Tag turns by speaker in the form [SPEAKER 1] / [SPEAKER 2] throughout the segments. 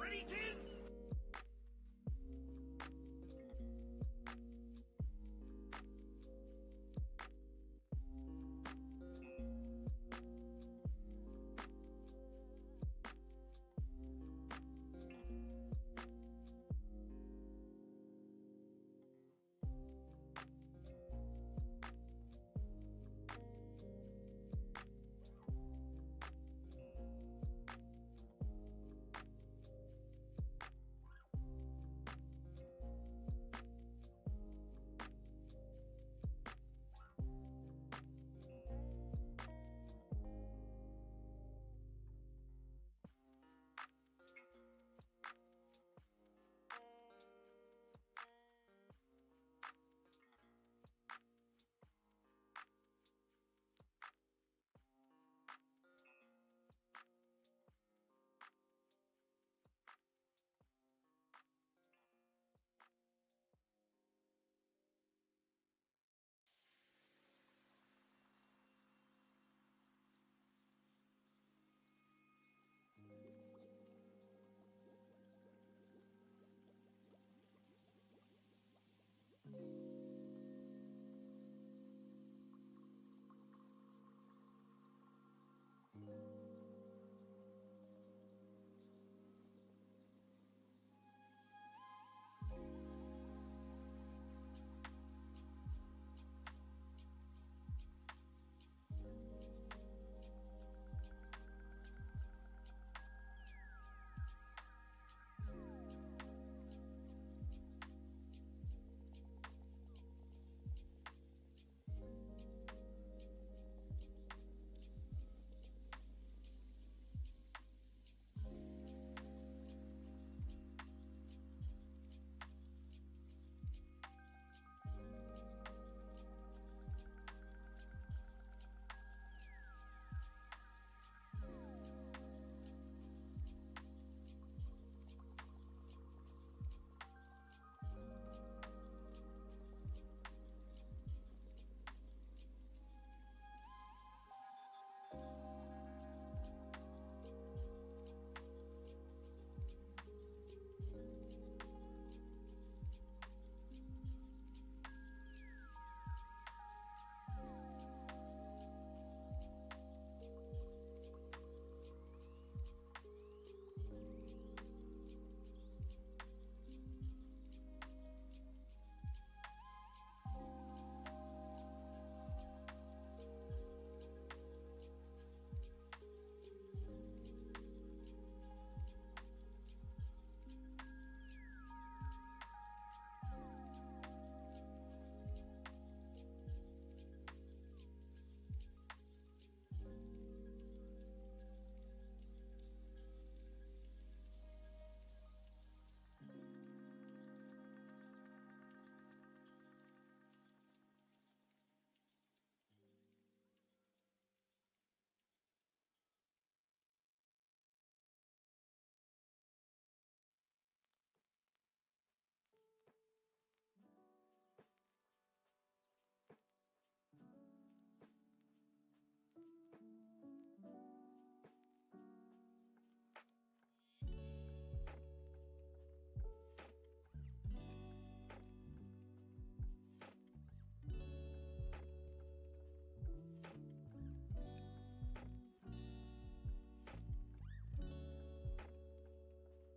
[SPEAKER 1] Ready, kids?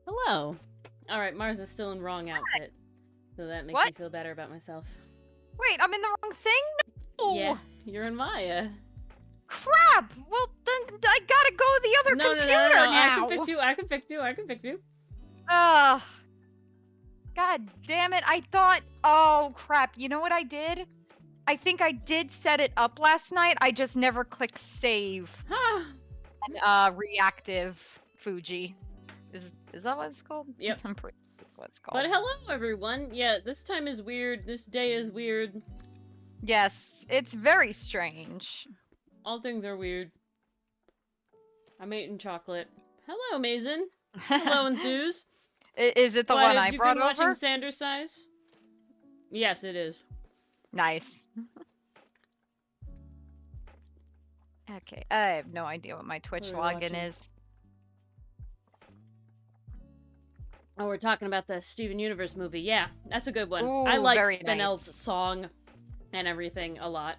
[SPEAKER 2] Hello. Alright, Mars is still in wrong outfit. So that makes me feel better about myself.
[SPEAKER 3] Wait, I'm in the wrong thing? No!
[SPEAKER 2] Yeah, you're in Maya.
[SPEAKER 3] Crap! Well, then I gotta go to the other computer
[SPEAKER 2] no.
[SPEAKER 3] now!
[SPEAKER 2] I can fix you.
[SPEAKER 3] Ugh. God damn it, I thought... Oh, crap. You know what I did? I think I did set it up last night. I just never clicked save. And, reactive Fuji. Is that what it's called?
[SPEAKER 2] Yep.
[SPEAKER 3] I'm pretty sure that's what it's called.
[SPEAKER 2] But hello, everyone. Yeah, this time is weird. This day is weird.
[SPEAKER 3] Yes, it's very strange.
[SPEAKER 2] All things are weird. I'm eating chocolate. Hello, Mason. Hello, Enthuse.
[SPEAKER 3] Is it the one I brought over?
[SPEAKER 2] Have you been watching Sanders Size? Yes, it is.
[SPEAKER 3] Nice. Okay, I have no idea what my Twitch login is.
[SPEAKER 2] Oh, we're talking about the Steven Universe movie. Yeah, that's a good one.
[SPEAKER 3] Ooh,
[SPEAKER 2] I like
[SPEAKER 3] very
[SPEAKER 2] Spinell's
[SPEAKER 3] nice.
[SPEAKER 2] song and everything a lot.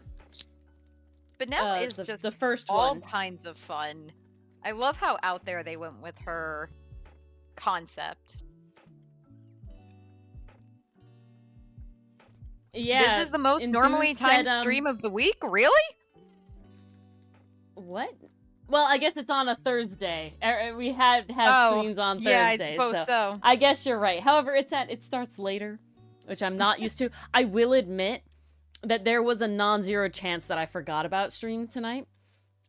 [SPEAKER 3] Spinell is just
[SPEAKER 2] the first
[SPEAKER 3] all
[SPEAKER 2] one.
[SPEAKER 3] kinds of fun. I love how out there they went with her concept.
[SPEAKER 2] Yeah.
[SPEAKER 3] This is the most normally
[SPEAKER 2] Enthuse
[SPEAKER 3] timed
[SPEAKER 2] said,
[SPEAKER 3] stream of the week? Really?
[SPEAKER 2] What? Well, I guess it's on a Thursday. We have streams on
[SPEAKER 3] yeah,
[SPEAKER 2] Thursday,
[SPEAKER 3] I suppose so.
[SPEAKER 2] I guess you're right. However, it starts later, which I'm not used to. I will admit that there was a non-zero chance that I forgot about stream tonight.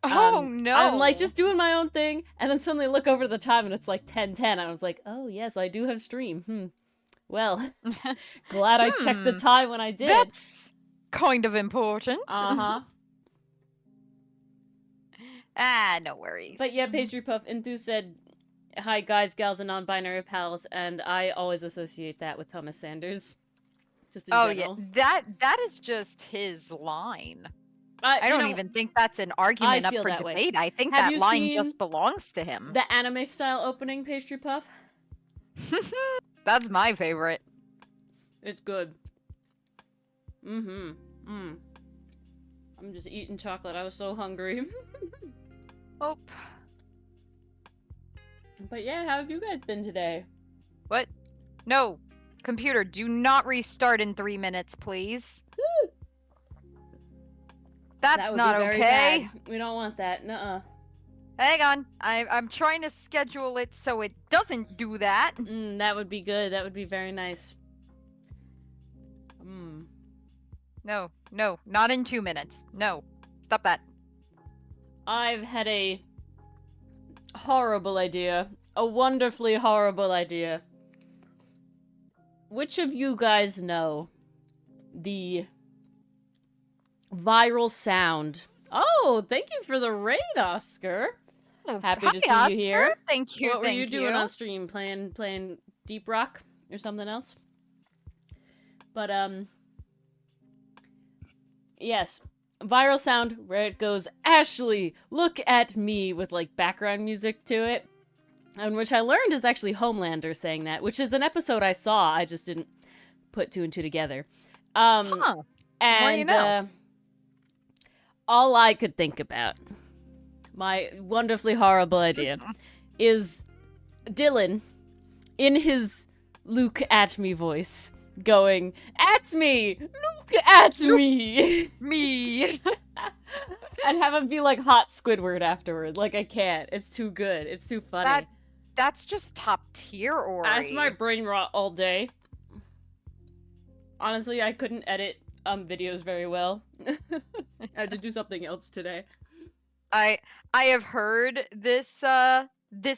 [SPEAKER 3] Oh no!
[SPEAKER 2] I'm like just doing my own thing, and then suddenly look over the time and it's like 10:10. And I was like, oh yes, I do have stream. Well, glad I checked the time when I did.
[SPEAKER 3] That's kind of important.
[SPEAKER 2] Uh-huh.
[SPEAKER 3] No worries.
[SPEAKER 2] But yeah, Pastry Puff Enthuse said, hi guys, gals, and non-binary pals, and I always associate that with Thomas Sanders. Just in general.
[SPEAKER 3] Yeah, that is just his line. I don't even think that's an argument up for debate. I think that line just belongs to him.
[SPEAKER 2] The anime style opening, Pastry Puff?
[SPEAKER 3] That's my favorite.
[SPEAKER 2] It's good. I'm just eating chocolate. I was so hungry.
[SPEAKER 3] Oh.
[SPEAKER 2] But yeah, how have you guys been today?
[SPEAKER 3] What? No. Computer, do not restart in 3 minutes, please. That's not okay.
[SPEAKER 2] Bad. We don't want that. Nuh-uh.
[SPEAKER 3] Hang on. I'm trying to schedule it so it doesn't do that.
[SPEAKER 2] That would be good. That would be very nice.
[SPEAKER 3] No, not in 2 minutes. No. Stop that.
[SPEAKER 2] I've had a horrible idea. A wonderfully horrible idea. Which of you guys know the viral sound? Oh, thank you for the raid, Oscar.
[SPEAKER 3] Oh,
[SPEAKER 2] Happy to see
[SPEAKER 3] Oscar.
[SPEAKER 2] you here.
[SPEAKER 3] Thank you.
[SPEAKER 2] What were you doing on stream? Playing Deep Rock or something else? But yes, viral sound where it goes, Ashley, look at me, with like background music to it. And which I learned is actually Homelander saying that, which is an episode I saw. I just didn't put two and two together. And
[SPEAKER 3] well, you know.
[SPEAKER 2] All I could think about, my wonderfully horrible idea, is Dylan in his Luke at me voice going, at me! Look at me!
[SPEAKER 3] Me!
[SPEAKER 2] And have him be like hot Squidward afterward. Like, I can't. It's too good. It's too funny.
[SPEAKER 3] That's just top tier, Ori.
[SPEAKER 2] That's my brain rot all day. Honestly, I couldn't edit videos very well. I had to do something else today.
[SPEAKER 3] I have heard this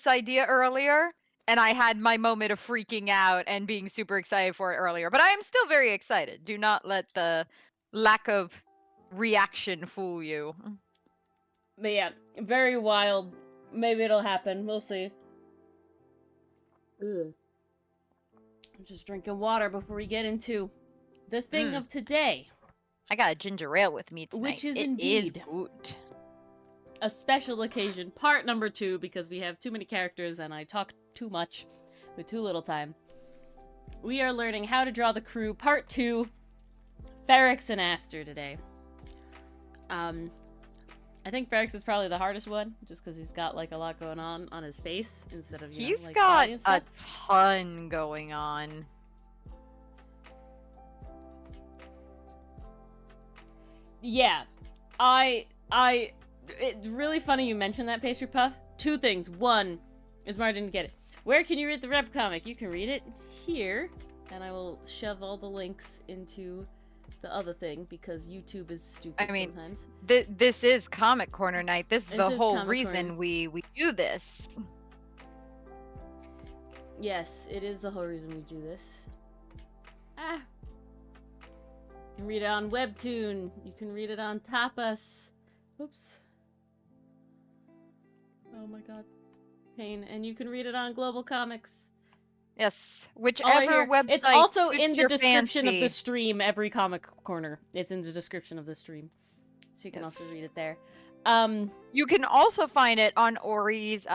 [SPEAKER 3] idea earlier, and I had my moment of freaking out and being super excited for it earlier. But I am still very excited. Do not let the lack of reaction fool you.
[SPEAKER 2] But yeah, very wild. Maybe it'll happen. We'll see. Ugh. I'm just drinking water before we get into the thing of today.
[SPEAKER 3] I got a ginger ale with me tonight.
[SPEAKER 2] Which is
[SPEAKER 3] indeed good.
[SPEAKER 2] A special occasion, part number 2, because we have too many characters and I talk too much with too little time. We are learning how to draw the crew, part 2, Ferrex and Aster today. I think Ferrex is probably the hardest one, just because he's got like a lot going on his face instead of
[SPEAKER 3] he's
[SPEAKER 2] like,
[SPEAKER 3] got a ton going on.
[SPEAKER 2] Yeah, it's really funny you mentioned that, Pastry Puff. 2 things. One is Mara didn't get it. Where can you read the rep comic? You can read it here, and I will shove all the links into the other thing because YouTube is stupid sometimes.
[SPEAKER 3] This is Comic Corner night. This is the whole reason we do this.
[SPEAKER 2] Yes, it is the whole reason we do this. You can read it on Webtoon. You can read it on Tapas. Oops. Oh my god. Pain. And you can read it on Global Comics.
[SPEAKER 3] Yes, whichever website
[SPEAKER 2] it's also
[SPEAKER 3] suits
[SPEAKER 2] in the
[SPEAKER 3] your
[SPEAKER 2] description
[SPEAKER 3] fancy.
[SPEAKER 2] of the stream, every Comic Corner. It's in the description of the stream. So you can also read it there.
[SPEAKER 3] You can also find it on Ori's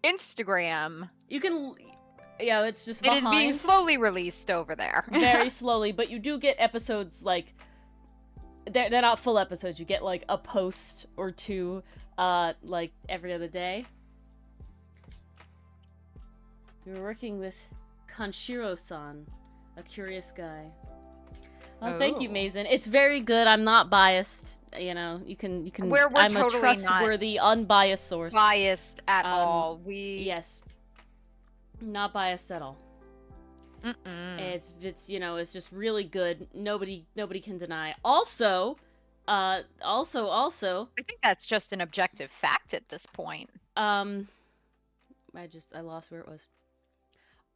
[SPEAKER 3] Instagram.
[SPEAKER 2] You can Yeah, it's just
[SPEAKER 3] It
[SPEAKER 2] behind.
[SPEAKER 3] is being slowly released over there.
[SPEAKER 2] Very slowly, but you do get episodes, like, they're not full episodes. You get, like, a post or two, like, every other day. We were working with Kanshiro-san, a curious guy. Oh, thank you, Mason. It's very good. I'm not biased. You know, you can.
[SPEAKER 3] We're
[SPEAKER 2] I'm
[SPEAKER 3] totally
[SPEAKER 2] a trustworthy, unbiased source.
[SPEAKER 3] Biased at all.
[SPEAKER 2] Yes. Not biased at all. It's it's just really good. Nobody can deny. Also. I
[SPEAKER 3] think that's just an objective fact at this point.
[SPEAKER 2] I lost where it was.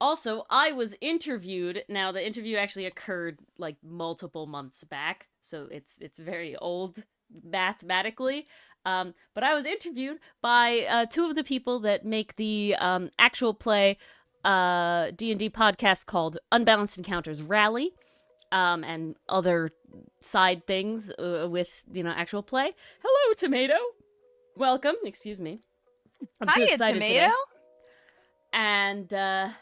[SPEAKER 2] Also, I was interviewed. Now, the interview actually occurred, like, multiple months back, so it's very old mathematically. But I was interviewed by two of the people that make the actual play D&D podcast called Unbalanced Encounters Rally, and other side things with, actual play. Hello, Tomato! Welcome. Excuse me. I'm too excited
[SPEAKER 3] Tomato!
[SPEAKER 2] Today. And,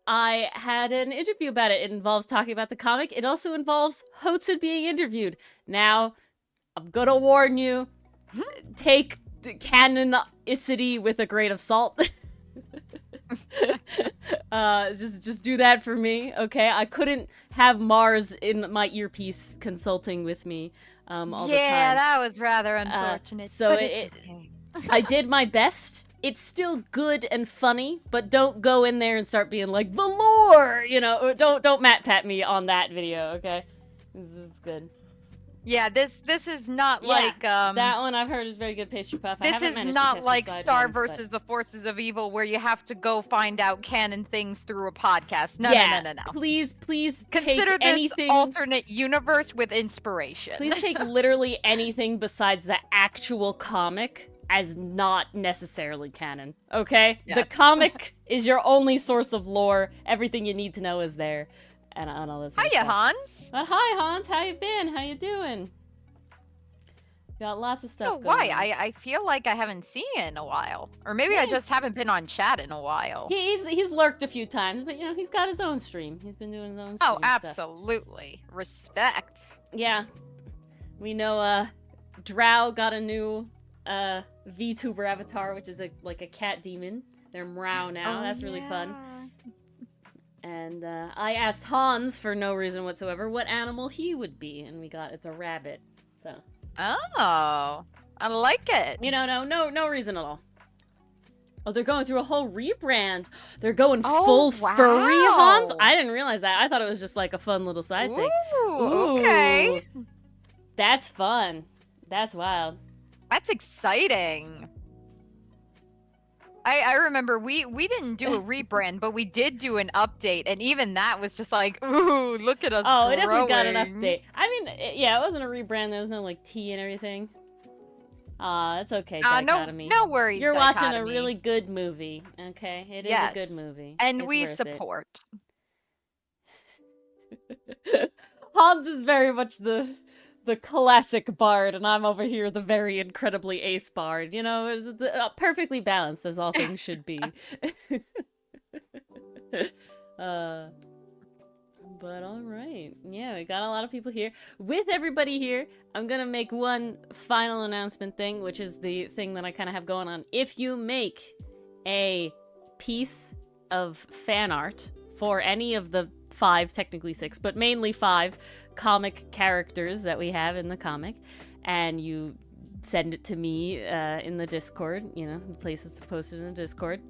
[SPEAKER 2] I had an interview about it. It involves talking about the comic. It also involves Hotsun being interviewed. Now, I'm gonna warn you, take the canonicity with a grain of salt. Just do that for me, okay? I couldn't have Mars in my earpiece consulting with me all the time.
[SPEAKER 3] Yeah, that was rather unfortunate.
[SPEAKER 2] So
[SPEAKER 3] but it's okay.
[SPEAKER 2] I did my best. It's still good and funny, but don't go in there and start being like, the lore! Don't Matt Pat me on that video, okay? This is good.
[SPEAKER 3] Yeah, this is not like,
[SPEAKER 2] that one I've heard is very good pastry puff.
[SPEAKER 3] This is not like Star versus the Forces of Evil, where you have to go find out canon things through a podcast. No.
[SPEAKER 2] Please
[SPEAKER 3] consider
[SPEAKER 2] take
[SPEAKER 3] this
[SPEAKER 2] anything...
[SPEAKER 3] alternate universe with inspiration.
[SPEAKER 2] Please take literally anything besides the actual comic as not necessarily canon, okay?
[SPEAKER 3] Yes.
[SPEAKER 2] The comic is your only source of lore. Everything you need to know is there. And all this
[SPEAKER 3] Hiya,
[SPEAKER 2] stuff.
[SPEAKER 3] Hans.
[SPEAKER 2] But hi, Hans. How you been? How you doing? Got lots of stuff going
[SPEAKER 3] why?
[SPEAKER 2] on.
[SPEAKER 3] I feel like I haven't seen you in a while. Or maybe I just haven't been on chat in a while.
[SPEAKER 2] He's lurked a few times, but, he's got his own stream. He's been doing his own stream
[SPEAKER 3] Oh, absolutely.
[SPEAKER 2] Stuff.
[SPEAKER 3] Respect.
[SPEAKER 2] Yeah. We know, Drow got a new, VTuber avatar, which is like a cat demon. They're Mrow now. That's really fun. And I asked Hans, for no reason whatsoever, what animal he would be, and it's a rabbit. So.
[SPEAKER 3] Oh, I like it.
[SPEAKER 2] No reason at all. Oh, they're going through a whole rebrand. They're going full furry, Hans. I didn't realize that. I thought it was just like a fun little side thing.
[SPEAKER 3] Ooh, okay.
[SPEAKER 2] That's fun. That's wild.
[SPEAKER 3] That's exciting. I remember we didn't do a rebrand, but we did do an update, and even that was just like, ooh, look at us growing.
[SPEAKER 2] It definitely got an update. I mean, it wasn't a rebrand. There was no, like, tea and everything. It's okay, Dichotomy.
[SPEAKER 3] No worries,
[SPEAKER 2] You're
[SPEAKER 3] Dichotomy.
[SPEAKER 2] watching a really good movie, okay? It is a good movie.
[SPEAKER 3] And we support.
[SPEAKER 2] Hans is very much the classic bard, and I'm over here the very incredibly ace bard. It's perfectly balanced, as all things should be. But alright. Yeah, we got a lot of people here. With everybody here, I'm gonna make one final announcement thing, which is the thing that I kind of have going on. If you make a piece of fan art for any of the 5, technically 6, but mainly 5 comic characters that we have in the comic, and you send it to me in the Discord, the place is to post it in the Discord,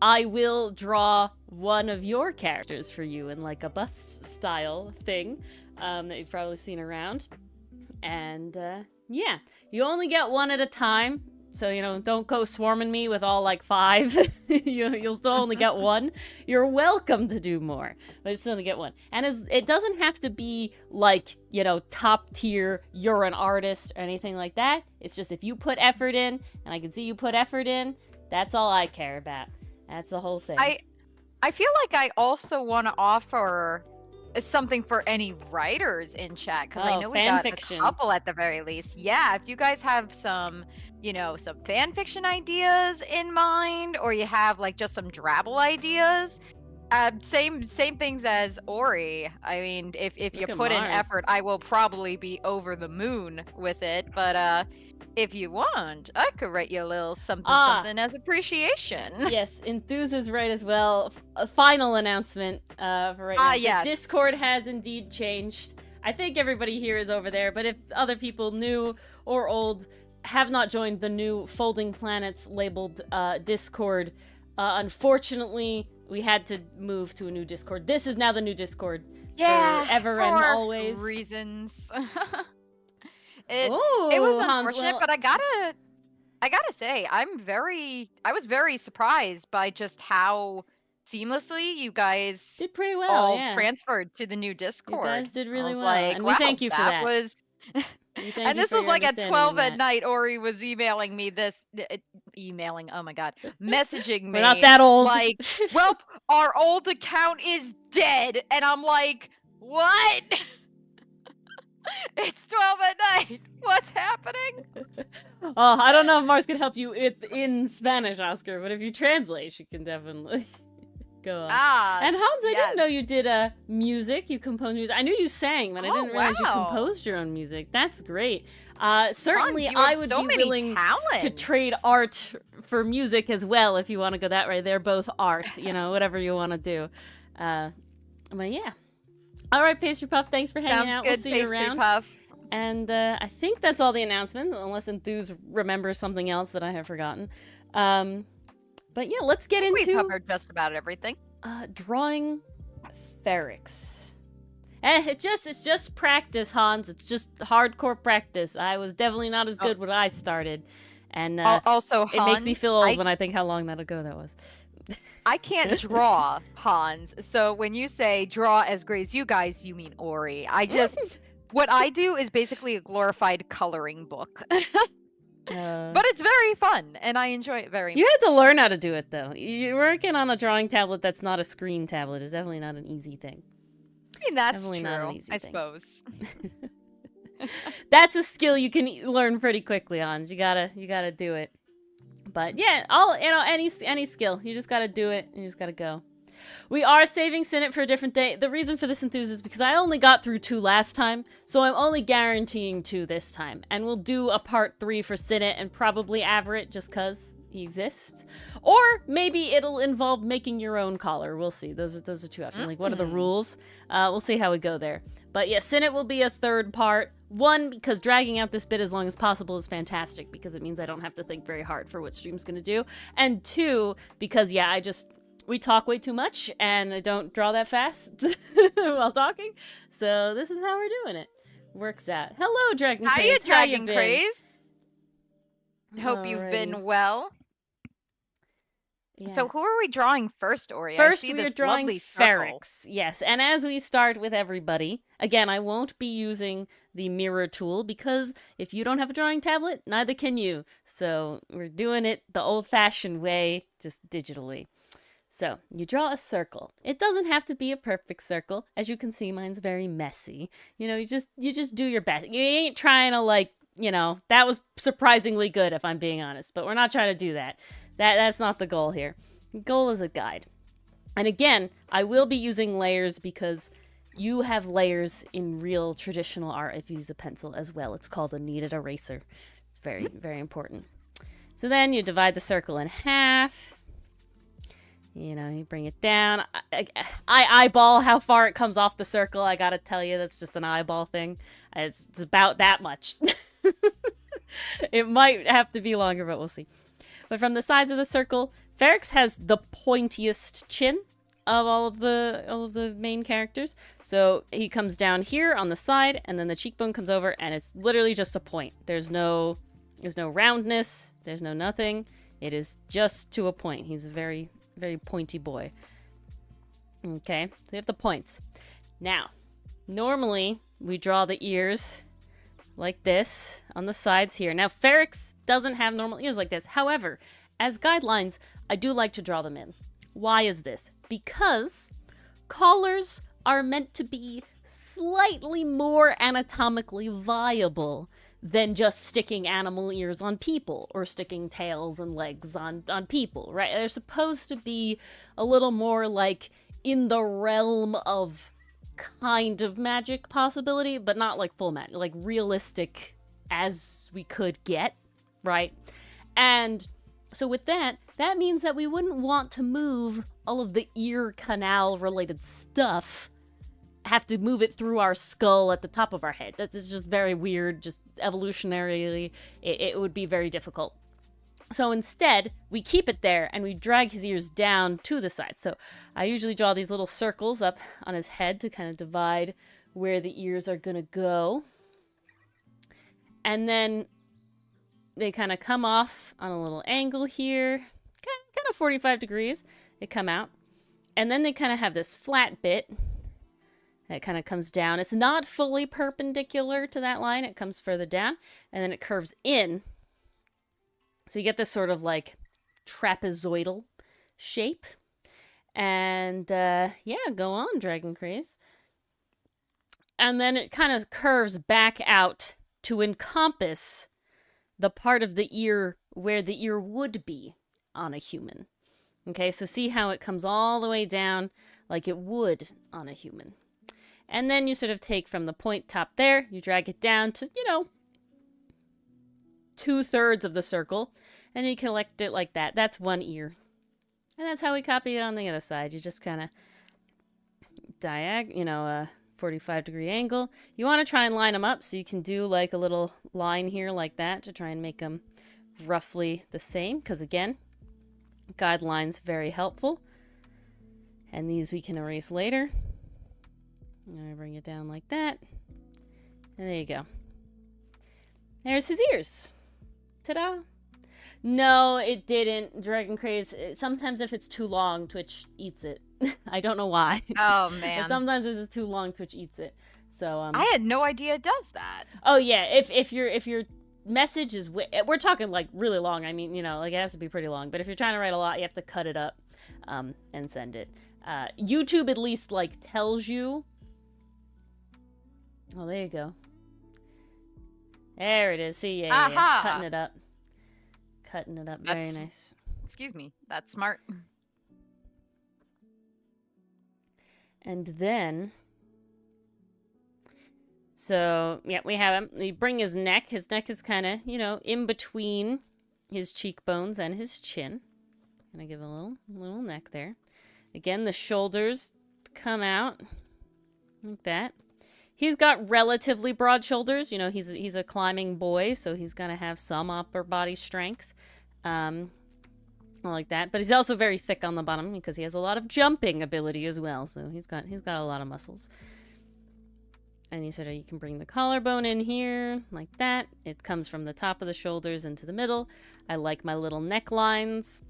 [SPEAKER 2] I will draw one of your characters for you in like a bust style thing that you've probably seen around. And yeah, you only get one at a time. So, don't go swarming me with all, like, 5. You'll still only get one. You're welcome to do more, but you still only get one. And it doesn't have to be, like, top tier, you're an artist or anything like that. It's just if you put effort in, and I can see you put effort in, that's all I care about. That's the whole thing.
[SPEAKER 3] I feel like I also want to offer something for any writers in chat, because I know we
[SPEAKER 2] fan
[SPEAKER 3] got
[SPEAKER 2] fiction.
[SPEAKER 3] a couple at the very least. Yeah, if you guys have some, some fan fiction ideas in mind, or you have like just some drabble ideas, same things as Ori. I mean, if you
[SPEAKER 2] Look at
[SPEAKER 3] put in
[SPEAKER 2] Mars.
[SPEAKER 3] effort, I will probably be over the moon with it. But if you want, I could write you a little something as appreciation.
[SPEAKER 2] Yes, Enthuse is right as well. A final announcement for right now.
[SPEAKER 3] Yes.
[SPEAKER 2] The Discord has indeed changed. I think everybody here is over there, but if other people, new or old, have not joined the new Folding Planets labeled Discord, unfortunately, we had to move to a new Discord. This is now the new Discord.
[SPEAKER 3] Yeah,
[SPEAKER 2] forever and always.
[SPEAKER 3] Reasons.
[SPEAKER 2] It
[SPEAKER 3] was unfortunate, but I gotta say, I was very surprised by just how seamlessly you guys
[SPEAKER 2] did pretty well.
[SPEAKER 3] All transferred to the new Discord.
[SPEAKER 2] You guys did really well,
[SPEAKER 3] like,
[SPEAKER 2] and we thank you for that.
[SPEAKER 3] And this was like at 12 at night. Ori was emailing me this, oh my god, messaging me.
[SPEAKER 2] We're not that old.
[SPEAKER 3] Like, well, our old account is dead, and I'm like, what? It's 12 at night. What's happening?
[SPEAKER 2] Oh, I don't know if Mars can help you in Spanish, Oscar, but if you translate, she can definitely go on. And Hans, I didn't know you did music. You composed music. I knew you sang, but I didn't realize you composed your own music. That's great. Certainly,
[SPEAKER 3] Hans,
[SPEAKER 2] I would be willing to trade art for music as well if you want to go that way. They're both art, whatever you want to do. But yeah. All right, Pastry Puff, thanks for hanging out. We'll see you around. Puff. And I think that's all the announcements, unless Enthuse remembers something else that I have forgotten. But yeah, let's get into...
[SPEAKER 3] We covered just about everything.
[SPEAKER 2] Drawing Ferrex. It's just practice, Hans. It's just hardcore practice. I was definitely not as good when I started. And
[SPEAKER 3] also, Hans,
[SPEAKER 2] it makes me feel old when I think how long ago that was.
[SPEAKER 3] I can't draw, Hans. So when you say draw as great as you guys, you mean Ori. What I do is basically a glorified coloring book. But it's very fun, and I enjoy it very much.
[SPEAKER 2] You had to learn how to do it, though. You're working on a drawing tablet that's not a screen tablet. It's definitely not an easy thing.
[SPEAKER 3] I mean, that's definitely true, I suppose.
[SPEAKER 2] That's a skill you can learn pretty quickly, Hans. You gotta do it. But yeah, any skill. You just gotta do it, and you just gotta go. We are saving Synit for a different day. The reason for this enthuse is because I only got through 2 last time, so I'm only guaranteeing 2 this time. And we'll do a part 3 for Synit and probably Averett just cause he exists. Or maybe it'll involve making your own collar. We'll see. Those are 2 options. Like, what are the rules? We'll see how we go there. But yeah, Synit will be a 3rd part. 1, because dragging out this bit as long as possible is fantastic, because it means I don't have to think very hard for what stream's gonna do. And 2, because yeah, we talk way too much, and I don't draw that fast while talking. So this is how we're doing it. Works out. Hello, Dragon Craze.
[SPEAKER 3] Hiya, Dragon Craze. Hope you've been well. Yeah. So who are we drawing first, Ori?
[SPEAKER 2] First, we are drawing Ferrex. Yes, and as we start with everybody, again, I won't be using the mirror tool because if you don't have a drawing tablet, neither can you. So we're doing it the old-fashioned way, just digitally. So you draw a circle. It doesn't have to be a perfect circle. As you can see, mine's very messy. You just do your best. You ain't trying to that was surprisingly good if I'm being honest, but we're not trying to do that. That's not the goal here. The goal is a guide. And again, I will be using layers because you have layers in real traditional art if you use a pencil as well. It's called a kneaded eraser. It's very, very important. So then you divide the circle in half. You bring it down. I eyeball how far it comes off the circle. I gotta tell you, that's just an eyeball thing. It's about that much. It might have to be longer, but we'll see. But from the sides of the circle, Ferrex has the pointiest chin of all of the main characters. So he comes down here on the side, and then the cheekbone comes over, and it's literally just a point. There's no roundness. There's no nothing. It is just to a point. He's a very, very pointy boy. Okay, so you have the points. Now, normally we draw the ears like this on the sides here. Now, Ferrex doesn't have normal ears like this. However, as guidelines, I do like to draw them in. Why is this? Because collars are meant to be slightly more anatomically viable than just sticking animal ears on people or sticking tails and legs on people, right? They're supposed to be a little more like in the realm of kind of magic possibility, but not like full magic, like realistic as we could get, right? And so with that means that we wouldn't want to move all of the ear canal related stuff, have to move it through our skull at the top of our head. That is just very weird, just evolutionarily, it would be very difficult. So instead, we keep it there and we drag his ears down to the side. So I usually draw these little circles up on his head to kind of divide where the ears are gonna go. And then they kind of come off on a little angle here, kind of 45 degrees. They come out. And then they kind of have this flat bit that kind of comes down. It's not fully perpendicular to that line. It comes further down, and then it curves in. So you get this sort of like trapezoidal shape. And yeah, go on, Dragon Craze. And then it kind of curves back out to encompass the part of the ear where the ear would be on a human. Okay, so see how it comes all the way down like it would on a human. And then you sort of take from the point top there, you drag it down to, 2/3 of the circle, and you collect it like that. That's one ear. And that's how we copy it on the other side. You just kind of a 45-degree angle. You want to try and line them up so you can do like a little line here like that to try and make them roughly the same. Because again, guidelines very helpful. And these we can erase later. I'm going to bring it down like that. And there you go. There's his ears. Ta-da! No, it didn't. Dragon Craze, sometimes if it's too long, Twitch eats it. I don't know why.
[SPEAKER 3] Oh, man.
[SPEAKER 2] And sometimes if it's too long, Twitch eats it. So
[SPEAKER 3] I had no idea it does that.
[SPEAKER 2] Oh yeah, if your message is we're talking like really long. I mean, like it has to be pretty long. But if you're trying to write a lot, you have to cut it up and send it. YouTube at least like tells you. Oh, there you go. There it is. See, yeah. Cutting it up. Cutting it up. Very nice.
[SPEAKER 3] Excuse me. That's smart.
[SPEAKER 2] And then, so, yeah, we have him. We bring his neck. His neck is kind of, in between his cheekbones and his chin. Gonna give a little neck there. Again, the shoulders come out like that. He's got relatively broad shoulders. He's a climbing boy, so he's gonna have some upper body strength. Like that, but he's also very thick on the bottom because he has a lot of jumping ability as well. So he's got a lot of muscles. And you can bring the collarbone in here like that. It comes from the top of the shoulders into the middle. I like my little necklines.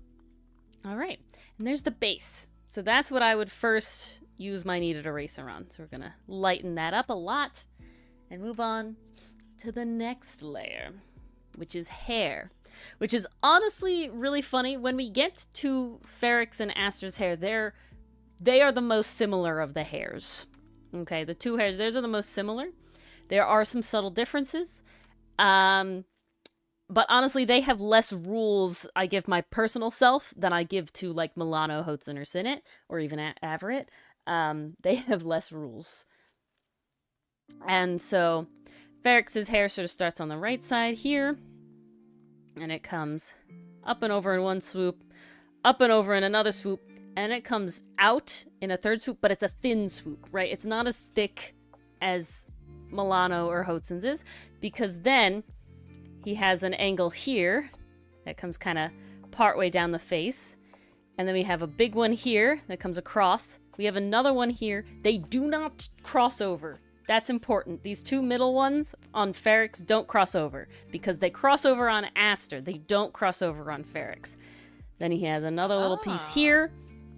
[SPEAKER 2] All right, and there's the base. So that's what I would first use my kneaded eraser on. So we're gonna lighten that up a lot and move on to the next layer, which is hair. Which is honestly really funny. When we get to Ferrex and Aster's hair, they are the most similar of the hairs. Okay, the two hairs, theirs are the most similar. There are some subtle differences. But honestly, they have less rules I give my personal self than I give to like Milano, Hotzen, or Sinnet, or even Avaret. They have less rules. And so Ferrex's hair sort of starts on the right side here. And it comes up and over in one swoop, up and over in another swoop, and it comes out in a third swoop, but it's a thin swoop, right? It's not as thick as Milano or Hotzen's is, because then he has an angle here that comes kind of partway down the face, and then we have a big one here that comes across. We have another one here. They do not cross over. That's important. These two middle ones on Ferrex don't cross over because they cross over on Aster. They don't cross over on Ferrex. Then he has another little piece here,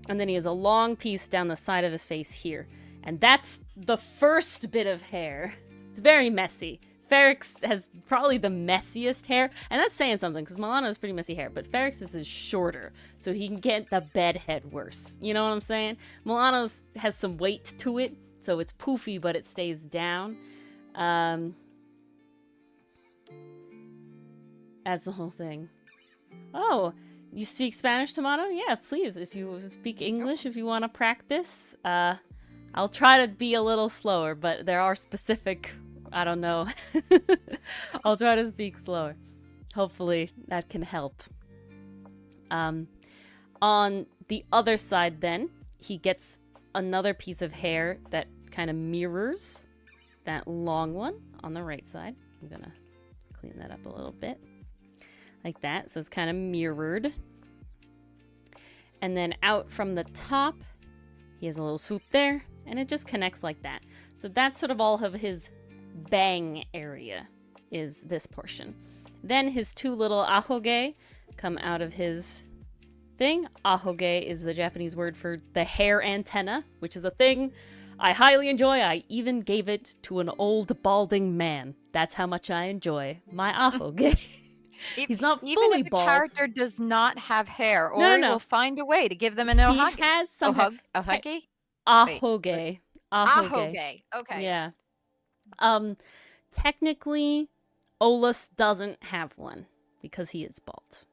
[SPEAKER 2] and then he has a long piece down the side of his face here. And that's the first bit of hair. It's very messy. Ferrex has probably the messiest hair, and that's saying something because Milano has pretty messy hair, but Ferrex's is shorter, so he can get the bedhead worse. You know what I'm saying? Milano's has some weight to it, so it's poofy, but it stays down. That's the whole thing. Oh, you speak Spanish, Tomato? Yeah, please. If you speak English, if you want to practice, I'll try to be a little slower, but there are specific. I don't know. I'll try to speak slower. Hopefully that can help. On the other side, then, he gets another piece of hair that kind of mirrors that long one on the right side. I'm gonna clean that up a little bit. Like that, so it's kind of mirrored. And then out from the top, he has a little swoop there, and it just connects like that. So that's sort of all of his bang area, is this portion. Then his two little ahoge come out of his thing. Ahoge is the Japanese word for the hair antenna, which is a thing I highly enjoy. I even gave it to an old balding man. That's how much I enjoy my ahoge. He's not fully
[SPEAKER 3] even if the
[SPEAKER 2] bald.
[SPEAKER 3] character does not have hair, or
[SPEAKER 2] No.
[SPEAKER 3] will find a way to give them an ohage.
[SPEAKER 2] He has some
[SPEAKER 3] Ahoge?
[SPEAKER 2] ahoge.
[SPEAKER 3] Ahoge. Okay.
[SPEAKER 2] Yeah. Technically, Olus doesn't have one because he is bald.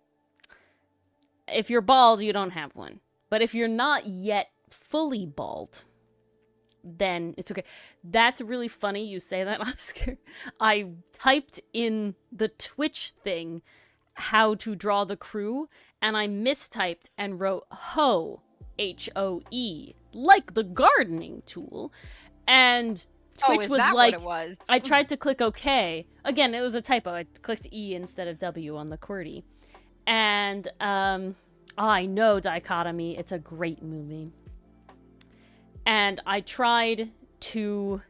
[SPEAKER 2] If you're bald, you don't have one. But if you're not yet fully bald, then it's okay. That's really funny you say that, Oscar. I typed in the Twitch thing how to draw the crew, and I mistyped and wrote hoe, H-O-E, like the gardening tool. And Twitch was like,
[SPEAKER 3] what it was?
[SPEAKER 2] I tried to click OK. Again, it was a typo. I clicked E instead of W on the QWERTY. And I know Dichotomy. It's a great movie. And I tried to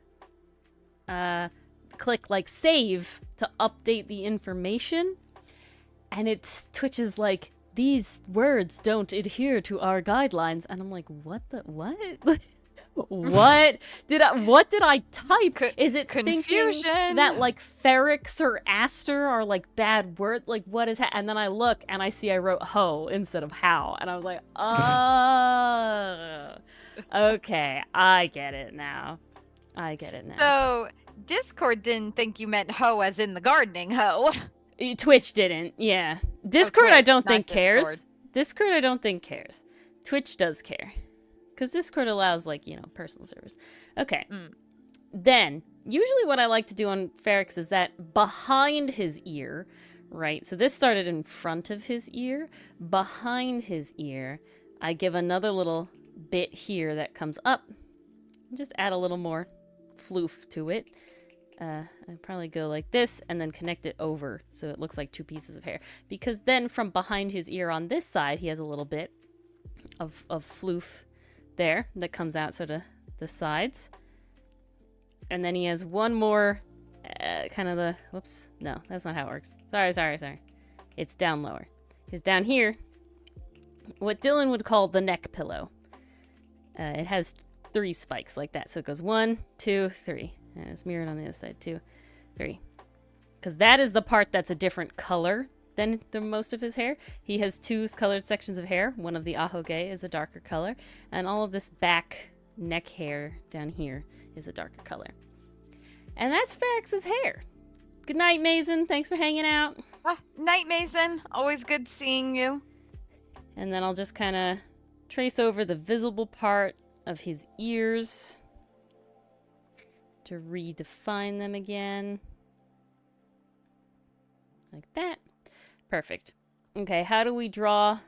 [SPEAKER 2] click like save to update the information, and Twitch is like, these words don't adhere to our guidelines, and I'm like, what? What did I type? Is it
[SPEAKER 3] confusion
[SPEAKER 2] thinking that like Ferrex or Aster are like bad words? Like what is and then I look and I see I wrote ho instead of how, and I was like, oh. Okay, I get it now.
[SPEAKER 3] So, Discord didn't think you meant hoe as in the gardening hoe.
[SPEAKER 2] Twitch didn't, yeah. Discord I don't think
[SPEAKER 3] Discord.
[SPEAKER 2] cares. Discord I don't think cares. Twitch does care. Because Discord allows, like, personal service. Okay. Then, usually what I like to do on Ferrex is that behind his ear, right? So this started in front of his ear. Behind his ear, I give another little bit here that comes up. Just add a little more floof to it. I'd probably go like this and then connect it over so it looks like two pieces of hair. Because then from behind his ear on this side, he has a little bit of floof there that comes out sort of the sides. And then he has one more kind of the... Whoops. No, that's not how it works. Sorry. It's down lower. He's down here. What Dylan would call the neck pillow. It has 3 spikes like that. So it goes 1, 2, 3. And it's mirrored on the other side, 2, 3. Because that is the part that's a different color than the most of his hair. He has 2 colored sections of hair. One of the ahoge is a darker color. And all of this back neck hair down here is a darker color. And that's Ferrex's hair. Good night, Mason. Thanks for hanging out.
[SPEAKER 3] Night, Mason. Always good seeing you.
[SPEAKER 2] And then I'll just kind of trace over the visible part of his ears to redefine them again. Like that. Perfect. Okay, how do we draw...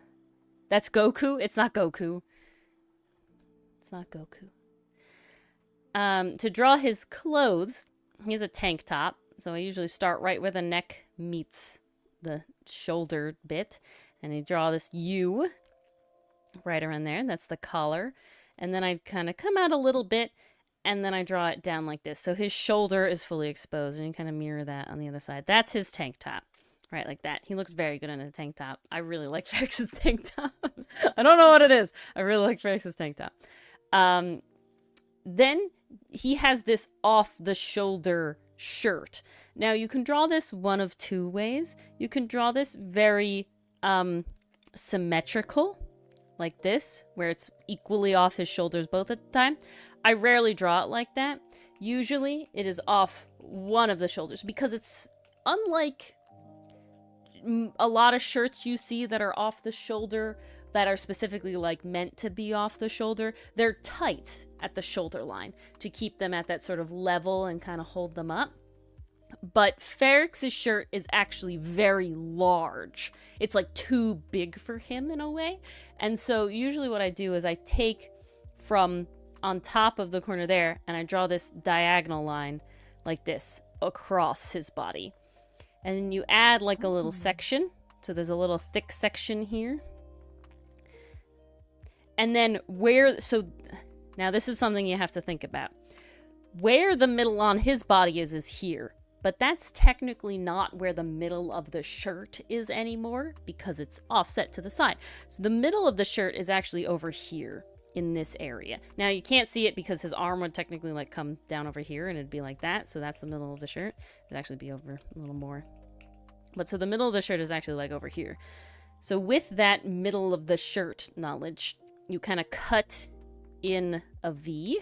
[SPEAKER 2] That's Goku? It's not Goku. To draw his clothes, he has a tank top. So I usually start right where the neck meets the shoulder bit. And I draw this U right around there. That's the collar. And then I kind of come out a little bit, and then I draw it down like this. So his shoulder is fully exposed, and you kind of mirror that on the other side. That's his tank top, right, like that. He looks very good in a tank top. I really like Ferrex's tank top. I don't know what it is. I really like Ferrex's tank top. Then he has this off-the-shoulder shirt. Now, you can draw this one of two ways. You can draw this very symmetrical, like this, where it's equally off his shoulders both at the time. I rarely draw it like that. Usually, it is off one of the shoulders because it's unlike a lot of shirts you see that are off the shoulder that are specifically like meant to be off the shoulder. They're tight at the shoulder line to keep them at that sort of level and kind of hold them up. But Ferrex's shirt is actually very large. It's like too big for him in a way. And so usually what I do is I take from on top of the corner there and I draw this diagonal line like this across his body. And then you add like a little section. So there's a little thick section here. And then now this is something you have to think about. Where the middle on his body is here. But that's technically not where the middle of the shirt is anymore because it's offset to the side. So the middle of the shirt is actually over here in this area. Now you can't see it because his arm would technically like come down over here and it'd be like that. So that's the middle of the shirt. It'd actually be over a little more. But so the middle of the shirt is actually like over here. So with that middle of the shirt knowledge, you kind of cut in a V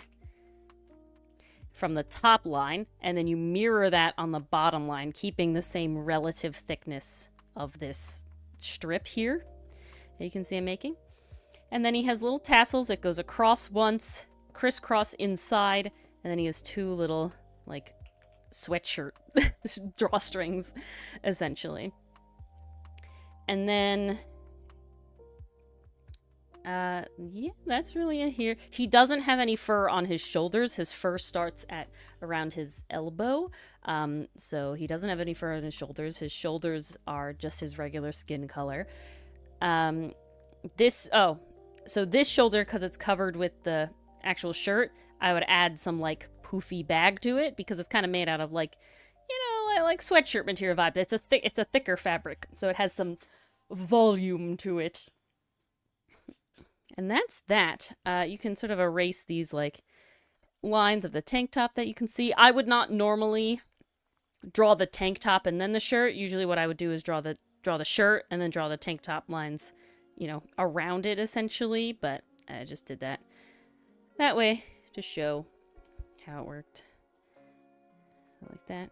[SPEAKER 2] from the top line, and then you mirror that on the bottom line, keeping the same relative thickness of this strip here that you can see I'm making. And then he has little tassels that goes across once, crisscross inside, and then he has two little, like, sweatshirt drawstrings, essentially. And then yeah, that's really it here. He doesn't have any fur on his shoulders. His fur starts at around his elbow. So he doesn't have any fur on his shoulders. His shoulders are just his regular skin color. So this shoulder, because it's covered with the actual shirt, I would add some like poofy bag to it because it's kind of made out of like, like sweatshirt material vibe. It's a thicker fabric, so it has some volume to it. And that's that. You can sort of erase these like lines of the tank top that you can see. I would not normally draw the tank top and then the shirt. Usually what I would do is draw the shirt and then draw the tank top lines, around it essentially. But I just did that way to show how it worked. So like that.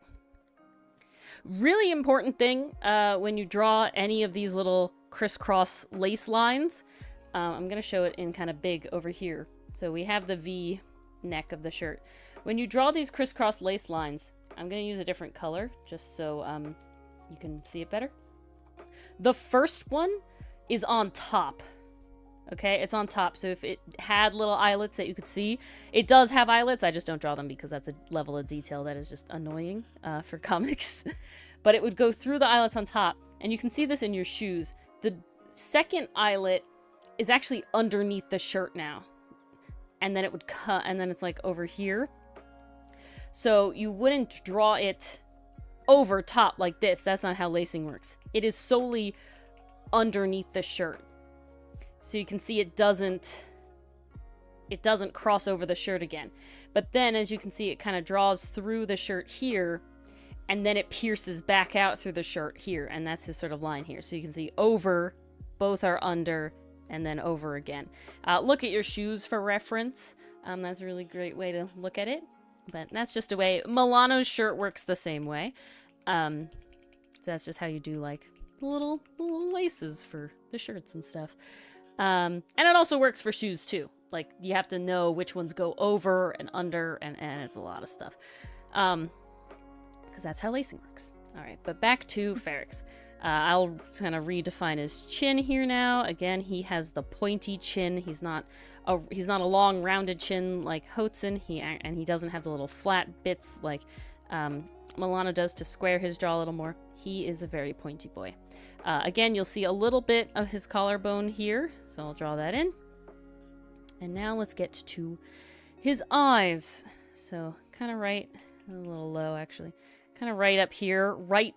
[SPEAKER 2] Really important thing when you draw any of these little crisscross lace lines. I'm going to show it in kind of big over here. So we have the V neck of the shirt. When you draw these crisscross lace lines, I'm going to use a different color just so you can see it better. The first one is on top. Okay, it's on top. So if it had little eyelets that you could see, it does have eyelets. I just don't draw them because that's a level of detail that is just annoying for comics. But it would go through the eyelets on top. And you can see this in your shoes. The second eyelet is actually underneath the shirt now. And then it would cut, and then it's like over here. So you wouldn't draw it over top like this. That's not how lacing works. It is solely underneath the shirt. So you can see it doesn't cross over the shirt again. But then as you can see, it kind of draws through the shirt here, and then it pierces back out through the shirt here. And that's this sort of line here. So you can see over, both are under, and then over again. Look at your shoes for reference. That's a really great way to look at it. But that's just a way. Milano's shirt works the same way. So that's just how you do like little laces for the shirts and stuff. And it also works for shoes too. Like you have to know which ones go over and under, and it's a lot of stuff. Because that's how lacing works. All right, but back to Ferrex. I'll kind of redefine his chin here now. Again, he has the pointy chin. He's not a long rounded chin like Hotson. He doesn't have the little flat bits like Milano does to square his jaw a little more. He is a very pointy boy. Again, you'll see a little bit of his collarbone here, so I'll draw that in. And now let's get to his eyes. So kind of right, a little low actually, kind of right up here, right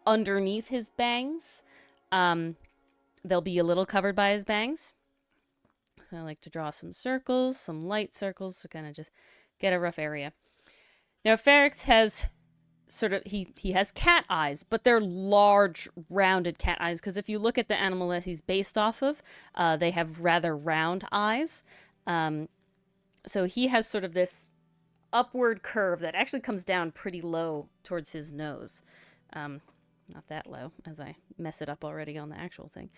[SPEAKER 2] underneath his bangs. They'll be a little covered by his bangs. So I like to draw some circles, some light circles to kind of just get a rough area. Now Ferrex has he has cat eyes, but they're large, rounded cat eyes. Because if you look at the animal that he's based off of, they have rather round eyes. So he has sort of this upward curve that actually comes down pretty low towards his nose. Not that low, as I mess it up already on the actual thing.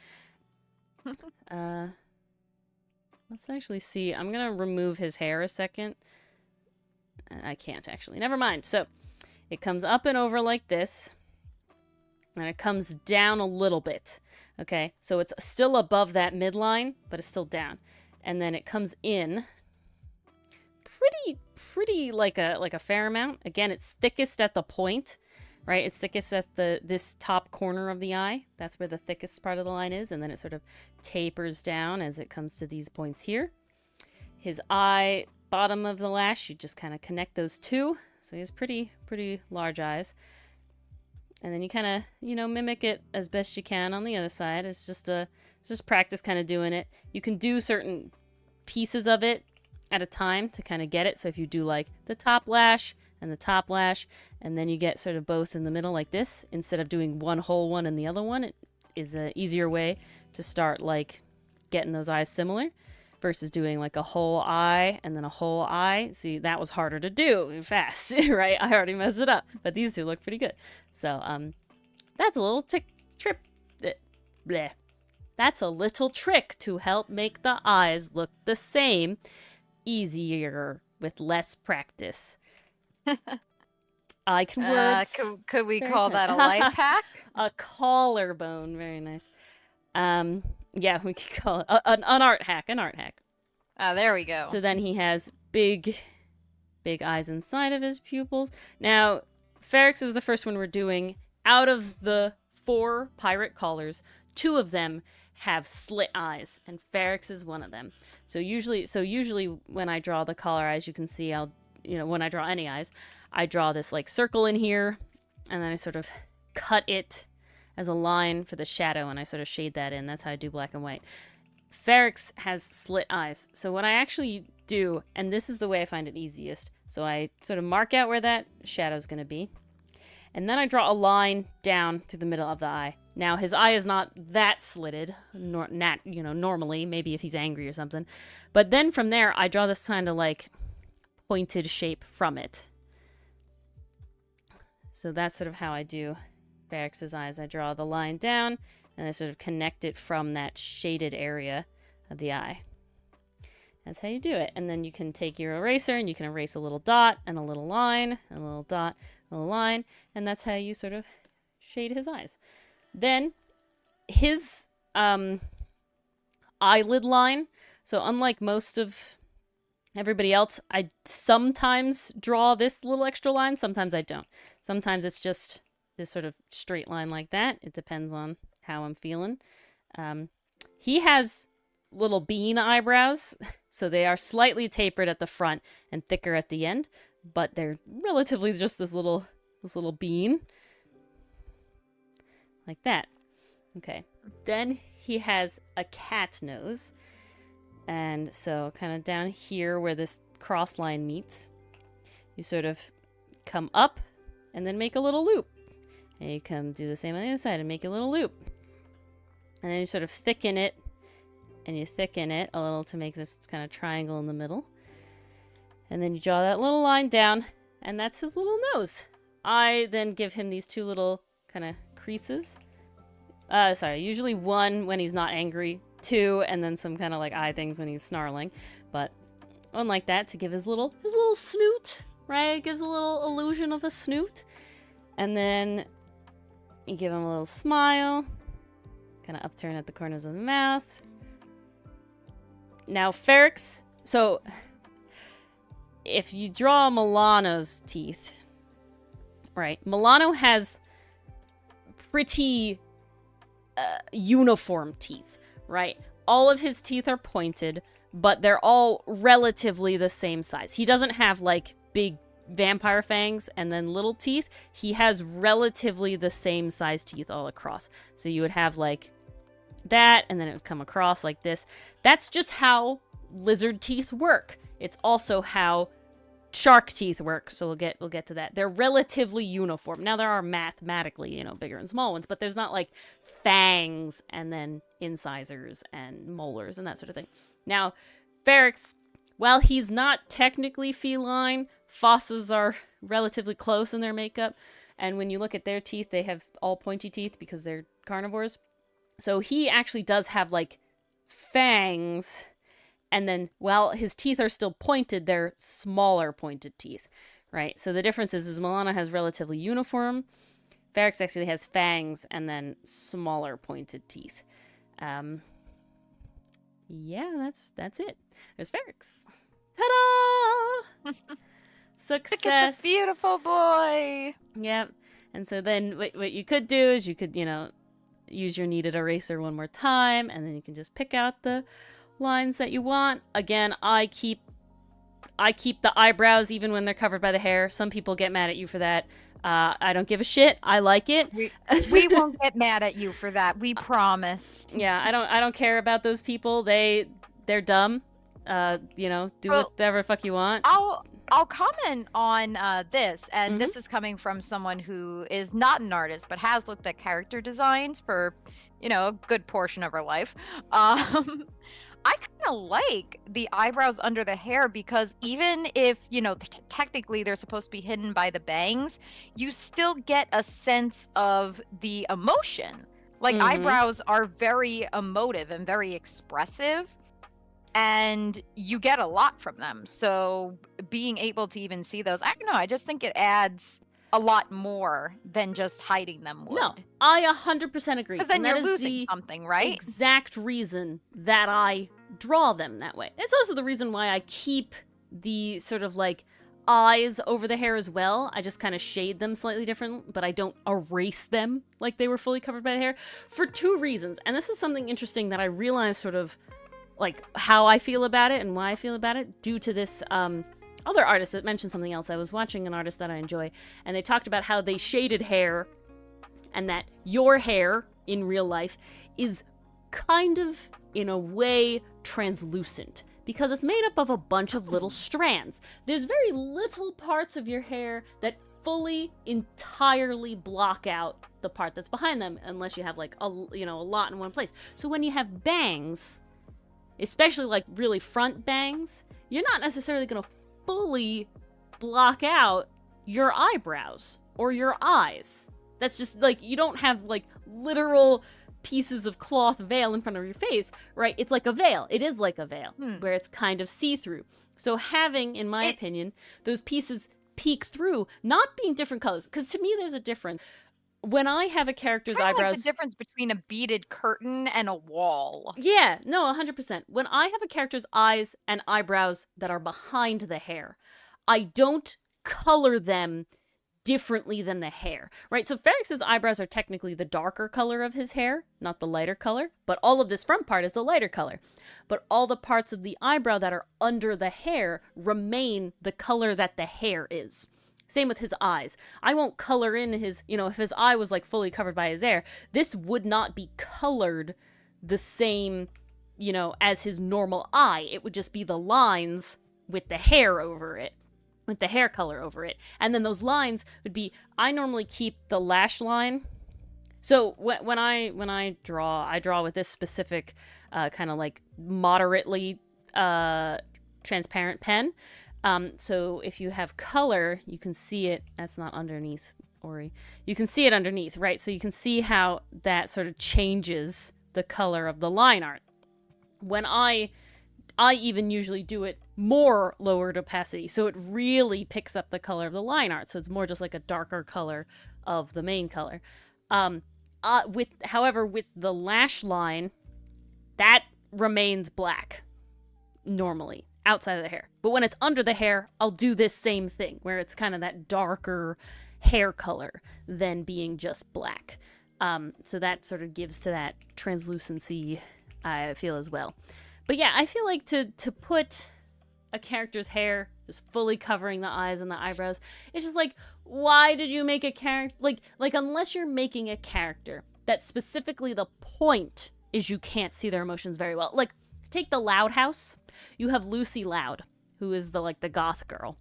[SPEAKER 2] Let's actually see. I'm gonna remove his hair a second. I can't actually. Never mind. So it comes up and over like this, and it comes down a little bit. Okay, so it's still above that midline, but it's still down, and then it comes in pretty like a fair amount. Again, it's thickest at the point, right? It's thickest at this top corner of the eye. That's where the thickest part of the line is, and then it sort of tapers down as it comes to these points here. His eye, bottom of the lash, you just kind of connect those two. So he has pretty large eyes. And then you kind of, mimic it as best you can on the other side. It's just practice kind of doing it. You can do certain pieces of it at a time to kind of get it. So if you do like the top lash and the top lash, and then you get sort of both in the middle like this, instead of doing one whole one and the other one, it is an easier way to start like getting those eyes similar versus doing like a whole eye and then a whole eye. See, that was harder to do fast, right? I already messed it up, but these two look pretty good. So that's a little That's a little trick to help make the eyes look the same, easier with less practice. I can words.
[SPEAKER 3] Could we call that a life hack?
[SPEAKER 2] A collarbone. Very nice. Yeah, we could call it an art hack. An art hack.
[SPEAKER 3] There we go.
[SPEAKER 2] So then he has big eyes inside of his pupils. Now, Ferrex is the first one we're doing. Out of the 4 pirate collars, 2 of them have slit eyes, and Ferrex is one of them. So usually when I draw the collar eyes, you can see when I draw any eyes, I draw this like circle in here, and then I sort of cut it as a line for the shadow, and I sort of shade that in. That's how I do black and white. Ferrex has slit eyes. So what I actually do, and this is the way I find it easiest, so I sort of mark out where that shadow is going to be, and then I draw a line down through the middle of the eye. Now, his eye is not that slitted, normally, maybe if he's angry or something. But then from there, I draw this kind of like pointed shape from it. So that's sort of how I do Ferrex's eyes. I draw the line down, and I sort of connect it from that shaded area of the eye. That's how you do it. And then you can take your eraser, and you can erase a little dot, and a little line, and a little dot, a little line, and that's how you sort of shade his eyes. Then his eyelid line, so unlike most of everybody else, I sometimes draw this little extra line, sometimes I don't. Sometimes it's just this sort of straight line like that. It depends on how I'm feeling. He has little bean eyebrows, so they are slightly tapered at the front and thicker at the end, but they're relatively just this little bean. Like that. Okay. Then he has a cat nose. And so kind of down here where this cross line meets, you sort of come up and then make a little loop. And you come do the same on the other side and make a little loop. And then you sort of thicken it, and you thicken it a little to make this kind of triangle in the middle. And then you draw that little line down, and that's his little nose. I then give him these 2 little kind of creases. Usually 1 when he's not angry, 2, and then some kind of like eye things when he's snarling. But one like that to give his little snoot, right? It gives a little illusion of a snoot. And then you give him a little smile, kind of upturn at the corners of the mouth. Now Ferrex, so if you draw Milano's teeth, right? Milano has pretty uniform teeth, right? All of his teeth are pointed, but they're all relatively the same size. He doesn't have like big vampire fangs and then little teeth. He has relatively the same size teeth all across. So you would have like that, and then it would come across like this. That's just how lizard teeth work. It's also how shark teeth work, so we'll get to that. They're relatively uniform. Now there are mathematically, bigger and small ones, but there's not like fangs and then incisors and molars and that sort of thing. Now, Ferrex, while he's not technically feline, fosses are relatively close in their makeup, and when you look at their teeth, they have all pointy teeth because they're carnivores. So he actually does have like fangs. And then, while his teeth are still pointed, they're smaller pointed teeth, right? So the difference is Milana has relatively uniform. Ferrex actually has fangs and then smaller pointed teeth. Yeah, that's it. There's Ferrex. Ta-da! Success.
[SPEAKER 3] Look at the beautiful boy.
[SPEAKER 2] Yep. And so then what you could do is you could, use your kneaded eraser one more time, and then you can just pick out the lines that you want. Again, I keep the eyebrows even when they're covered by the hair. Some people get mad at you for that. I don't give a shit. I like it.
[SPEAKER 3] We won't get mad at you for that. We promise.
[SPEAKER 2] Yeah, I don't care about those people. They're dumb. Do whatever the fuck you want.
[SPEAKER 3] I'll comment on this, and this is coming from someone who is not an artist but has looked at character designs for, a good portion of her life. I kind of like the eyebrows under the hair because even if, technically they're supposed to be hidden by the bangs, you still get a sense of the emotion. Like, eyebrows are very emotive and very expressive, and you get a lot from them. So being able to even see those, I don't know, I just think it adds a lot more than just hiding them would.
[SPEAKER 2] No, I 100% agree.
[SPEAKER 3] Because then you're losing something, right?
[SPEAKER 2] Exact reason that I draw them that way. It's also the reason why I keep the sort of like eyes over the hair as well. I just kind of shade them slightly different, but I don't erase them like they were fully covered by the hair for two reasons. And this was something interesting that I realized sort of like how I feel about it and why I feel about it due to this other artist that mentioned something else. I was watching an artist that I enjoy, and they talked about how they shaded hair and that your hair in real life is kind of, in a way, translucent because it's made up of a bunch of little strands. There's very little parts of your hair that fully, entirely block out the part that's behind them unless you have like a lot in one place. So when you have bangs, especially like really front bangs, you're not necessarily going to fully block out your eyebrows or your eyes. That's just like, you don't have like literal pieces of cloth veil in front of your face, right? It's like a veil. It is like a veil where it's kind of see-through. So having, in my opinion, those pieces peek through, not being different colors, because to me there's a difference. When I have a character's eyebrows...
[SPEAKER 3] like the difference between a beaded curtain and a wall.
[SPEAKER 2] Yeah, no, 100%. When I have a character's eyes and eyebrows that are behind the hair, I don't color them differently than the hair, right? So Ferrex's eyebrows are technically the darker color of his hair, not the lighter color, but all of this front part is the lighter color. But all the parts of the eyebrow that are under the hair remain the color that the hair is. Same with his eyes. I won't color in his, if his eye was like fully covered by his hair, this would not be colored the same, as his normal eye. It would just be the lines with the hair over it, with the hair color over it. And then those lines would be, I normally keep the lash line. So when I draw with this specific kind of like moderately transparent pen. So if you have color, you can see it. That's not underneath, Ori. You can see it underneath, right? So you can see how that sort of changes the color of the line art. When I even usually do it more lowered opacity, so it really picks up the color of the line art. So it's more just like a darker color of the main color. However, with the lash line, that remains black normally outside of the hair. But when it's under the hair, I'll do this same thing where it's kind of that darker hair color than being just black. So that sort of gives to that translucency, I feel, as well. But yeah, I feel like to put a character's hair just fully covering the eyes and the eyebrows, it's just like, why did you make a character like unless you're making a character that specifically the point is you can't see their emotions very well. Like, take the Loud House. You have Lucy Loud, who is the goth girl.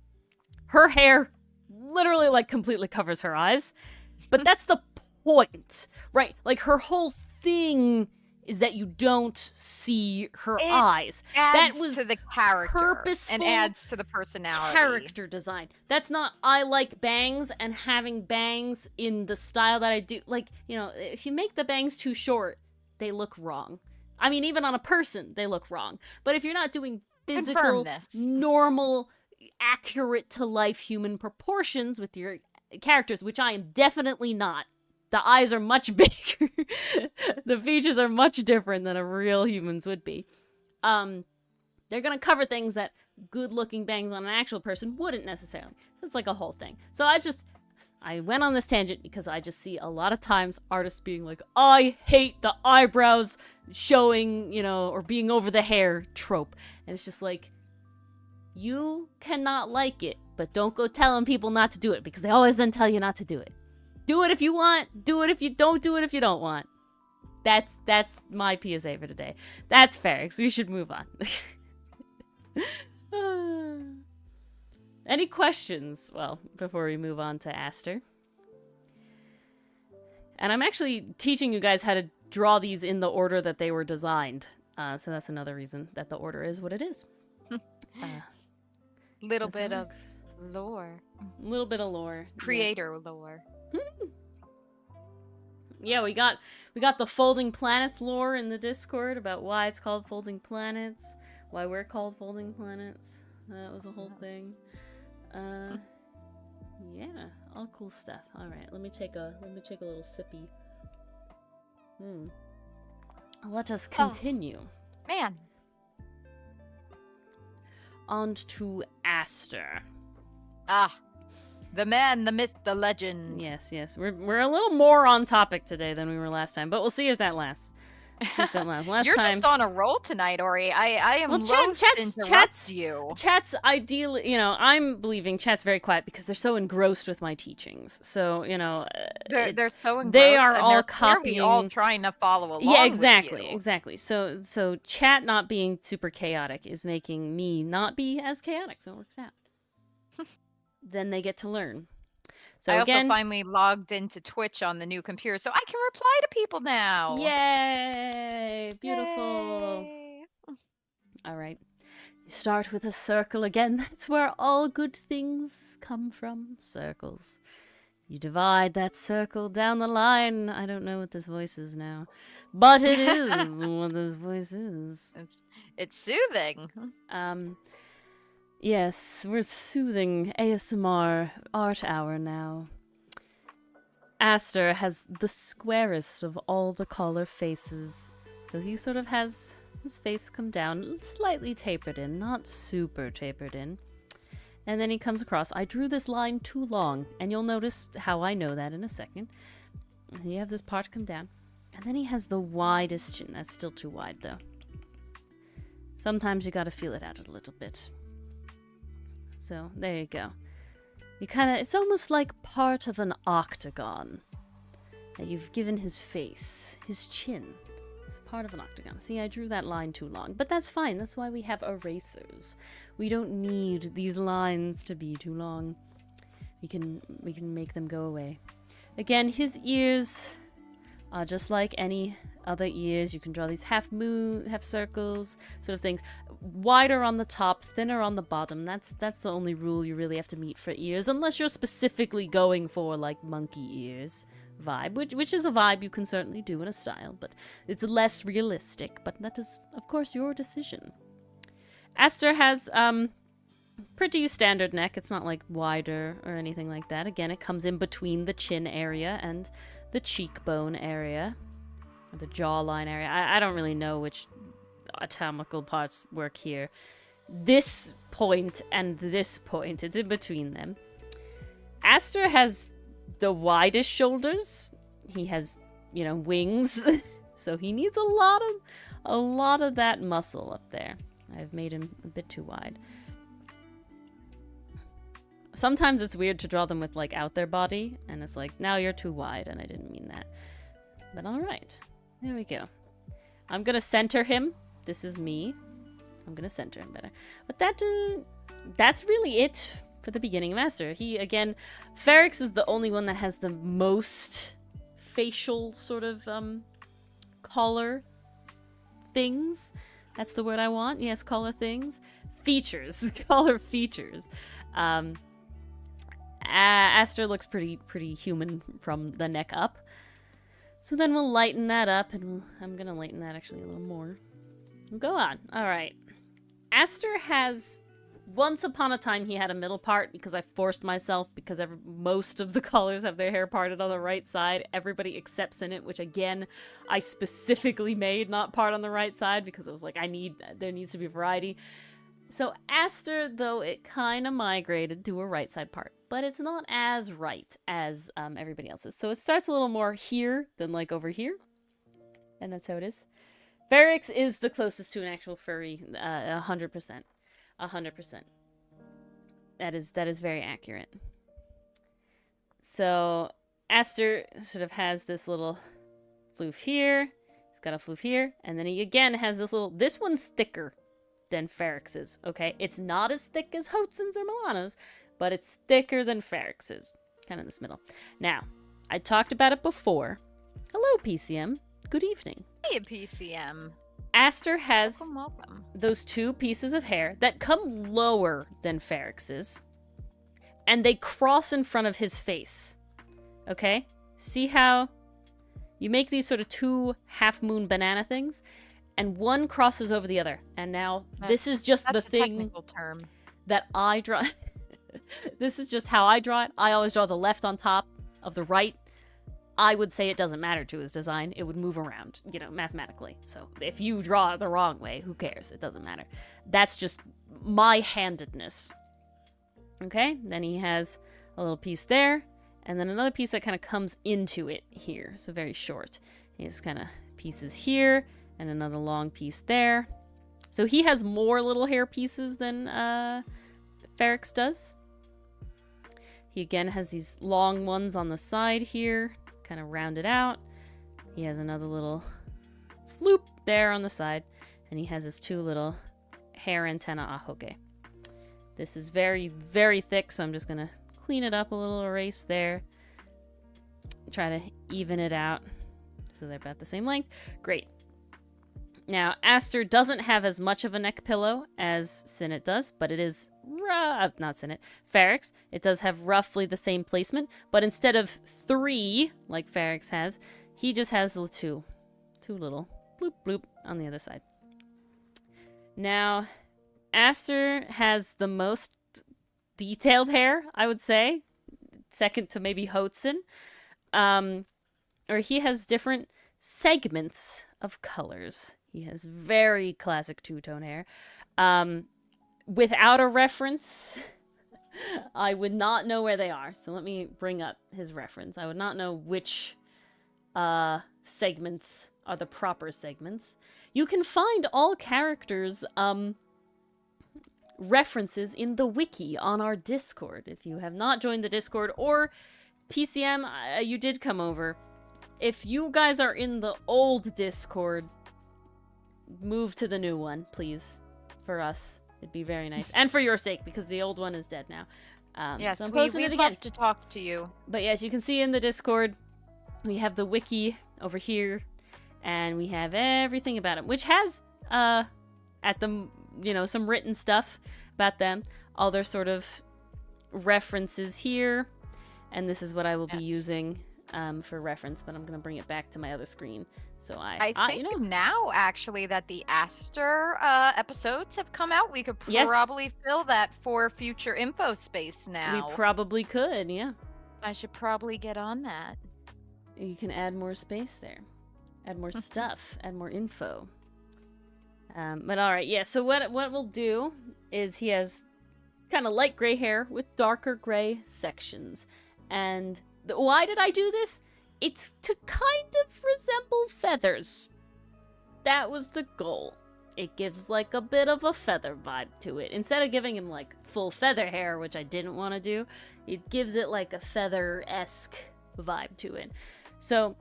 [SPEAKER 2] Her hair literally, like, completely covers her eyes. But that's the point, right? Like, her whole thing is that you don't see her eyes. That
[SPEAKER 3] Adds
[SPEAKER 2] was
[SPEAKER 3] to the character
[SPEAKER 2] purposeful
[SPEAKER 3] and adds to the personality.
[SPEAKER 2] character design. That's not, I like bangs and having bangs in the style that I do. Like, you know, if you make the bangs too short, they look wrong. I mean, even on a person, they look wrong. But if you're not doing physical,
[SPEAKER 3] Confirm this.
[SPEAKER 2] normal, accurate to life human proportions with your characters, which I am definitely not. The eyes are much bigger. The features are much different than a real human's would be. They're gonna cover things that good-looking bangs on an actual person wouldn't necessarily. So it's like a whole thing. So I went on this tangent because I just see a lot of times artists being like, I hate the eyebrows showing, you know, or being over the hair trope. And it's just like, you cannot like it, but don't go telling people not to do it, because they always then tell you not to do it. Do it if you want. Do it if you don't. Do it if you don't want. That's my PSA for today. That's Ferrex. We should move on. Any questions? Well, before we move on to Aster. And I'm actually teaching you guys how to draw these in the order that they were designed. So that's another reason that the order is what it is.
[SPEAKER 3] Little bit of lore.
[SPEAKER 2] A little bit of lore.
[SPEAKER 3] Creator lore.
[SPEAKER 2] Yeah, we got the Folding Planets lore in the Discord about why it's called Folding Planets, why we're called Folding Planets. That was a whole thing. Yeah, all cool stuff. All right, let me take a little sippy. Let us continue.
[SPEAKER 3] Man.
[SPEAKER 2] On to Aster.
[SPEAKER 3] Ah. The man, the myth, the legend.
[SPEAKER 2] Yes. We're a little more on topic today than we were last time, but we'll see if that lasts.
[SPEAKER 3] You're just on a roll tonight, Ori. I am loath to interrupt you.
[SPEAKER 2] Chat's ideally, you know, I'm believing chat's very quiet because they're so engrossed with my teachings. So, you know,
[SPEAKER 3] they're so engrossed.
[SPEAKER 2] They are all
[SPEAKER 3] they're
[SPEAKER 2] copying.
[SPEAKER 3] All trying to follow along.
[SPEAKER 2] Yeah, exactly,
[SPEAKER 3] with you.
[SPEAKER 2] exactly. So chat not being super chaotic is making me not be as chaotic. So it works out. Then they get to learn. So
[SPEAKER 3] I
[SPEAKER 2] again,
[SPEAKER 3] also finally logged into Twitch on the new computer, so I can reply to people now.
[SPEAKER 2] Yay! Beautiful.
[SPEAKER 3] Yay.
[SPEAKER 2] All right. You start with a circle again. That's where all good things come from. Circles. You divide that circle down the line. I don't know what this voice is now, but it is what this voice is.
[SPEAKER 3] It's soothing.
[SPEAKER 2] Yes, we're soothing ASMR art hour now. Aster has the squarest of all the caller faces, so he sort of has his face come down, slightly tapered in, not super tapered in. And then he comes across. I drew this line too long, and you'll notice how I know that in a second. You have this part come down, and then he has the widest chin. That's still too wide, though. Sometimes you gotta feel it out a little bit. So, there you go. It's almost like part of an octagon that you've given his face, his chin. It's part of an octagon. See, I drew that line too long, but that's fine. That's why we have erasers. We don't need these lines to be too long. We can make them go away. Again, his ears are just like any other ears. You can draw these half circles, sort of things. Wider on the top, thinner on the bottom. That's the only rule you really have to meet for ears, unless you're specifically going for like monkey ears vibe, which is a vibe you can certainly do in a style, but it's less realistic. But that is, of course, your decision. Aster has pretty standard neck. It's not like wider or anything like that. Again, it comes in between the chin area and the cheekbone area, or the jawline area. I don't really know which anatomical parts work here. This point and this point, it's in between them. Aster has the widest shoulders. He has, you know, wings. So he needs a lot of that muscle up there. I've made him a bit too wide. Sometimes it's weird to draw them with like out their body, and it's like, now you're too wide, and I didn't mean that. But all right, there we go. I'm gonna center him. This is me. I'm gonna center him better. But that's really it for the beginning of Aster. He, again, Ferrex is the only one that has the most facial sort of collar things. That's the word I want. Yes, collar things. Features. Collar features. Aster looks pretty human from the neck up. So then we'll lighten that up, and I'm going to lighten that actually a little more. We'll go on. All right. Aster has... Once upon a time, he had a middle part because I forced myself because most of the colors have their hair parted on the right side. Everybody except Sinnet, which again, I specifically made not part on the right side because it was like, there needs to be variety. So Aster, though, it kind of migrated to a right side part, but it's not as right as everybody else's. So it starts a little more here than like over here. And that's how it is. Ferrex is the closest to an actual furry, 100%. 100%. That is very accurate. So Aster sort of has this little floof here. He's got a floof here. And then he again has this little... This one's thicker than Ferrex's, okay? It's not as thick as Hotzen's or Milano's, but it's thicker than Ferrex's. Kind of in this middle. Now, I talked about it before. Hello, PCM. Good evening.
[SPEAKER 3] Hey, PCM.
[SPEAKER 2] Aster has
[SPEAKER 3] welcome.
[SPEAKER 2] Those two pieces of hair that come lower than Ferrex's, and they cross in front of his face. Okay? See how you make these sort of two half-moon banana things, and one crosses over the other. And now this is just the thing
[SPEAKER 3] technical term
[SPEAKER 2] that I draw. This is just how I draw it. I always draw the left on top of the right. I would say it doesn't matter to his design. It would move around, mathematically. So if you draw it the wrong way, who cares? It doesn't matter. That's just my handedness. Okay? Then he has a little piece there, and then another piece that kind of comes into it here. So very short. He has kind of pieces here, and another long piece there. So he has more little hair pieces than Ferrex does. He again has these long ones on the side here, kind of rounded out. He has another little floop there on the side, and he has his two little hair antenna ahoge. This is very, very thick, so I'm just gonna clean it up a little, erase there, try to even it out so they're about the same length. Great. Now, Aster doesn't have as much of a neck pillow as Sinnet does, but it is not Sinnet, Ferrex. It does have roughly the same placement, but instead of 3, like Ferrex has, he just has the two little bloop bloop on the other side. Now, Aster has the most detailed hair, I would say, second to maybe Hotzen. Or he has different segments of colors. He has very classic two-tone hair. Without a reference, I would not know where they are. So let me bring up his reference. I would not know which segments are the proper segments. You can find all characters' references in the wiki on our Discord. If you have not joined the Discord, or PCM, you did come over. If you guys are in the old Discord, move to the new one, please, for us. It'd be very nice. And for your sake, because the old one is dead now.
[SPEAKER 3] Yes,
[SPEAKER 2] so
[SPEAKER 3] we'd love to talk to you.
[SPEAKER 2] But yes, you can see in the Discord, we have the wiki over here, and we have everything about them, which has, at the, some written stuff about them, all their sort of references here, and this is what I will be using for reference, but I'm going to bring it back to my other screen. So I think
[SPEAKER 3] now, actually, that the Aster episodes have come out, we could probably fill that for future info space now.
[SPEAKER 2] We probably could, yeah.
[SPEAKER 3] I should probably get on that.
[SPEAKER 2] You can add more space there. Add more stuff. Add more info. But alright, yeah, so what we'll do is he has kind of light gray hair with darker gray sections. And why did I do this? It's to kind of resemble feathers. That was the goal. It gives like a bit of a feather vibe to it. Instead of giving him like full feather hair, which I didn't want to do, it gives it like a feather-esque vibe to it. So,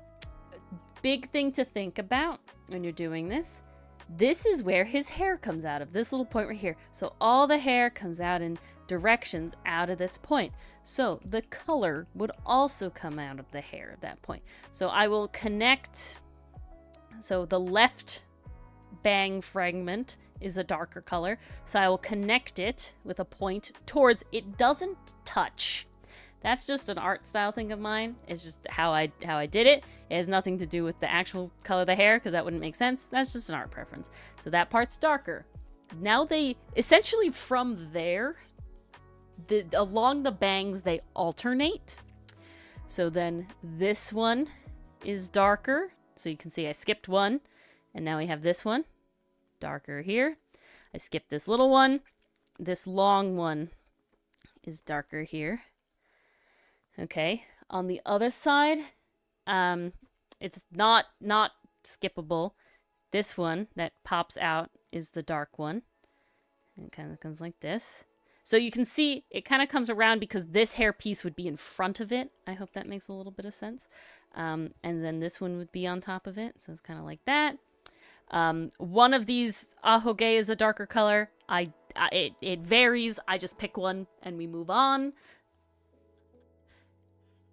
[SPEAKER 2] big thing to think about when you're doing this this is where his hair comes out of, this little point right here. So all the hair comes out in directions out of this point. So the color would also come out of the hair at that point. So I will connect, so the left bang fragment is a darker color. So I will connect it with a point towards, it doesn't touch. That's just an art style thing of mine. It's just how I did it. It has nothing to do with the actual color of the hair, because that wouldn't make sense. That's just an art preference. So that part's darker. Now they, essentially from there, along the bangs, they alternate. So then this one is darker. So you can see I skipped one. And now we have this one. Darker here. I skipped this little one. This long one is darker here. Okay, on the other side, it's not skippable. This one that pops out is the dark one. And it kind of comes like this. So you can see it kind of comes around because this hair piece would be in front of it. I hope that makes a little bit of sense. And then this one would be on top of it. So it's kind of like that. One of these ahoge is a darker color. It varies. I just pick one and we move on.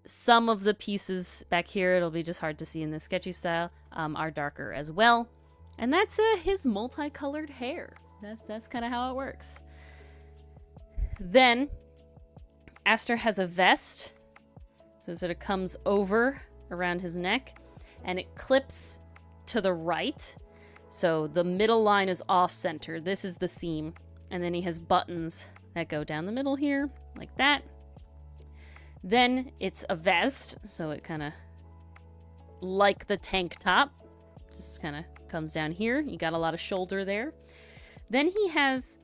[SPEAKER 2] Some of the pieces back here, it'll be just hard to see in the sketchy style, are darker as well. And that's his multicolored hair. That's kind of how it works. Then, Aster has a vest. So it sort of comes over around his neck. And it clips to the right. So the middle line is off-center. This is the seam. And then he has buttons that go down the middle here, like that. Then it's a vest, so it kind of, like the tank top, just kind of comes down here. You got a lot of shoulder there. Then he has,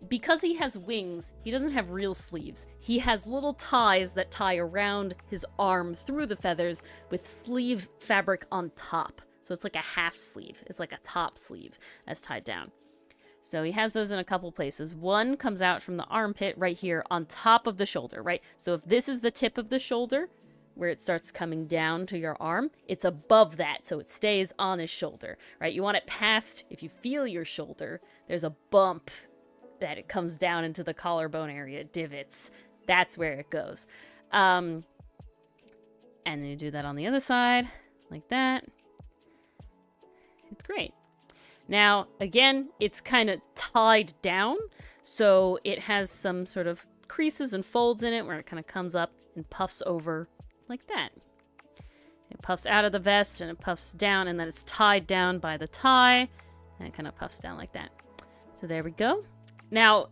[SPEAKER 2] because he has wings, he doesn't have real sleeves. He has little ties that tie around his arm through the feathers with sleeve fabric on top. So it's like a half sleeve. It's like a top sleeve that's tied down. So he has those in a couple places. One comes out from the armpit right here on top of the shoulder, right? So if this is the tip of the shoulder, where it starts coming down to your arm, it's above that, so it stays on his shoulder, right? You want it past, if you feel your shoulder, there's a bump that it comes down into the collarbone area, divots. That's where it goes. And then you do that on the other side, like that. It's great. Now, again, it's kind of tied down, so it has some sort of creases and folds in it where it kind of comes up and puffs over like that. It puffs out of the vest and it puffs down, and then it's tied down by the tie, and it kind of puffs down like that. So there we go. Now,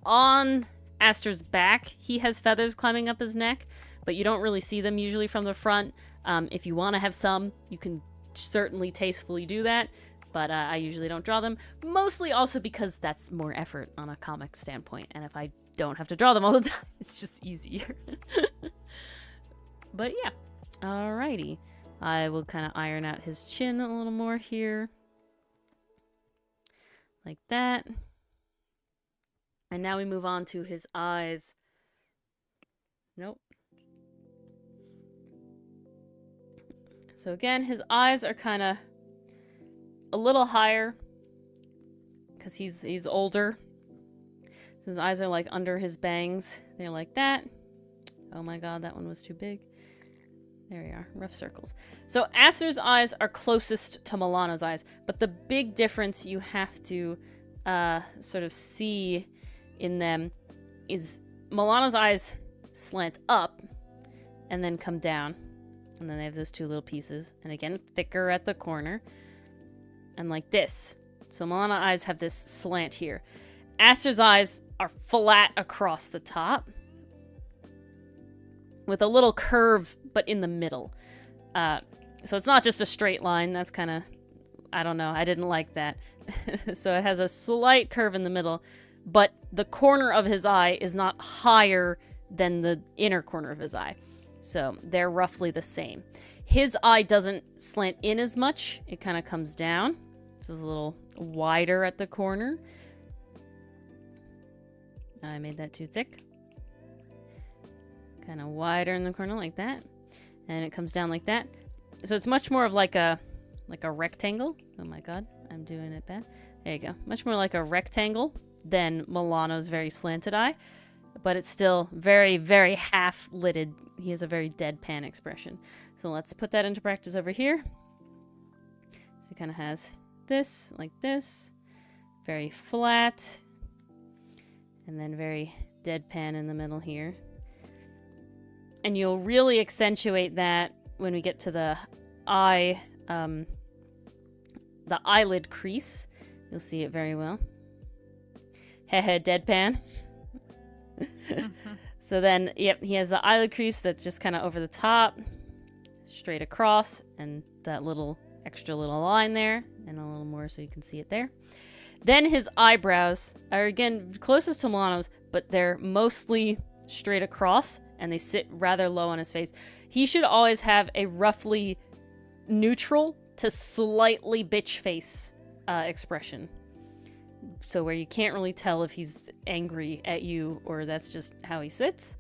[SPEAKER 2] on Aster's back, he has feathers climbing up his neck, but you don't really see them usually from the front. If you want to have some, you can certainly tastefully do that. But I usually don't draw them, mostly also because that's more effort on a comic standpoint. And if I don't have to draw them all the time, it's just easier. But yeah, alrighty. I will kind of iron out his chin a little more here. Like that. And now we move on to his eyes. Nope. So again, his eyes are kind of a little higher because he's older. So his eyes are like under his bangs. They're like that. Oh my god, that one was too big. There we are, rough circles. So Aster's eyes are closest to Milano's eyes, but the big difference you have to sort of see in them is Milano's eyes slant up and then come down. And then they have those two little pieces. And again, thicker at the corner. And like this. So Milano's eyes have this slant here. Aster's eyes are flat across the top. With a little curve, but in the middle. So it's not just a straight line. That's kind of, I don't know. I didn't like that. So it has a slight curve in the middle. But the corner of his eye is not higher than the inner corner of his eye. So they're roughly the same. His eye doesn't slant in as much. It kind of comes down. This is a little wider at the corner. I made that too thick. Kind of wider in the corner like that. And it comes down like that. So it's much more of like a like a rectangle. Oh my god, I'm doing it bad. There you go. Much more like a rectangle than Milano's very slanted eye. But it's still very, very half-lidded. He has a very deadpan expression. So let's put that into practice over here. So he kind of has this, like this. Very flat. And then very deadpan in the middle here. And you'll really accentuate that when we get to the eye, the eyelid crease. You'll see it very well. Hehe, deadpan. So then, yep, he has the eyelid crease that's just kind of over the top, straight across, and that little extra little line there, and a little more so you can see it there. Then his eyebrows are, again, closest to Milano's, but they're mostly straight across, and they sit rather low on his face. He should always have a roughly neutral to slightly bitch face expression. So where you can't really tell if he's angry at you or that's just how he sits.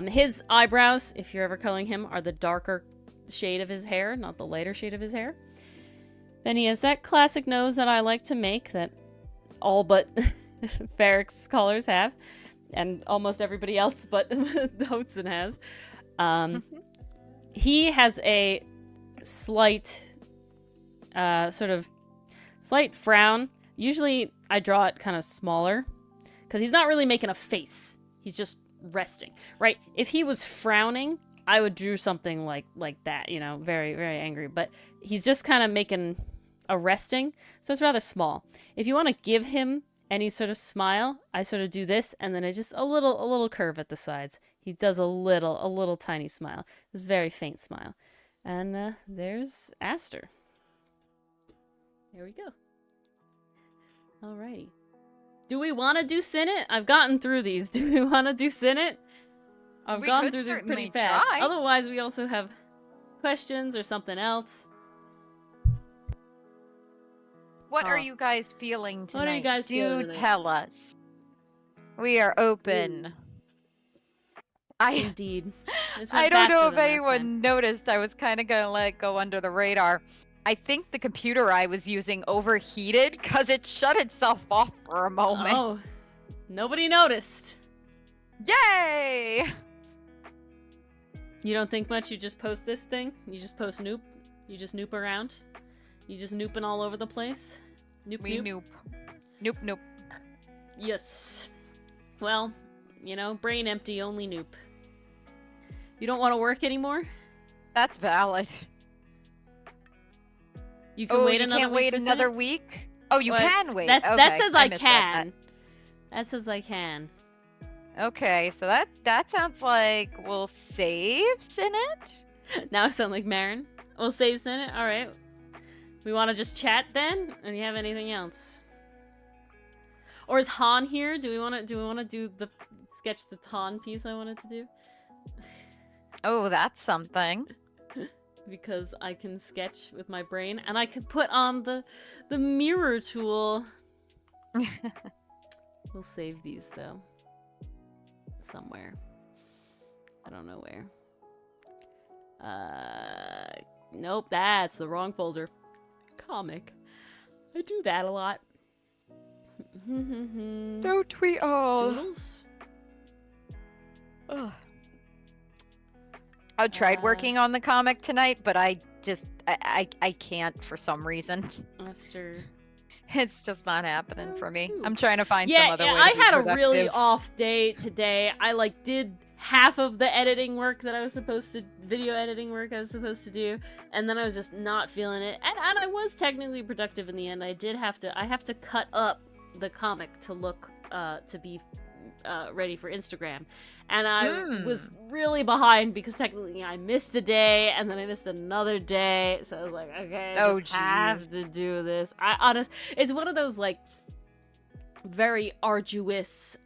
[SPEAKER 2] His eyebrows, if you're ever coloring him, are the darker shade of his hair, not the lighter shade of his hair. Then he has that classic nose that I like to make that all but Ferrex colors have. And almost everybody else but Hotson has. He has a slight slight frown. Usually I draw it kind of smaller because he's not really making a face. He's just resting, right? If he was frowning, I would draw something like that, you know, very, very angry. But he's just kind of making a resting, so it's rather small. If you want to give him any sort of smile, I sort of do this, and then I just a little curve at the sides. He does a little tiny smile. This very faint smile. And there's Aster. There we go. Alrighty. Do we want to do Senate? I've gotten through these. Do we want to do Senate? I've gone through these pretty fast.
[SPEAKER 3] Try.
[SPEAKER 2] Otherwise, we also have questions or something else.
[SPEAKER 3] What are you guys feeling tonight?
[SPEAKER 2] What are you guys feeling tonight?
[SPEAKER 3] Tell us. We are open.
[SPEAKER 2] Indeed.
[SPEAKER 3] I don't know if anyone noticed. I was kind of going to let it go under the radar. I think the computer I was using overheated because it shut itself off for a moment.
[SPEAKER 2] Oh, nobody noticed.
[SPEAKER 3] Yay!
[SPEAKER 2] You don't think much? You just post this thing? You just post noop? You just noop around? You just nooping all over the place?
[SPEAKER 3] Noop. Nope.
[SPEAKER 2] Yes. Well, you know, brain empty, only noop. You don't want to work anymore?
[SPEAKER 3] That's valid.
[SPEAKER 2] You can wait
[SPEAKER 3] you
[SPEAKER 2] another
[SPEAKER 3] can't
[SPEAKER 2] week
[SPEAKER 3] wait another week? Oh, you can wait.
[SPEAKER 2] That
[SPEAKER 3] okay.
[SPEAKER 2] says I can. That says I can.
[SPEAKER 3] Okay, so that sounds like we'll save Senate?
[SPEAKER 2] Now I sound like Marin. We'll save Senate? Alright. We want to just chat then? Or do you have anything else? Or is Han here? Do we want to do the sketch the Han piece I wanted to do?
[SPEAKER 3] Oh, that's something.
[SPEAKER 2] Because I can sketch with my brain and I can put on the mirror tool. We'll save these though. Somewhere. I don't know where. Nope, that's the wrong folder. Comic. I do that a lot.
[SPEAKER 3] Don't we all?
[SPEAKER 2] Doodles?
[SPEAKER 3] Ugh. I tried working on the comic tonight, but I can't for some reason.
[SPEAKER 2] Aster.
[SPEAKER 3] It's just not happening for me. I'm trying to find some other way to
[SPEAKER 2] I
[SPEAKER 3] be
[SPEAKER 2] had
[SPEAKER 3] productive.
[SPEAKER 2] a really off day today. I did half of the editing work that I was supposed to, video editing work I was supposed to do, and then I was just not feeling it. And I was technically productive in the end. I have to cut up the comic to look to be ready for Instagram, and I was really behind because technically I missed a day and then I missed another day, so I was like, okay, I just have to do this. It's one of those very arduous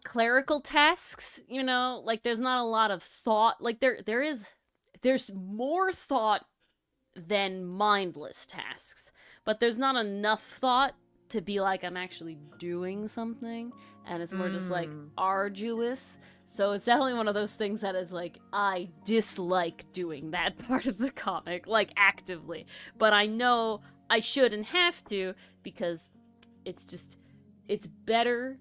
[SPEAKER 2] clerical tasks, you know, there's not a lot of thought. There's more thought than mindless tasks, but there's not enough thought to be like I'm actually doing something, and it's more just like arduous. So it's definitely one of those things that is like, I dislike doing that part of the comic, like actively. But I know I should and have to, because it's better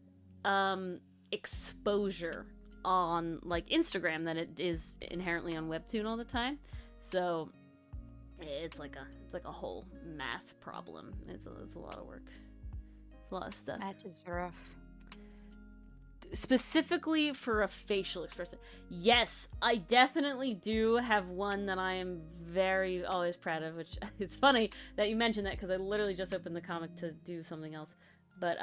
[SPEAKER 2] exposure on like Instagram than it is inherently on Webtoon all the time. So it's like a whole math problem. It's a lot of work. It's a lot of stuff.
[SPEAKER 3] That is rough.
[SPEAKER 2] Specifically for a facial expression. Yes, I definitely do have one that I am very always proud of, which it's funny that you mentioned that because I literally just opened the comic to do something else. But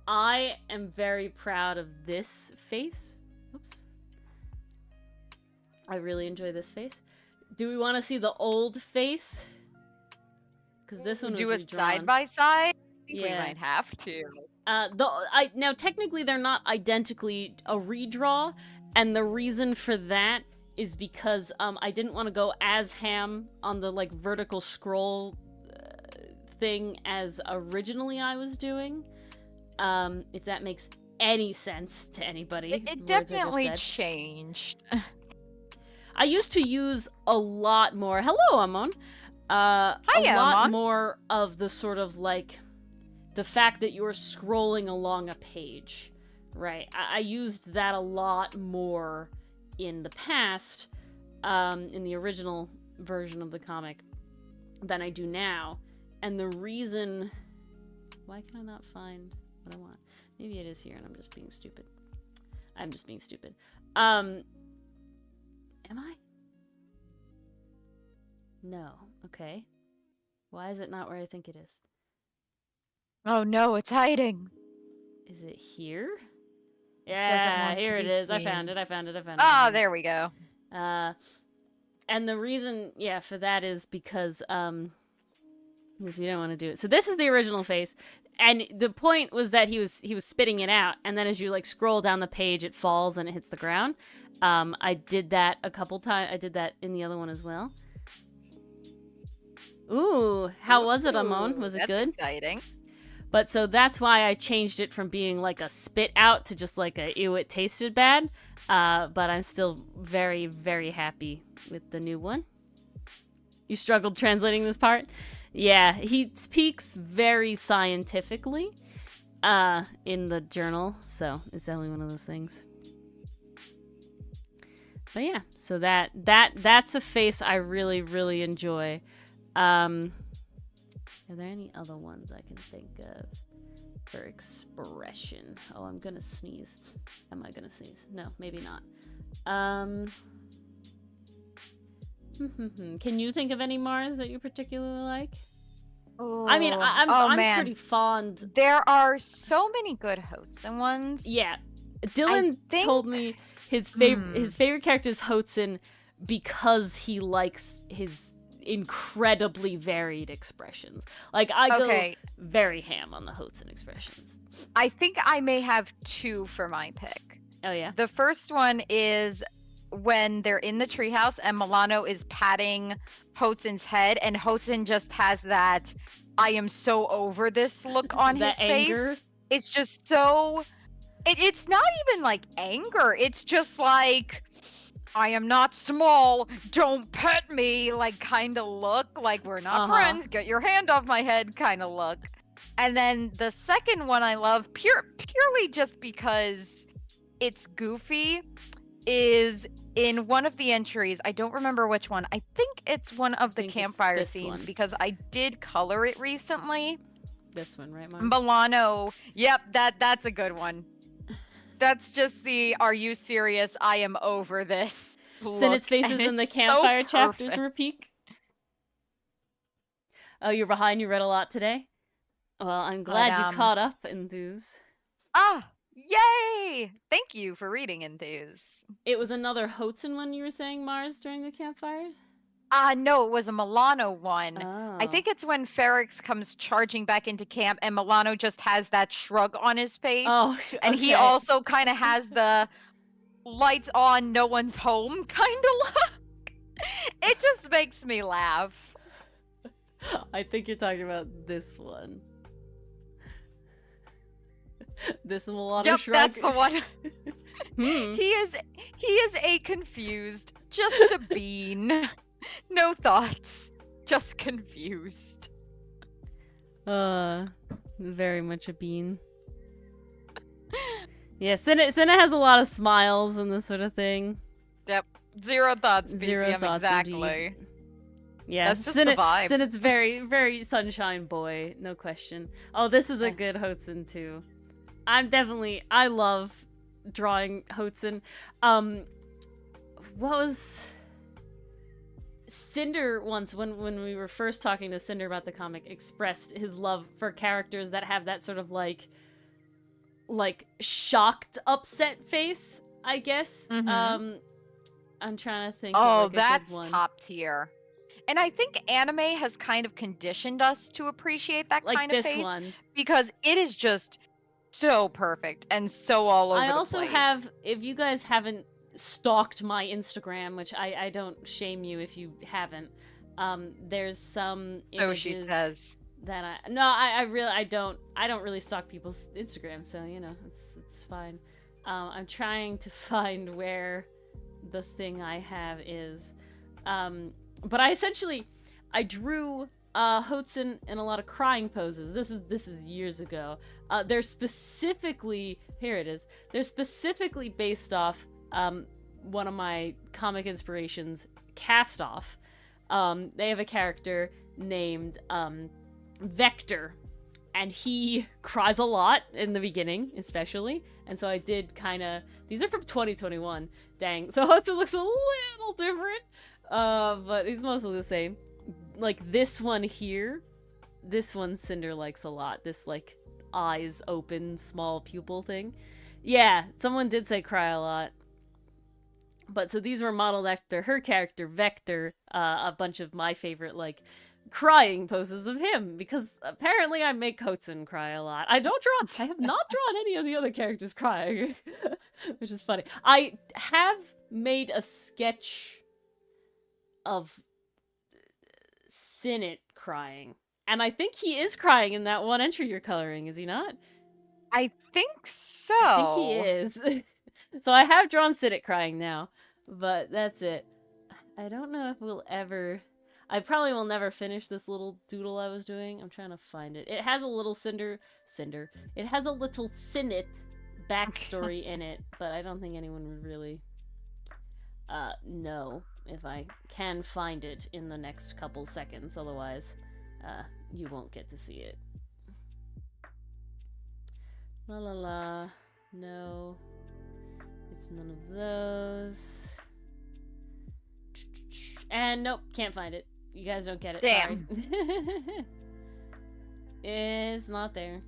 [SPEAKER 2] I am very proud of this face. Oops. I really enjoy this face. Do we want to see the old face? Because this one was
[SPEAKER 3] do a
[SPEAKER 2] redrawn.
[SPEAKER 3] side by side. I think
[SPEAKER 2] Yeah.
[SPEAKER 3] we might have to.
[SPEAKER 2] Now technically they're not identically a redraw, and the reason for that is because I didn't want to go as ham on the like vertical scroll thing as originally I was doing. If that makes any sense to anybody.
[SPEAKER 3] It definitely changed.
[SPEAKER 2] I used to use a lot more. Hello, Amon. A lot
[SPEAKER 3] Amon.
[SPEAKER 2] more of the sort of like the fact that you're scrolling along a page, right? I used that a lot more in the past, in the original version of the comic, than I do now. And the reason, why can I not find what I want? Maybe it is here, and I'm just being stupid. I'm just being stupid. Am I? No. Okay. Why is it not where I think it is?
[SPEAKER 3] Oh no, it's hiding.
[SPEAKER 2] Is it here? Yeah, here it is. I found it.
[SPEAKER 3] Ah, there we go.
[SPEAKER 2] And the reason, for that is because you don't want to do it. So this is the original face, and the point was that he was spitting it out, and then as you like scroll down the page, it falls and it hits the ground. I did that a couple times. I did that in the other one as well. Ooh, how was it, Amon? Was it good?
[SPEAKER 3] Exciting.
[SPEAKER 2] But so that's why I changed it from being like a spit out to just like a ew, it tasted bad. But I'm still very, very happy with the new one. You struggled translating this part? Yeah, he speaks very scientifically in the journal, so it's definitely one of those things. But yeah, so that's a face I really, really enjoy. Are there any other ones I can think of for expression? Oh, I'm gonna sneeze. Am I gonna sneeze? No, maybe not. Can you think of any Mars that you particularly like?
[SPEAKER 3] Oh,
[SPEAKER 2] I mean, I'm
[SPEAKER 3] man.
[SPEAKER 2] pretty fond.
[SPEAKER 3] There are so many good Hotsun ones.
[SPEAKER 2] Yeah, Dylan told me his favorite character is Hotsun because he likes his incredibly varied expressions. Like I go very ham on the Hotsun expressions.
[SPEAKER 3] I think I may have two for my pick.
[SPEAKER 2] Oh yeah.
[SPEAKER 3] The first one is when they're in the treehouse and Milano is patting Hotsun's head, and Hotsun just has that "I am so over this" look on his
[SPEAKER 2] anger.
[SPEAKER 3] face. It's just so. It's not even like anger. It's just like, I am not small, don't pet me, like kind of look, like we're not friends, get your hand off my head kind of look. And then the second one I love, purely just because it's goofy, is in one of the entries. I don't remember which one. I think it's one of the campfire scenes because I did color it recently.
[SPEAKER 2] This one, right, Mark?
[SPEAKER 3] Milano. Yep, that's a good one. That's just the "Are you serious? I am over this" look.
[SPEAKER 2] Sinnott's faces in the campfire chapters were peak. Oh, you're behind. You read a lot today? Well, I'm glad you caught up, Enthuse.
[SPEAKER 3] Ah, yay! Thank you for reading, Enthuse.
[SPEAKER 2] It was another Hotsun one you were saying, Mars, during the campfire?
[SPEAKER 3] No, it was a Milano one.
[SPEAKER 2] Oh.
[SPEAKER 3] I think it's when Ferrex comes charging back into camp and Milano just has that shrug on his face.
[SPEAKER 2] Oh, okay.
[SPEAKER 3] And he also kind of has the lights on, no one's home kind of look. It just makes me laugh.
[SPEAKER 2] I think you're talking about this one. This Mulatto
[SPEAKER 3] Yep,
[SPEAKER 2] Shrug.
[SPEAKER 3] that's the one.
[SPEAKER 2] Hmm.
[SPEAKER 3] He is a confused, just a bean. No thoughts, just confused.
[SPEAKER 2] Very much a bean. Yeah, Cinna has a lot of smiles and this sort of thing.
[SPEAKER 3] Yep, zero thoughts.
[SPEAKER 2] Zero
[SPEAKER 3] BCM,
[SPEAKER 2] thoughts,
[SPEAKER 3] exactly.
[SPEAKER 2] indeed. Yeah,
[SPEAKER 3] That's just the vibe.
[SPEAKER 2] Cinna's very, very sunshine boy, no question. Oh, this is a good Hotsun too. I love drawing Hotsun. What was Cinder once, when we were first talking to Cinder about the comic, expressed his love for characters that have that sort of like shocked, upset face, I guess.
[SPEAKER 3] Mm-hmm.
[SPEAKER 2] I'm trying to think
[SPEAKER 3] Oh,
[SPEAKER 2] of like
[SPEAKER 3] that's
[SPEAKER 2] a good one.
[SPEAKER 3] top tier. And I think anime has kind of conditioned us to appreciate that
[SPEAKER 2] Like
[SPEAKER 3] kind of
[SPEAKER 2] this
[SPEAKER 3] face
[SPEAKER 2] one.
[SPEAKER 3] because it is just so perfect and so all over the place.
[SPEAKER 2] I also have, if you guys haven't stalked my Instagram, which I don't shame you if you haven't, there's some
[SPEAKER 3] So
[SPEAKER 2] images
[SPEAKER 3] she says.
[SPEAKER 2] that I don't really stalk people's Instagram, so you know, it's fine. I'm trying to find where the thing I have is, but I drew Hotsun in a lot of crying poses. This is years ago. They're specifically, here it is. They're specifically based off one of my comic inspirations, Cast Off. They have a character named Vector, and he cries a lot in the beginning, especially. And so I did kind of, these are from 2021. Dang. So Hotsun looks a little different, but he's mostly the same. Like this one here, this one Cinder likes a lot. This like eyes open, small pupil thing. Yeah, someone did say cry a lot. But so these were modeled after her character, Vector, a bunch of my favorite like crying poses of him, because apparently I make Hotsun cry a lot. I have not drawn any of the other characters crying, which is funny. I have made a sketch of Sinnit crying, and I think he is crying in that one entry you're coloring, is he not?
[SPEAKER 3] I think so.
[SPEAKER 2] I think he is. So I have drawn Sinnit crying now, but that's it. I don't know if we'll ever... I probably will never finish this little doodle I was doing. I'm trying to find it. It has a little Cinder. It has a little Sinnit backstory in it, but I don't think anyone would really know if I can find it in the next couple seconds. Otherwise, you won't get to see it. La la la. No. It's none of those. And nope, can't find it. You guys don't get it.
[SPEAKER 3] Damn.
[SPEAKER 2] Sorry. It's not there.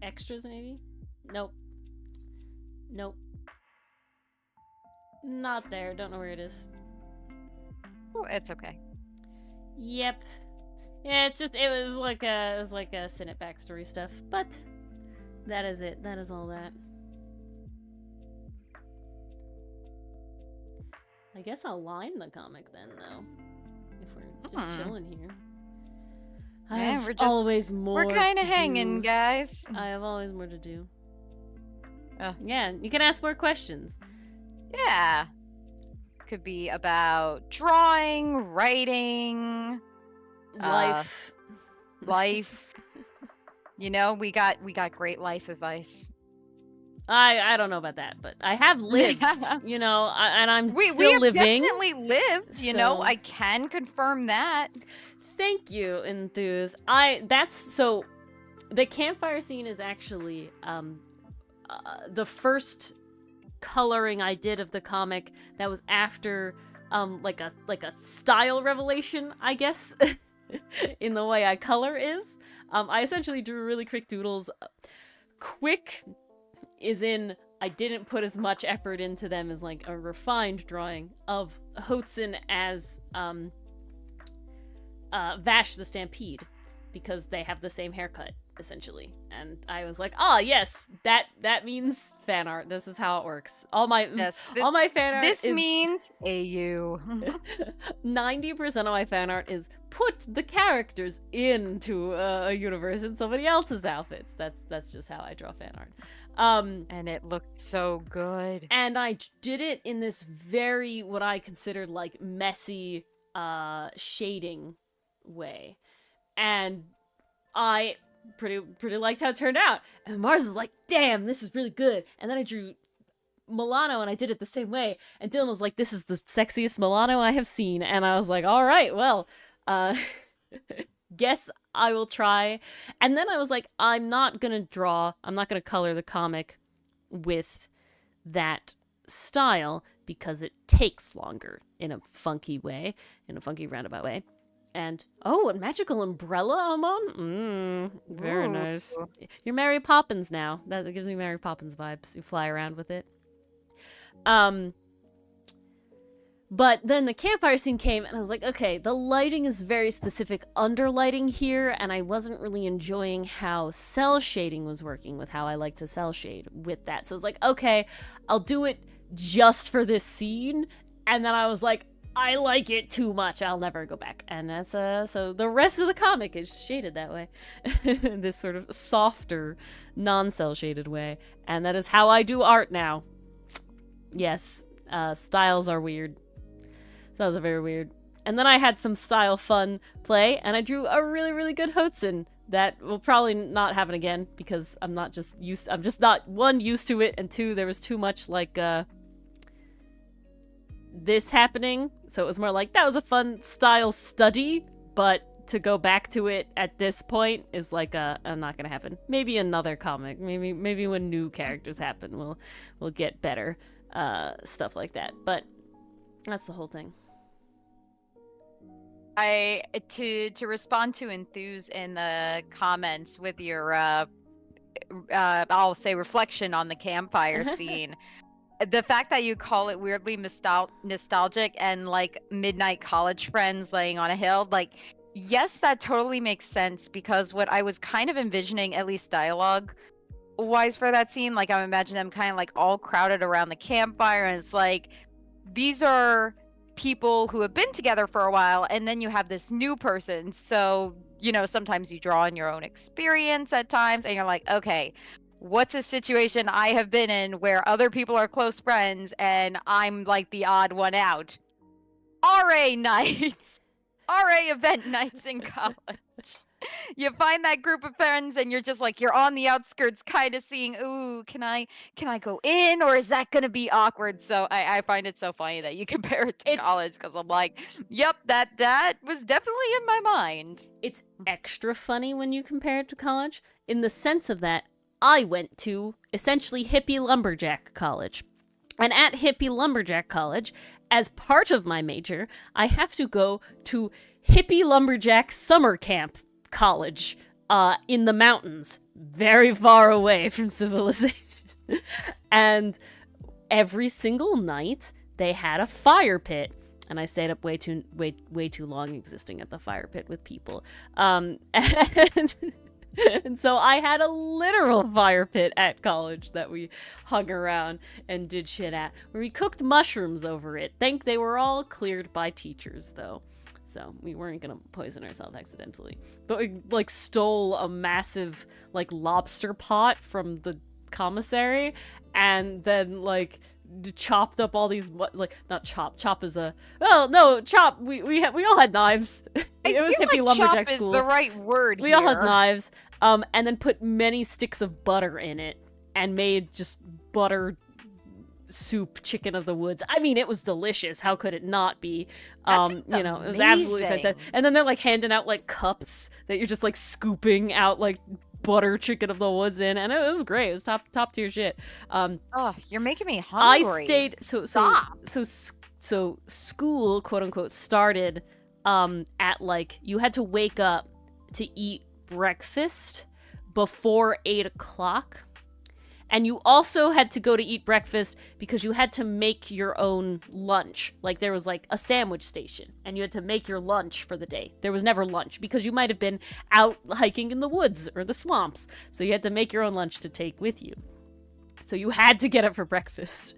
[SPEAKER 2] Extras, maybe? Nope. Nope. Not there. Don't know where it is.
[SPEAKER 3] Oh, it's okay.
[SPEAKER 2] Yep. Yeah, it was like a Sinnit backstory stuff, but that is it. That is all that. I guess I'll line the comic then, though. If we're just chilling here.
[SPEAKER 3] Yeah,
[SPEAKER 2] We're
[SPEAKER 3] kind of hanging, guys.
[SPEAKER 2] I have always more to do.
[SPEAKER 3] Oh.
[SPEAKER 2] Yeah, you can ask more questions.
[SPEAKER 3] Yeah. Could be about drawing, writing,
[SPEAKER 2] Life.
[SPEAKER 3] life. You know, we got great life advice.
[SPEAKER 2] I don't know about that, but I have lived, you know, and I'm still
[SPEAKER 3] we have
[SPEAKER 2] living.
[SPEAKER 3] Definitely lived, you know. I can confirm that.
[SPEAKER 2] Thank you, Enthuse. So the campfire scene is actually the first coloring I did of the comic that was after like a style revelation, I guess, in the way I color is. I essentially drew really quick doodles. Quick is in I didn't put as much effort into them as like a refined drawing of Hotsun as Vash the Stampede, because they have the same haircut. essentially. And I was like, oh yes, that means fan art. This is how it works. All my fan art
[SPEAKER 3] this
[SPEAKER 2] is
[SPEAKER 3] means AU.
[SPEAKER 2] 90% of my fan art is put the characters into a universe in somebody else's outfits. That's just how I draw fan art.
[SPEAKER 3] And it looked so good.
[SPEAKER 2] And I did it in this very, what I considered like messy shading way. And I pretty liked how it turned out. And Mars is like, damn, this is really good. And then I drew Milano and I did it the same way. And Dylan was like, this is the sexiest Milano I have seen. And I was like, all right, well, guess I will try. And then I was like, I'm not gonna color the comic with that style because it takes longer in a funky roundabout way. And a magical umbrella I'm on? Very nice. You're Mary Poppins now. That gives me Mary Poppins vibes. You fly around with it. But then the campfire scene came, and I was like, okay, the lighting is very specific underlighting here, and I wasn't really enjoying how cell shading was working with how I like to cell shade with that. So I was like, okay, I'll do it just for this scene. And then I was like, I like it too much. I'll never go back. And that's so the rest of the comic is shaded that way. This sort of softer, non-cell shaded way. And that is how I do art now. Yes, styles are weird. Styles are very weird. And then I had some style fun play, and I drew a really, really good Hotsun that will probably not happen again because I'm just not, one, used to it, and two, there was too much like this happening, so it was more like that was a fun style study, but to go back to it at this point is like not gonna happen. Maybe another comic, maybe when new characters happen we'll get better stuff like that, but that's the whole thing.
[SPEAKER 3] To respond to Enthuse in the comments with your I'll say reflection on the campfire scene. The fact that you call it weirdly nostalgic and like midnight college friends laying on a hill, like, yes, that totally makes sense because what I was kind of envisioning, at least dialogue wise for that scene, like I'm imagining them kind of like all crowded around the campfire, and it's like these are people who have been together for a while, and then you have this new person. So, you know, sometimes you draw on your own experience at times, and you're like, okay, what's a situation I have been in where other people are close friends and I'm like the odd one out? RA nights. RA event nights in college. You find that group of friends and you're just like, you're on the outskirts kind of seeing, ooh, can I go in, or is that going to be awkward? So I find it so funny that you compare it to college, because I'm like, yep, that was definitely in my mind.
[SPEAKER 2] It's extra funny when you compare it to college in the sense of that I went to essentially hippie lumberjack college. And at hippie lumberjack college, as part of my major, I have to go to hippie lumberjack summer camp college in the mountains, very far away from civilization. And every single night they had a fire pit, and I stayed up way too long existing at the fire pit with people. And so I had a literal fire pit at college that we hung around and did shit at, where we cooked mushrooms over it. They were all cleared by teachers, though, so we weren't gonna poison ourselves accidentally. But we, like, stole a massive, like, lobster pot from the commissary, and then, like, chopped up all these, like, not chop is a, well, no, chop, we all had knives. It was hippie
[SPEAKER 3] like
[SPEAKER 2] lumberjack
[SPEAKER 3] chop
[SPEAKER 2] school.
[SPEAKER 3] Is the right word
[SPEAKER 2] we
[SPEAKER 3] here.
[SPEAKER 2] all had knives, and then put many sticks of butter in it, and made just butter soup chicken of the woods. I mean, it was delicious. How could it not be? You know, it was absolutely fantastic. And then they're like handing out like cups that you're just like scooping out like butter chicken of the woods in, and it was great. It was top tier shit.
[SPEAKER 3] Oh, you're making me hungry.
[SPEAKER 2] I stayed so school, quote unquote, started at like, you had to wake up to eat breakfast before 8 o'clock, And you also had to go to eat breakfast because you had to make your own lunch. Like, there was, like, a sandwich station, and you had to make your lunch for the day. There was never lunch because you might have been out hiking in the woods or the swamps. So you had to make your own lunch to take with you. So you had to get up for breakfast.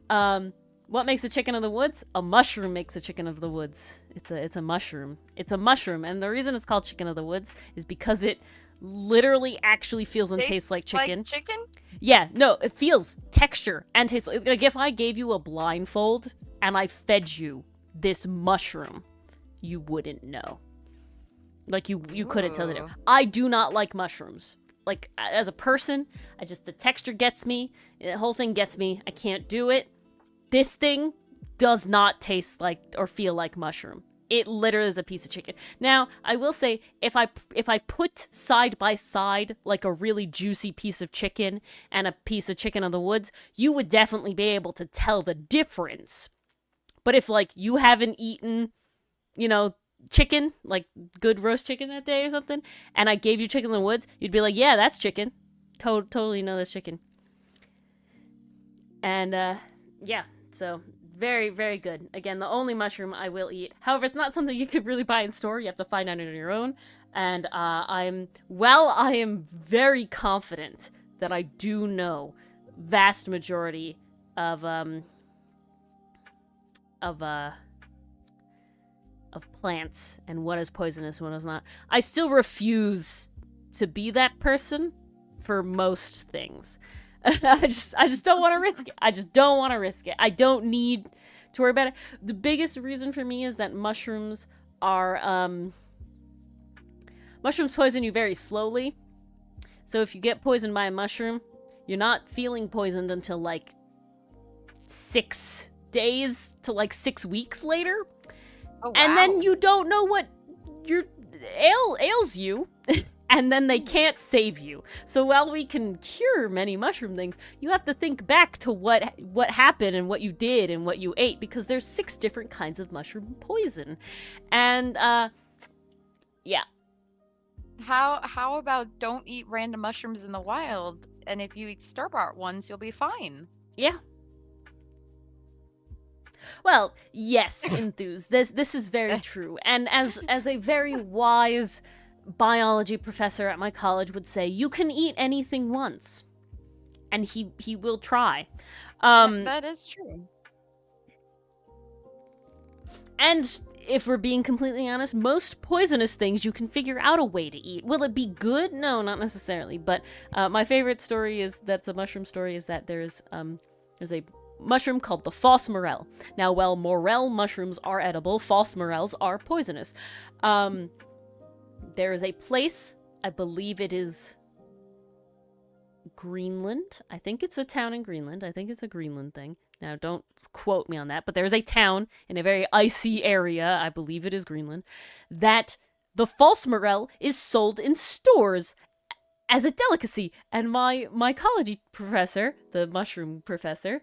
[SPEAKER 2] What makes a chicken of the woods? A mushroom makes a chicken of the woods. It's a mushroom. It's a mushroom, and the reason it's called chicken of the woods is because it literally actually feels and tastes like chicken.
[SPEAKER 3] Like chicken?
[SPEAKER 2] Yeah, no, it feels texture and tastes like if I gave you a blindfold and I fed you this mushroom, you wouldn't know. Like you couldn't tell the difference. I do not like mushrooms. Like, as a person, the texture gets me. The whole thing gets me. I can't do it. This thing does not taste like or feel like mushroom. It literally is a piece of chicken. Now, I will say, if I put side by side, like, a really juicy piece of chicken and a piece of chicken of the woods, you would definitely be able to tell the difference. But if, like, you haven't eaten, chicken, like, good roast chicken that day or something, and I gave you chicken in the woods, you'd be like, yeah, that's chicken. Totally know that's chicken. And, yeah, so... very, very good. Again, the only mushroom I will eat. However, it's not something you could really buy in store. You have to find out on your own. And I am very confident that I do know vast majority of plants and what is poisonous and what is not. I still refuse to be that person for most things. I just don't want to risk it. I just don't want to risk it. I don't need to worry about it. The biggest reason for me is that mushrooms poison you very slowly. So if you get poisoned by a mushroom, you're not feeling poisoned until like 6 days to like 6 weeks later. Oh, wow. And then you don't know what ails you. And then they can't save you. So while we can cure many mushroom things, you have to think back to what happened and what you did and what you ate, because there's 6 different kinds of mushroom poison. And, yeah.
[SPEAKER 3] How about don't eat random mushrooms in the wild, and if you eat store-bought ones, you'll be fine.
[SPEAKER 2] Yeah. Well, yes, Enthuse. This is very true. And as a very wise biology professor at my college would say, you can eat anything once, and he will try.
[SPEAKER 3] That is true.
[SPEAKER 2] And if we're being completely honest, most poisonous things you can figure out a way to eat. Will it be good? No, not necessarily. But my favorite story that's a mushroom story is that there's a mushroom called the false morel. Now, while morel mushrooms are edible, false morels are poisonous. There is a place, I believe it is Greenland. I think it's a town in Greenland. I think it's a Greenland thing. Now, don't quote me on that, but there's a town in a very icy area, I believe it is Greenland, that the false morel is sold in stores as a delicacy. And my mycology professor, the mushroom professor,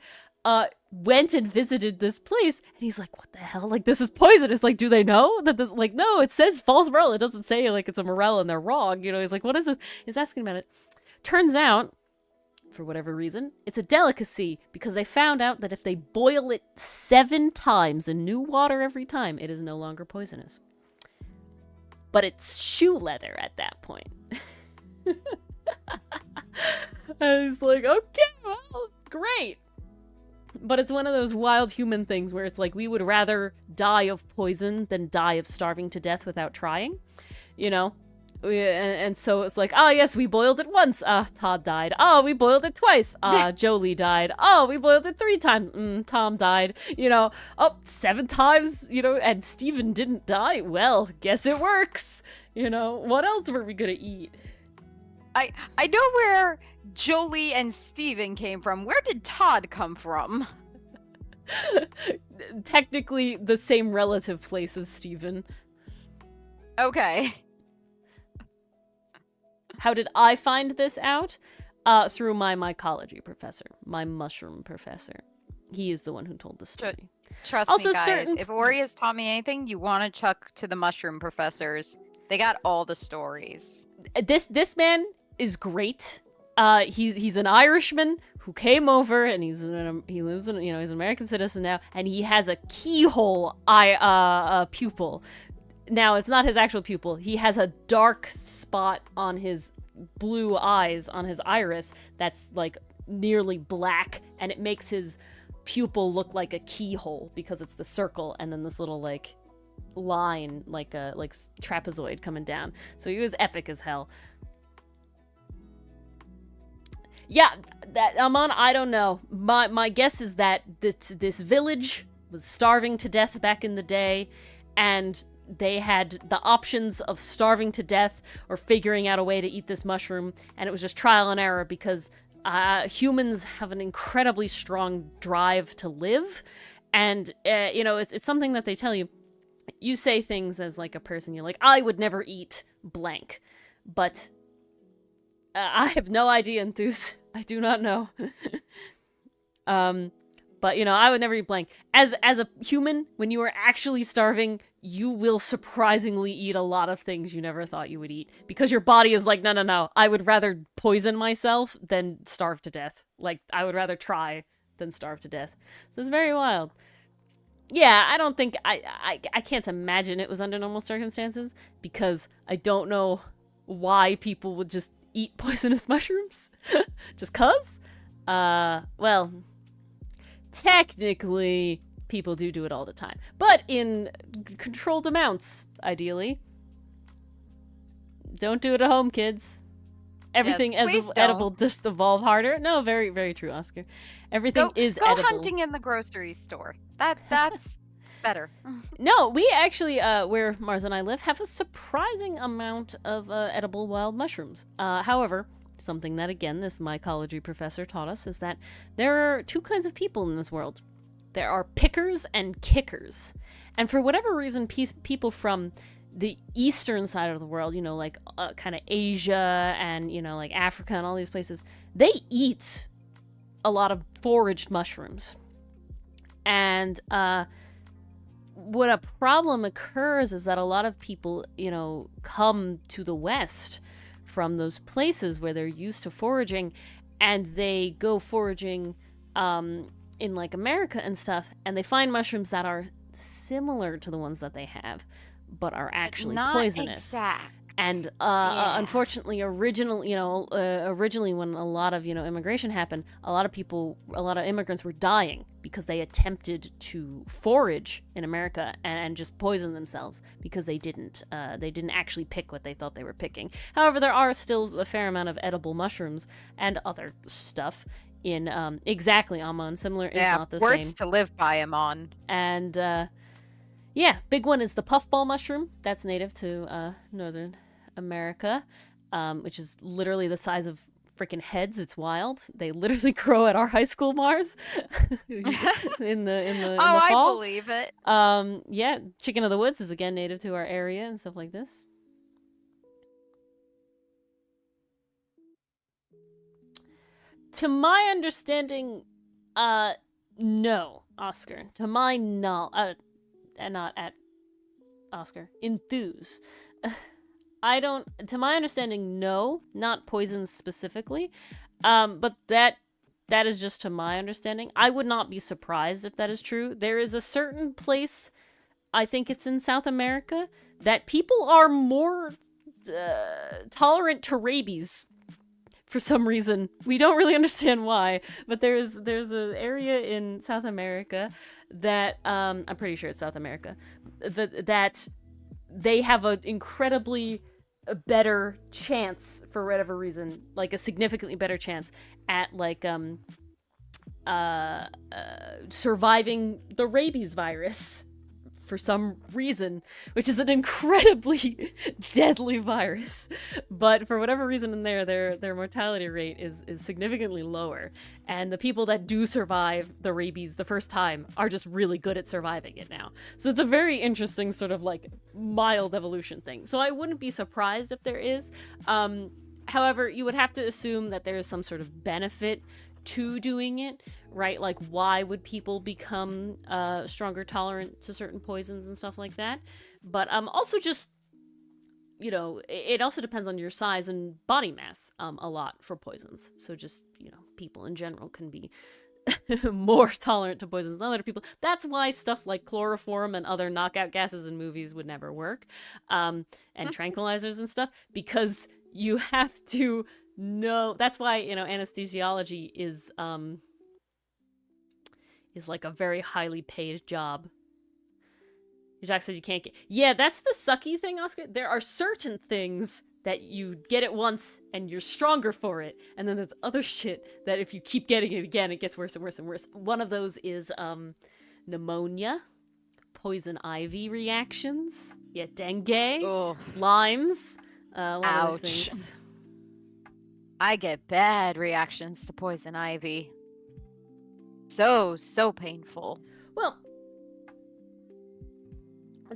[SPEAKER 2] went and visited this place, and he's like, what the hell? Like, this is poisonous. Like, do they know that this, like, no, it says false morel. It doesn't say, like, it's a morel and they're wrong. He's like, what is this? He's asking about it. Turns out, for whatever reason, it's a delicacy because they found out that if they boil it 7 times in new water every time, it is no longer poisonous. But it's shoe leather at that point. I was like, okay, well, great. But it's one of those wild human things where it's like we would rather die of poison than die of starving to death without trying, And so it's like, oh, yes, we boiled it once. Todd died. Oh, we boiled it twice. Jolie died. Oh, we boiled it 3 times. Tom died. 7 times, and Steven didn't die. Well, guess it works. What else were we going to eat?
[SPEAKER 3] I know where Jolie and Steven came from. Where did Todd come from?
[SPEAKER 2] Technically the same relative place as Steven.
[SPEAKER 3] Okay.
[SPEAKER 2] How did I find this out? Through my mycology professor, my mushroom professor. He is the one who told the story.
[SPEAKER 3] Trust me, guys. If Ori has taught me anything, you want to chuck to the mushroom professors. They got all the stories.
[SPEAKER 2] This man is great. He's an Irishman who came over, and he lives in, he's an American citizen now, and he has a keyhole pupil. Now, it's not his actual pupil. He has a dark spot on his blue eyes, on his iris, that's like nearly black, and it makes his pupil look like a keyhole because it's the circle and then this little like line, like a trapezoid coming down. So he was epic as hell. Yeah, that Amon, I don't know. My guess is that this village was starving to death back in the day, and they had the options of starving to death or figuring out a way to eat this mushroom, and it was just trial and error because humans have an incredibly strong drive to live, and it's something that they tell you. You say things as like a person, you're like, I would never eat blank, but I have no idea, Enthuse. I do not know. But I would never eat blank. As a human, when you are actually starving, you will surprisingly eat a lot of things you never thought you would eat. Because your body is like, no, I would rather poison myself than starve to death. Like, I would rather try than starve to death. So it's very wild. Yeah, I don't think, I can't imagine it was under normal circumstances, because I don't know why people would just eat poisonous mushrooms. Just 'cause? Well, technically, people do it all the time. But in controlled amounts, ideally. Don't do it at home, kids. Everything
[SPEAKER 3] yes,
[SPEAKER 2] edible just evolve harder. No, very, very true, Oscar. Everything is edible.
[SPEAKER 3] Go hunting in the grocery store. That's better.
[SPEAKER 2] No, we actually, where Mars and I live, have a surprising amount of edible wild mushrooms. However, something that, again, this mycology professor taught us is that there are two kinds of people in this world. There are pickers and kickers. And for whatever reason, people from the eastern side of the world, like kind of Asia and, like Africa and all these places, they eat a lot of foraged mushrooms. And what a problem occurs is that a lot of people, come to the West from those places where they're used to foraging, and they go foraging in like America and stuff, and they find mushrooms that are similar to the ones that they have, but are actually
[SPEAKER 3] not
[SPEAKER 2] poisonous.
[SPEAKER 3] Exact.
[SPEAKER 2] And unfortunately, originally when a lot of immigration happened, a lot of immigrants were dying because they attempted to forage in America and just poison themselves because they didn't actually pick what they thought they were picking. However, there are still a fair amount of edible mushrooms and other stuff in exactly Amon. Similar is not the same.
[SPEAKER 3] Words to live by, Amon.
[SPEAKER 2] And big one is the puffball mushroom. That's native to Northern America, which is literally the size of freaking heads. It's wild. They literally grow at our high school, Mars. in the
[SPEAKER 3] I
[SPEAKER 2] fall.
[SPEAKER 3] believe it.
[SPEAKER 2] Chicken of the woods is again native to our area and stuff like this. To my understanding, no, Oscar. To my knowledge, and not at Oscar. Enthuse. To my understanding, no, not poisons specifically. But that is just to my understanding. I would not be surprised if that is true. There is a certain place, I think it's in South America, that people are more tolerant to rabies for some reason. We don't really understand why, but there's an area in South America that I'm pretty sure it's South America that they have an incredibly better chance for whatever reason, like a significantly better chance at like surviving the rabies virus for some reason, which is an incredibly deadly virus. But for whatever reason in their mortality rate is significantly lower. And the people that do survive the rabies the first time are just really good at surviving it now. So it's a very interesting sort of like mild evolution thing. So I wouldn't be surprised if there is. However, you would have to assume that there is some sort of benefit to doing it, right? Like, why would people become stronger tolerant to certain poisons and stuff like that? But also just you know, it also depends on your size and body mass a lot for poisons. So just, you know, people in general can be more tolerant to poisons than other people. That's why stuff like chloroform and other knockout gases in movies would never work, and tranquilizers and stuff, because you have to know. That's why, you know, anesthesiology is like a very highly paid job. Jack says you can't get... Yeah, that's the sucky thing, Oscar. There are certain things that you get it once and you're stronger for it. And then there's other shit that if you keep getting it again, it gets worse and worse and worse. One of those is pneumonia, poison ivy reactions, dengue, limes, a lot of those things.
[SPEAKER 3] I get bad reactions to poison ivy. So painful.
[SPEAKER 2] Well,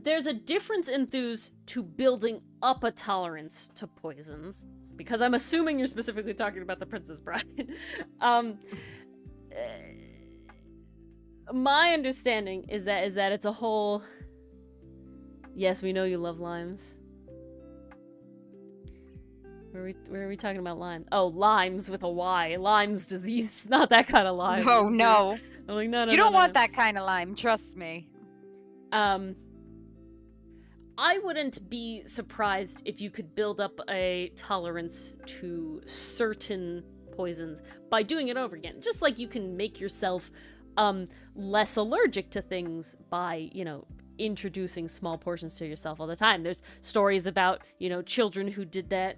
[SPEAKER 2] there's a difference enthused to building up a tolerance to poisons, because I'm assuming you're specifically talking about the Princess Bride. My understanding is that it's a whole... Yes, we know you love limes. Where are we talking about limes? Oh, limes with a Y. Lyme's disease. Not that kind of lime.
[SPEAKER 3] Oh, no.
[SPEAKER 2] I'm like, no.
[SPEAKER 3] You don't want that kind of lime, trust me.
[SPEAKER 2] I wouldn't be surprised if you could build up a tolerance to certain poisons by doing it over again. Just like you can make yourself less allergic to things by, you know, introducing small portions to yourself all the time. There's stories about, you know, children who did that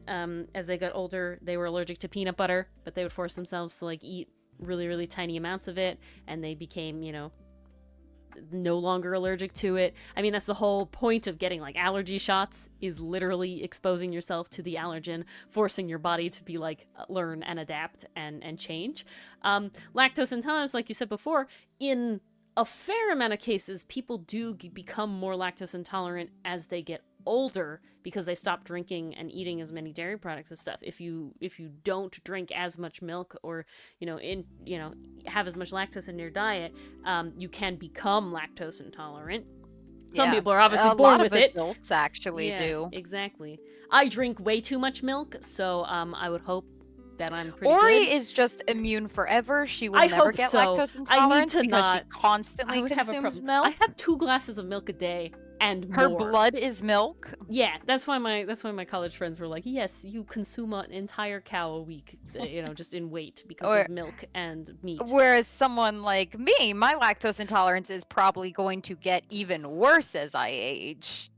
[SPEAKER 2] as they got older. They were allergic to peanut butter, but they would force themselves to, like, eat really, really tiny amounts of it, and they became, you know, no longer allergic to it. I mean, that's the whole point of getting, like, allergy shots, is literally exposing yourself to the allergen, forcing your body to be, like, learn and adapt and change. Lactose intolerance, like you said before, in a fair amount of cases, people do become more lactose intolerant as they get older because they stop drinking and eating as many dairy products and stuff. If you don't drink as much milk, or have as much lactose in your diet, you can become lactose intolerant. Some people are obviously born with it.
[SPEAKER 3] Adults actually do.
[SPEAKER 2] Exactly. I drink way too much milk, so I would hope that I'm pretty
[SPEAKER 3] Ori
[SPEAKER 2] good.
[SPEAKER 3] is just immune forever. She will never get lactose intolerance because she constantly consumes milk.
[SPEAKER 2] I have 2 glasses of milk a day and
[SPEAKER 3] her
[SPEAKER 2] more.
[SPEAKER 3] blood is milk.
[SPEAKER 2] Yeah, that's why my college friends were like, "Yes, you consume an entire cow a week, just in weight because of milk and meat."
[SPEAKER 3] Whereas someone like me, my lactose intolerance is probably going to get even worse as I age.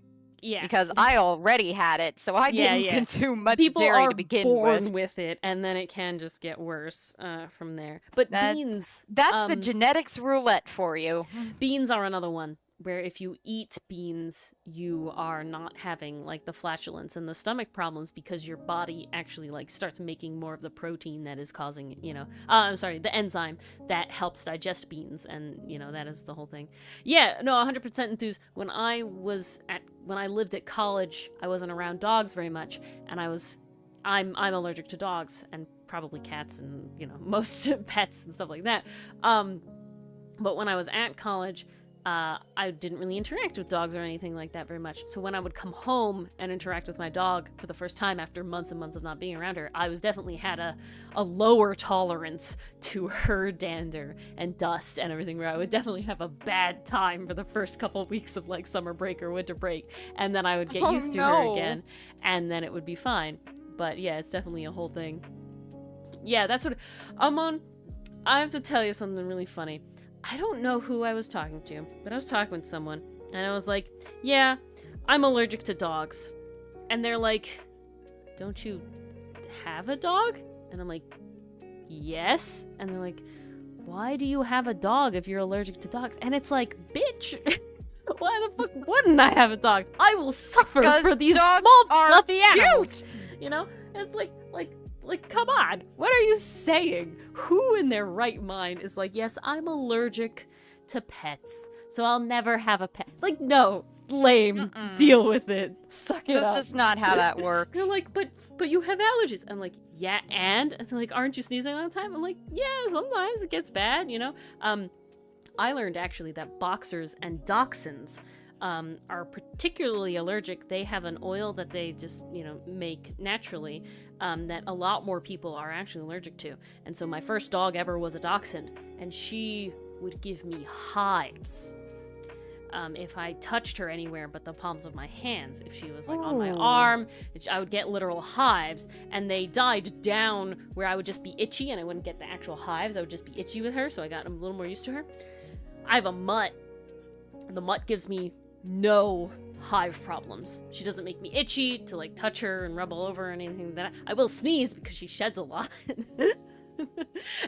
[SPEAKER 2] Yeah,
[SPEAKER 3] because I already had it, so I didn't consume much dairy to begin with.
[SPEAKER 2] People are born with it, and then it can just get worse from there. But beans...
[SPEAKER 3] That's the genetics roulette for you.
[SPEAKER 2] Beans are another one, where if you eat beans, you are not having, like, the flatulence and the stomach problems because your body actually, like, starts making more of the protein that is causing, the enzyme that helps digest beans, and, that is the whole thing. Yeah, no, 100% enthused. When I lived at college, I wasn't around dogs very much, and I'm allergic to dogs, and probably cats, and, most pets and stuff like that. But when I was at college, I didn't really interact with dogs or anything like that very much. So when I would come home and interact with my dog for the first time after months and months of not being around her, I was definitely had a lower tolerance to her dander and dust and everything, where I would definitely have a bad time for the first couple of weeks of, like, summer break or winter break. And then I would get used to her again, and then it would be fine. But yeah, it's definitely a whole thing. Yeah, that's what... Amon, I have to tell you something really funny. I don't know who I was talking to, but I was talking with someone, and I was like, yeah, I'm allergic to dogs. And they're like, don't you have a dog? And I'm like, yes. And they're like, why do you have a dog if you're allergic to dogs? And it's like, bitch, why the fuck wouldn't I have a dog? I will suffer for these small, fluffy animals. It's like, come on. What are you saying? Who in their right mind is like, yes, I'm allergic to pets, so I'll never have a pet? Like, no. Lame. Deal with it. Suck it up.
[SPEAKER 3] That's just not how that works.
[SPEAKER 2] They're like, but you have allergies. I'm like, yeah, and they're like, aren't you sneezing all the time? I'm like, yeah, sometimes it gets bad, I learned, actually, that boxers and dachshunds are particularly allergic. They have an oil that they just, make naturally that a lot more people are actually allergic to. And so my first dog ever was a dachshund, and she would give me hives if I touched her anywhere but the palms of my hands. If she was like on my arm, I would get literal hives, and they died down where I would just be itchy and I wouldn't get the actual hives. I would just be itchy with her, so I got a little more used to her. I have a mutt. The mutt gives me no hive problems. She doesn't make me itchy to like touch her and rub all over or anything. That I will sneeze because she sheds a lot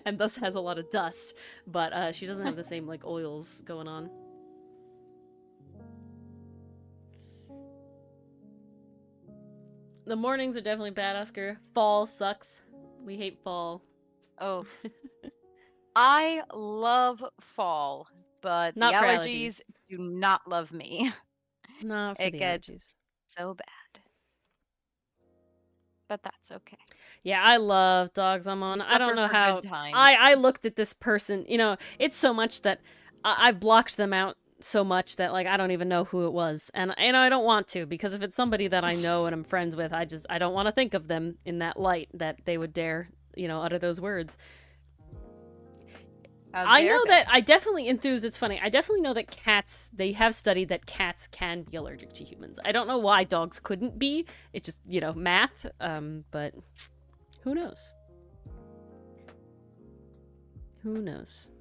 [SPEAKER 2] and thus has a lot of dust, but she doesn't have the same like oils going on. The mornings are definitely bad, Oscar. Fall sucks. We hate fall.
[SPEAKER 3] Oh. I love fall, but
[SPEAKER 2] Not
[SPEAKER 3] the
[SPEAKER 2] for
[SPEAKER 3] allergies do not love me.
[SPEAKER 2] Not for
[SPEAKER 3] It
[SPEAKER 2] the
[SPEAKER 3] gets
[SPEAKER 2] allergies.
[SPEAKER 3] so bad. But that's okay.
[SPEAKER 2] Yeah, I love dogs. I'm on. I don't know how.
[SPEAKER 3] I
[SPEAKER 2] I looked at this person. It's so much that I've blocked them out so much that like I don't even know who it was, and I don't want to, because if it's somebody that I know and I'm friends with, I don't want to think of them in that light that they would dare utter those words. I know that I definitely enthuse. It's funny. I definitely know that cats. They have studied that cats can be allergic to humans. I don't know why dogs couldn't be. It's just math. But who knows? Who knows?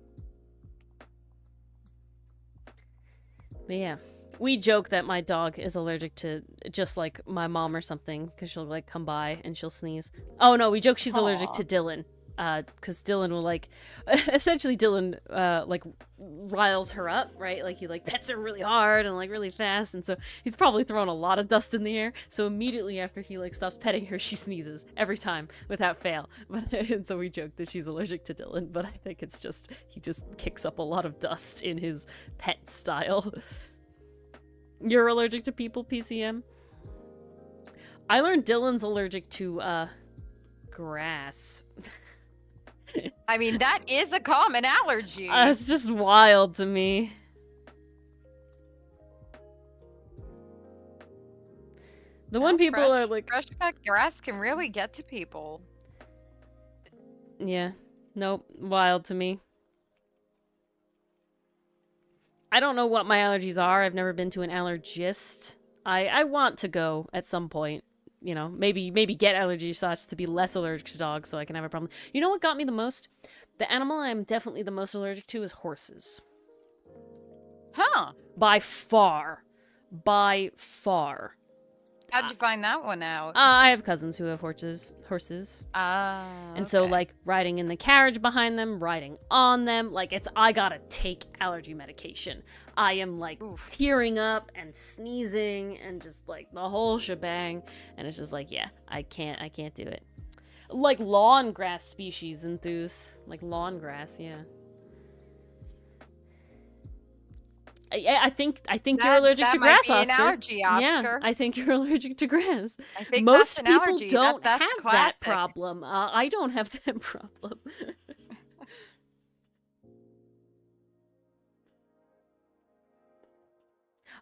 [SPEAKER 2] But yeah, we joke that my dog is allergic to just like my mom or something, because she'll like come by and she'll sneeze. Oh no, we joke she's allergic to Dylan, because Dylan will like, essentially Dylan like riles her up, right? Like he like pets her really hard and like really fast, and so he's probably throwing a lot of dust in the air. So immediately after he like stops petting her, she sneezes every time without fail. And so we joke that she's allergic to Dylan, but I think it's just he just kicks up a lot of dust in his pet style. You're allergic to people, PCM? I learned Dylan's allergic to grass.
[SPEAKER 3] I mean, that is a common allergy.
[SPEAKER 2] It's just wild to me. The one people are like...
[SPEAKER 3] Fresh cut grass can really get to people.
[SPEAKER 2] Yeah. Nope. Wild to me. I don't know what my allergies are. I've never been to an allergist. I want to go at some point. Maybe get allergy shots to be less allergic to dogs so I can have a problem. You know what got me the most? The animal I'm definitely the most allergic to is horses.
[SPEAKER 3] Huh.
[SPEAKER 2] By far. By far.
[SPEAKER 3] How'd you find that one out?
[SPEAKER 2] I have cousins who have horses. And so, like, riding in the carriage behind them, riding on them, like, I gotta take allergy medication. I am, like, tearing up and sneezing and just, like, the whole shebang. And it's just like, yeah, I can't do it. Like, lawn grass species enthuse. Like, lawn grass, yeah. I think you're allergic to grass,
[SPEAKER 3] might be
[SPEAKER 2] Oscar.
[SPEAKER 3] An allergy, Oscar.
[SPEAKER 2] Yeah, I think you're allergic to grass.
[SPEAKER 3] I think
[SPEAKER 2] most
[SPEAKER 3] that's an
[SPEAKER 2] people
[SPEAKER 3] allergy.
[SPEAKER 2] don't
[SPEAKER 3] that's
[SPEAKER 2] have
[SPEAKER 3] classic.
[SPEAKER 2] that problem. I don't have that problem.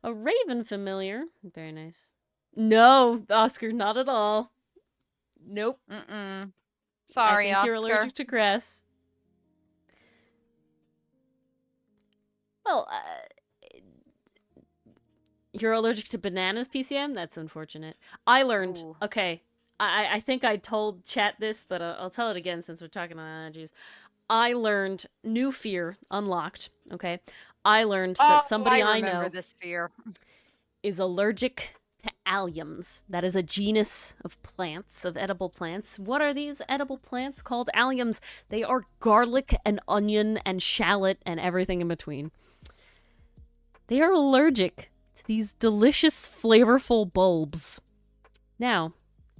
[SPEAKER 2] A raven familiar, very nice. No, Oscar, not at all. Nope.
[SPEAKER 3] Sorry,
[SPEAKER 2] I think
[SPEAKER 3] Oscar.
[SPEAKER 2] You're allergic to grass. Well, you're allergic to bananas, PCM? That's unfortunate. I learned...
[SPEAKER 3] Ooh.
[SPEAKER 2] Okay, I think I told chat this, but I'll tell it again since we're talking on allergies. I learned new fear unlocked, okay? I learned that somebody I know
[SPEAKER 3] this fear.
[SPEAKER 2] is allergic to alliums. That is a genus of plants, of edible plants. What are these edible plants called? Alliums. They are garlic and onion and shallot and everything in between. They are allergic to these delicious, flavorful bulbs. Now,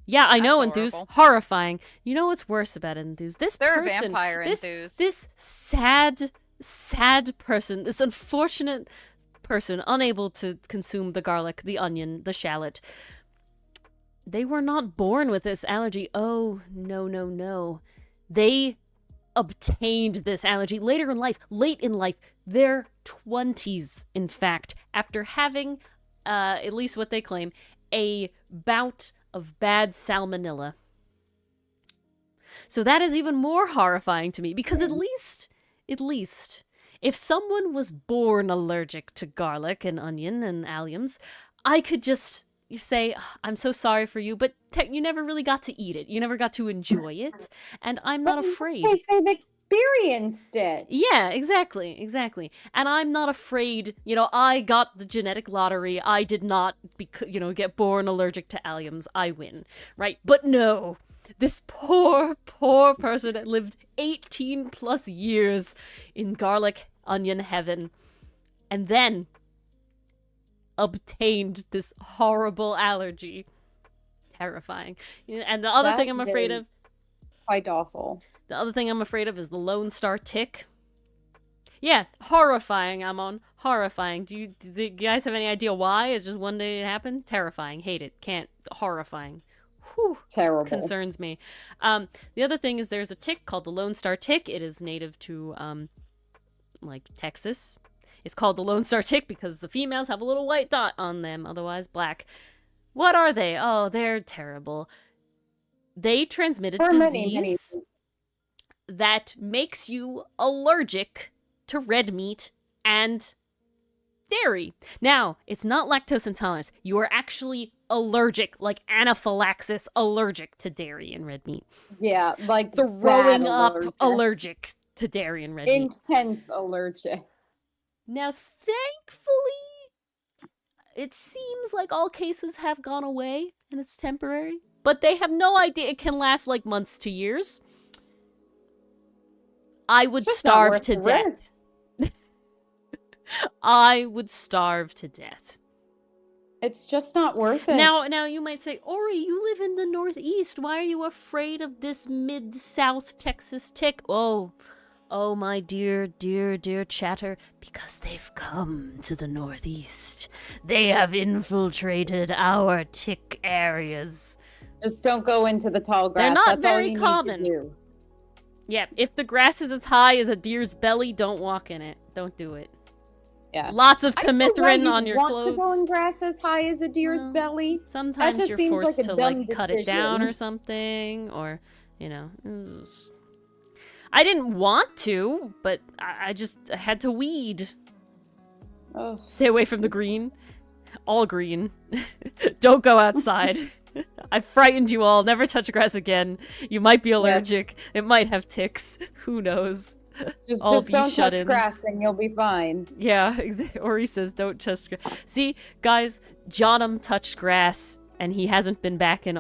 [SPEAKER 2] yeah, I know, Enthuse. Horrifying. You know what's worse about Enthuse?
[SPEAKER 3] They're vampire Enthuse.
[SPEAKER 2] This sad person, this unfortunate person, unable to consume the garlic, the onion, the shallot. They were not born with this allergy. Oh, no. They obtained this allergy later in life, late in life, their 20s, in fact, after having, at least what they claim, a bout of bad salmonella. So that is even more horrifying to me, because at least, if someone was born allergic to garlic and onion and alliums, I could just say, I'm so sorry for you, but you never really got to eat it. You never got to enjoy it, and I'm not afraid.
[SPEAKER 1] They've experienced it.
[SPEAKER 2] Yeah, exactly. And I'm not afraid, I got the genetic lottery. I did not, get born allergic to alliums. I win, right? But no, this poor person that lived 18 plus years in garlic onion heaven, and then obtained this horrible allergy. Terrifying. And the other thing I'm afraid of,
[SPEAKER 1] quite awful.
[SPEAKER 2] The other thing I'm afraid of is the Lone Star tick. Yeah, horrifying, Amon. Horrifying. Do you guys have any idea why? It's just one day it happened? Terrifying. Hate it. Can't. Horrifying. Whew.
[SPEAKER 1] Terrible.
[SPEAKER 2] Concerns me. The other thing is there's a tick called the Lone Star tick. It is native to, Texas. It's called the Lone Star tick because the females have a little white dot on them, otherwise black. What are they? Oh, they're terrible. They transmit a disease that makes you allergic to red meat and dairy. Now, it's not lactose intolerance. You are actually allergic, like anaphylaxis allergic to dairy and red meat.
[SPEAKER 1] Yeah, like
[SPEAKER 2] throwing up allergic to dairy and red meat.
[SPEAKER 1] Intense allergic.
[SPEAKER 2] Now, thankfully, it seems like all cases have gone away and it's temporary. But they have no idea it can last like months to years. I would starve to death. I would starve to death.
[SPEAKER 1] It's just not worth it.
[SPEAKER 2] Now you might say, Ori, you live in the Northeast. Why are you afraid of this mid-South Texas tick? Oh, my dear chatter, because they've come to the Northeast. They have infiltrated our tick areas.
[SPEAKER 1] Just don't go into the tall grass.
[SPEAKER 2] They're not
[SPEAKER 1] That's
[SPEAKER 2] very
[SPEAKER 1] all you
[SPEAKER 2] common.
[SPEAKER 1] Need to do.
[SPEAKER 2] Yeah, if the grass is as high as a deer's belly, don't walk in it. Don't do it.
[SPEAKER 1] Yeah.
[SPEAKER 2] Lots of permethrin on your clothes.
[SPEAKER 1] To go in grass as high as a deer's belly.
[SPEAKER 2] Sometimes you're forced to cut it down or something, or I didn't want to, but I just had to weed.
[SPEAKER 1] Oh.
[SPEAKER 2] Stay away from the green. All green. Don't go outside. I've frightened you all. Never touch grass again. You might be allergic. Yes. It might have ticks. Who knows?
[SPEAKER 1] Just don't touch grass and you'll be fine.
[SPEAKER 2] Yeah, Ori says don't touch grass. See, guys, Johnum touched grass and he hasn't been back in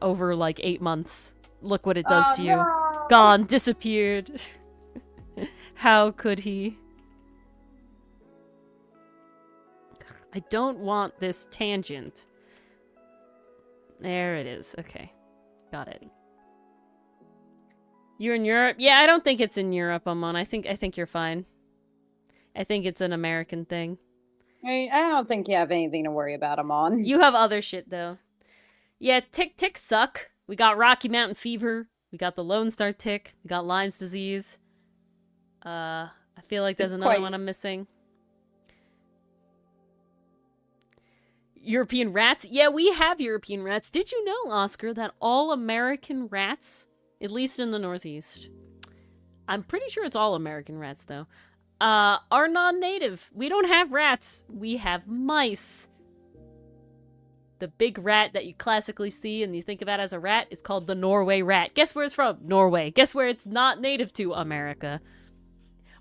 [SPEAKER 2] over like 8 months. Look what it does to you.
[SPEAKER 1] No.
[SPEAKER 2] Gone, disappeared. How could he? I don't want this tangent. There it is. Okay. Got it. You're in Europe? Yeah, I don't think it's in Europe, Amon. I think you're fine. I think it's an American thing.
[SPEAKER 1] I don't think you have anything to worry about, Amon.
[SPEAKER 2] You have other shit, though. Yeah, ticks suck. We got Rocky Mountain fever. We got the Lone Star tick. We got Lyme's disease. I feel like there's another one I'm missing. European rats? Yeah, we have European rats. Did you know, Oscar, that all American rats, at least in the Northeast, I'm pretty sure it's all American rats, though, are non-native. We don't have rats. We have mice. The big rat that you classically see and you think about as a rat is called the Norway rat. Guess where it's from? Norway. Guess where it's not native to? America.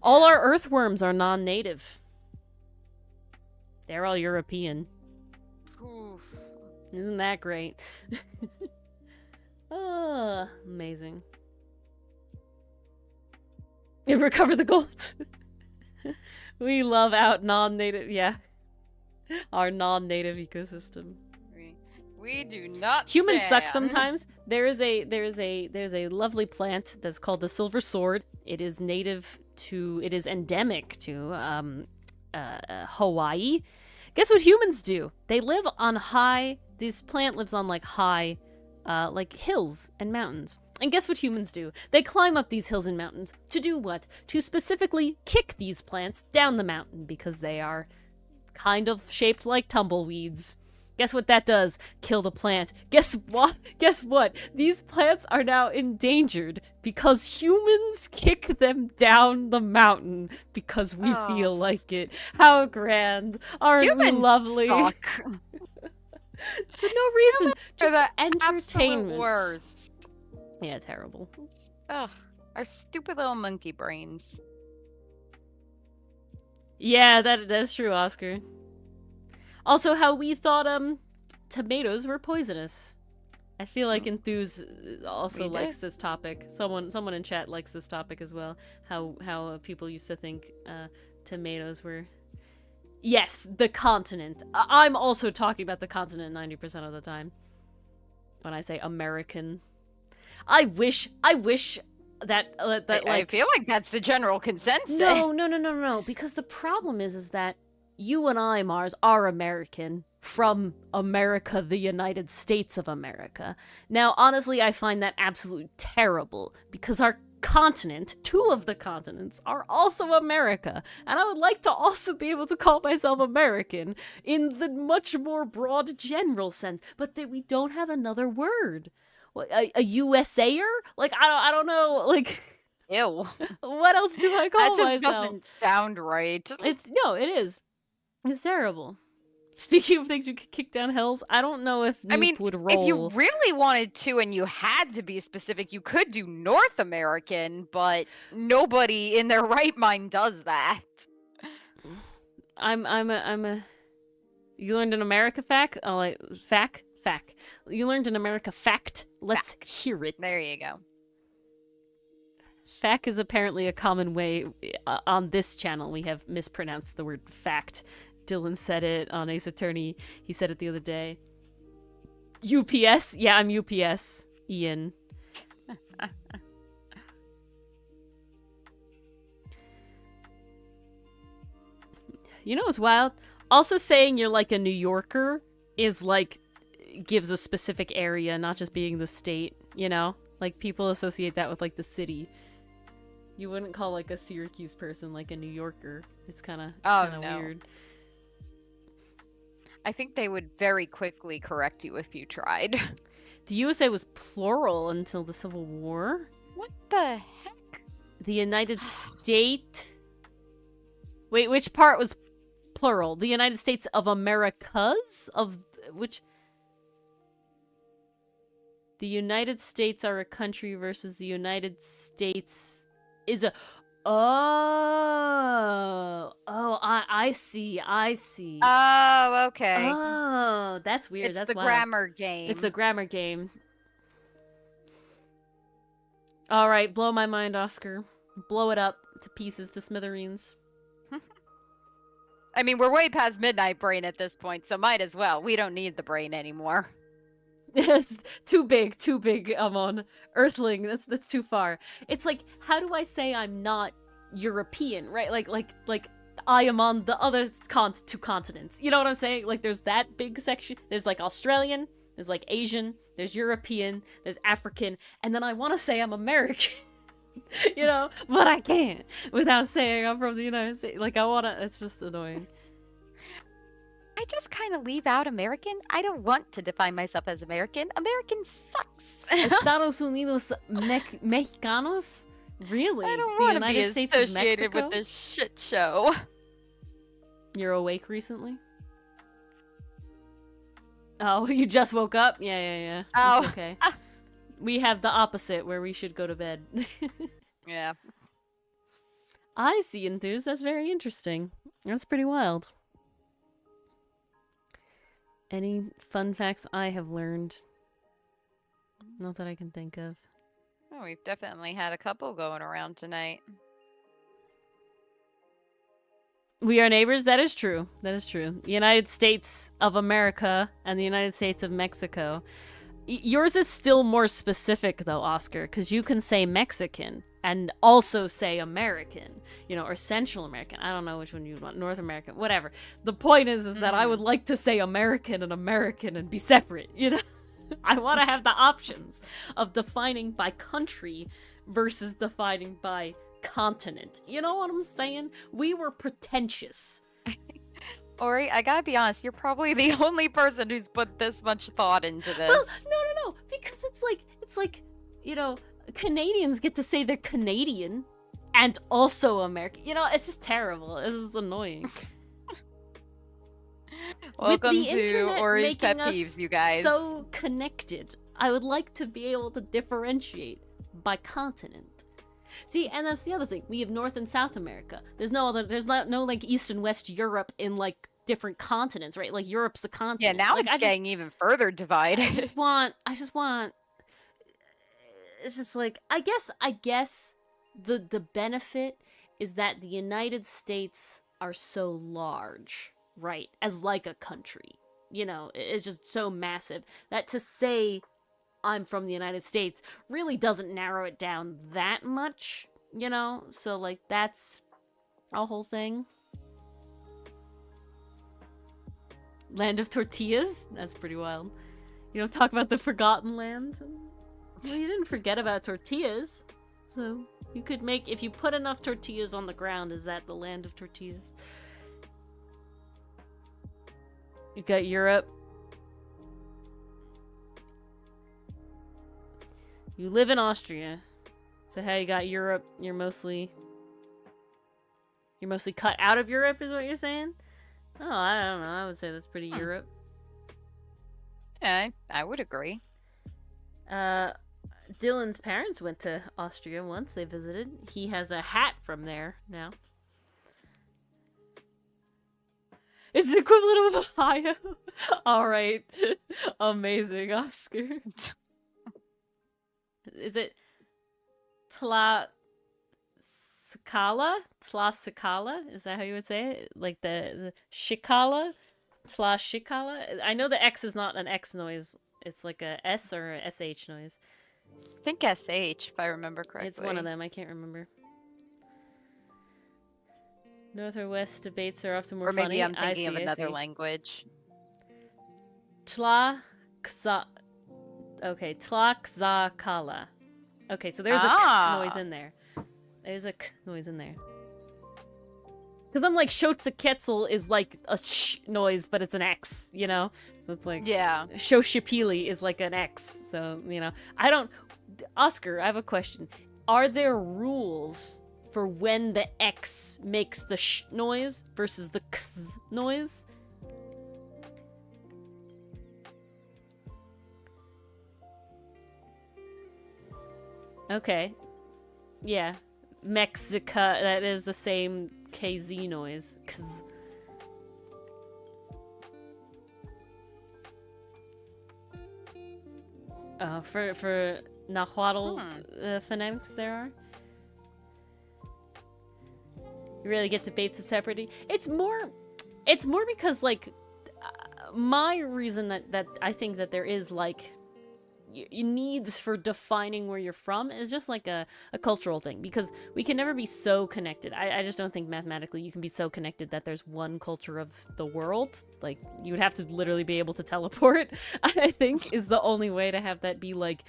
[SPEAKER 2] All our earthworms are non-native. They're all European.
[SPEAKER 3] Oof.
[SPEAKER 2] Isn't that great? Oh, amazing. You recover the gold. We love out non-native, yeah. Our non-native ecosystem.
[SPEAKER 3] We do not.
[SPEAKER 2] Humans suck sometimes. There's a lovely plant that's called the silver sword. It is endemic to Hawaii. Guess what humans do? They live on high. This plant lives on like high, like hills and mountains. And guess what humans do? They climb up these hills and mountains. To do what? To specifically kick these plants down the mountain because they are kind of shaped like tumbleweeds. Guess what that does? Kill the plant. Guess what? Guess what? These plants are now endangered because humans kick them down the mountain because we feel like it. How grand. Aren't we lovely?
[SPEAKER 3] Suck.
[SPEAKER 2] For no reason. Just
[SPEAKER 3] the
[SPEAKER 2] entertainment.
[SPEAKER 3] absolute worst.
[SPEAKER 2] Yeah, terrible.
[SPEAKER 3] Ugh, our stupid little monkey brains.
[SPEAKER 2] Yeah, that's true, Oscar. Also, how we thought tomatoes were poisonous. I feel like Enthuse also likes this topic. Someone in chat likes this topic as well. How people used to think tomatoes were. Yes, the continent. I'm also talking about the continent 90% of the time. When I say American. I wish that like
[SPEAKER 3] I feel like that's the general consensus.
[SPEAKER 2] No. Because the problem is that you and I, Mars, are American from America, the United States of America. Now, honestly, I find that absolutely terrible because our continent, 2 of the continents, are also America. And I would like to also be able to call myself American in the much more broad general sense, but that we don't have another word. A USAer? Like, I don't know, like...
[SPEAKER 3] Ew.
[SPEAKER 2] What else do I call myself?
[SPEAKER 3] That just doesn't sound right.
[SPEAKER 2] It is. It's terrible. Speaking of things you could kick down hills, I don't know if Noop would roll.
[SPEAKER 3] If you really wanted to and you had to be specific, you could do North American, but nobody in their right mind does that.
[SPEAKER 2] I'm a You learned an America fact? Oh, like fact. You learned an America fact. Let's hear it.
[SPEAKER 3] There you go.
[SPEAKER 2] Fact is apparently a common way on this channel. We have mispronounced the word fact. Dylan said it on Ace Attorney. He said it the other day. UPS? Yeah, I'm UPS. Ian. You know what's wild? Also saying you're like a New Yorker is like, gives a specific area, not just being the state, you know? Like people associate that with like the city. You wouldn't call like a Syracuse person like a New Yorker. It's kind of weird.
[SPEAKER 3] I think they would very quickly correct you if you tried.
[SPEAKER 2] The USA was plural until the Civil War.
[SPEAKER 3] What the heck?
[SPEAKER 2] The United States... Wait, which part was plural? The United States of Americas? Of which... The United States are a country versus the United States is a... I see.
[SPEAKER 3] Oh, okay.
[SPEAKER 2] Oh, that's weird.
[SPEAKER 3] It's
[SPEAKER 2] that's
[SPEAKER 3] the
[SPEAKER 2] wild.
[SPEAKER 3] grammar game.
[SPEAKER 2] It's the grammar game. All right, blow my mind, Oscar. Blow it up to pieces, to smithereens.
[SPEAKER 3] I mean, we're way past midnight brain at this point, so might as well. We don't need the brain anymore.
[SPEAKER 2] It's too big, Amon. Earthling, that's too far. It's like, how do I say I'm not European, right? Like I am on the other two continents. You know what I'm saying? Like there's that big section. There's like Australian, there's like Asian, there's European, there's African, and then I want to say I'm American. You know, but I can't without saying I'm from the United States. Like I wanna, it's just annoying.
[SPEAKER 3] I just kind of leave out American. I don't want to define myself as American. American sucks.
[SPEAKER 2] Estados Unidos Mexicanos? Really?
[SPEAKER 3] I don't want to be
[SPEAKER 2] States
[SPEAKER 3] associated with this shit show.
[SPEAKER 2] You're awake recently? Oh, you just woke up? Yeah.
[SPEAKER 3] Oh.
[SPEAKER 2] It's okay. We have the opposite, where we should go to bed.
[SPEAKER 3] Yeah.
[SPEAKER 2] I see, Enthuse. That's very interesting. That's pretty wild. Any fun facts I have learned? Not that I can think of.
[SPEAKER 3] Oh, we've definitely had a couple going around tonight.
[SPEAKER 2] We are neighbors? That is true. That is true. The United States of America and the United States of Mexico. Yours is still more specific, though, Oscar, because you can say Mexican and also say American, you know, or Central American. I don't know which one you want. North American, whatever. The point is that I would like to say American and be separate, you know? I want to have the options of defining by country versus defining by continent. You know what I'm saying? We were pretentious.
[SPEAKER 3] Ori, I gotta be honest, you're probably the only person who's put this much thought into this.
[SPEAKER 2] Well, no, because it's like, you know, Canadians get to say they're Canadian and also American. You know, it's just terrible. This is annoying.
[SPEAKER 3] Welcome
[SPEAKER 2] With the
[SPEAKER 3] to
[SPEAKER 2] internet
[SPEAKER 3] Ori's pet
[SPEAKER 2] making us
[SPEAKER 3] peeves, you guys.
[SPEAKER 2] so connected, I would like to be able to differentiate by continent. See, and that's the other thing. We have North and South America. There's no like East and West Europe in like different continents, right? Like Europe's the continent.
[SPEAKER 3] Yeah, now
[SPEAKER 2] like,
[SPEAKER 3] it's getting even further divided.
[SPEAKER 2] I just want. It's just like I guess the benefit is that the United States are so large, right? As like a country, you know, it's just so massive that to say I'm from the United States really doesn't narrow it down that much, you know? So, like, that's a whole thing. Land of tortillas? That's pretty wild. You know, talk about the forgotten land. Well, you didn't forget about tortillas. So, you could make, if you put enough tortillas on the ground, is that the land of tortillas? You got Europe. You live in Austria, so how you got Europe? You're mostly cut out of Europe, is what you're saying? Oh, I don't know. I would say that's pretty Europe.
[SPEAKER 3] Yeah, I would agree.
[SPEAKER 2] Dylan's parents went to Austria once. They visited. He has a hat from there now. It's the equivalent of Ohio. All right, amazing, Oscar. Is it Tlaxcala? Tlaxcala? Is that how you would say it? Like the Shikala? Tlaxcala? I know the X is not an X noise. It's like a S or a SH noise.
[SPEAKER 3] I think SH, if I remember correctly.
[SPEAKER 2] It's one of them. I can't remember. North or West debates are often more
[SPEAKER 3] funny. Or maybe
[SPEAKER 2] funny.
[SPEAKER 3] I'm thinking of another language.
[SPEAKER 2] Okay, Tlaxcala. Okay, so there's a k noise in there. There's a k noise in there. Because I'm like, Xochitl is like a sh noise, but it's an X, you know? So it's like,
[SPEAKER 3] yeah.
[SPEAKER 2] Xochipilli is like an X, so, you know. I don't... Oscar, I have a question. Are there rules for when the X makes the sh noise versus the kz noise? Okay. Yeah. Mexica, that is the same KZ noise. Kz. For Nahuatl phonetics there are? You really get debates of separately? It's more because, like, my reason that I think that there is, like, needs for defining where you're from is just like a cultural thing, because we can never be so connected. I just don't think mathematically you can be so connected that there's one culture of the world. Like, you would have to literally be able to teleport, I think, is the only way to have that be, like,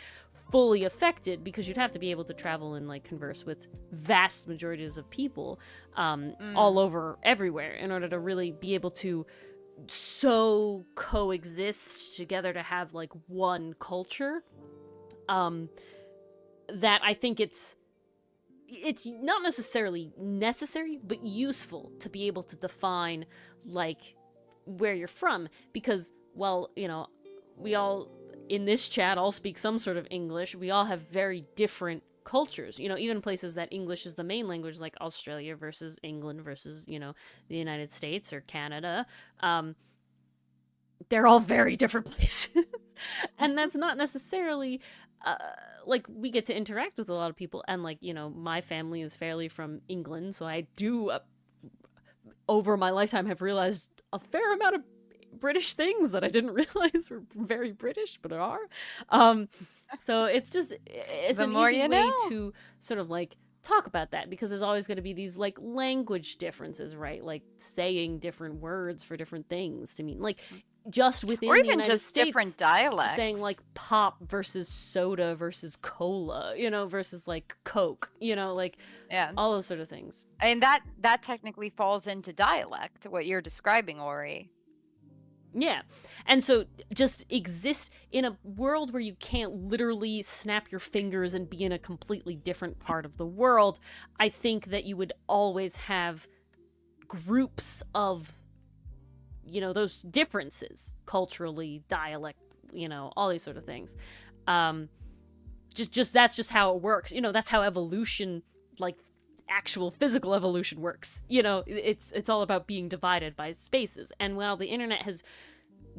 [SPEAKER 2] fully affected, because you'd have to be able to travel and, like, converse with vast majorities of people all over everywhere in order to really be able to so coexist together to have like one culture, that I think it's not necessarily necessary but useful to be able to define like where you're from, because, well, you know, we all in this chat all speak some sort of English. We all have very different cultures, you know, even places that English is the main language, like Australia versus England versus, you know, the United States or Canada. They're all very different places. And that's not necessarily like, we get to interact with a lot of people, and, like, you know, my family is fairly from England, so I do over my lifetime have realized a fair amount of British things that I didn't realize were very British, but are. So it's just, it's an easy way to sort of like talk about that, because there's always going to be these like language differences, right? Like saying different words for different things to mean, like, just within
[SPEAKER 3] or
[SPEAKER 2] the
[SPEAKER 3] even
[SPEAKER 2] United
[SPEAKER 3] just
[SPEAKER 2] States,
[SPEAKER 3] different dialects.
[SPEAKER 2] saying like pop versus soda versus cola, versus like Coke, like
[SPEAKER 3] yeah,
[SPEAKER 2] all those sort of things.
[SPEAKER 3] and that technically falls into dialect. What you're describing, Ori.
[SPEAKER 2] Yeah. And so just exist in a world where you can't literally snap your fingers and be in a completely different part of the world. I think that you would always have groups of, those differences culturally, dialect, all these sort of things. Just that's just how it works. That's how evolution, like actual physical evolution works. It's all about being divided by spaces. And while the internet has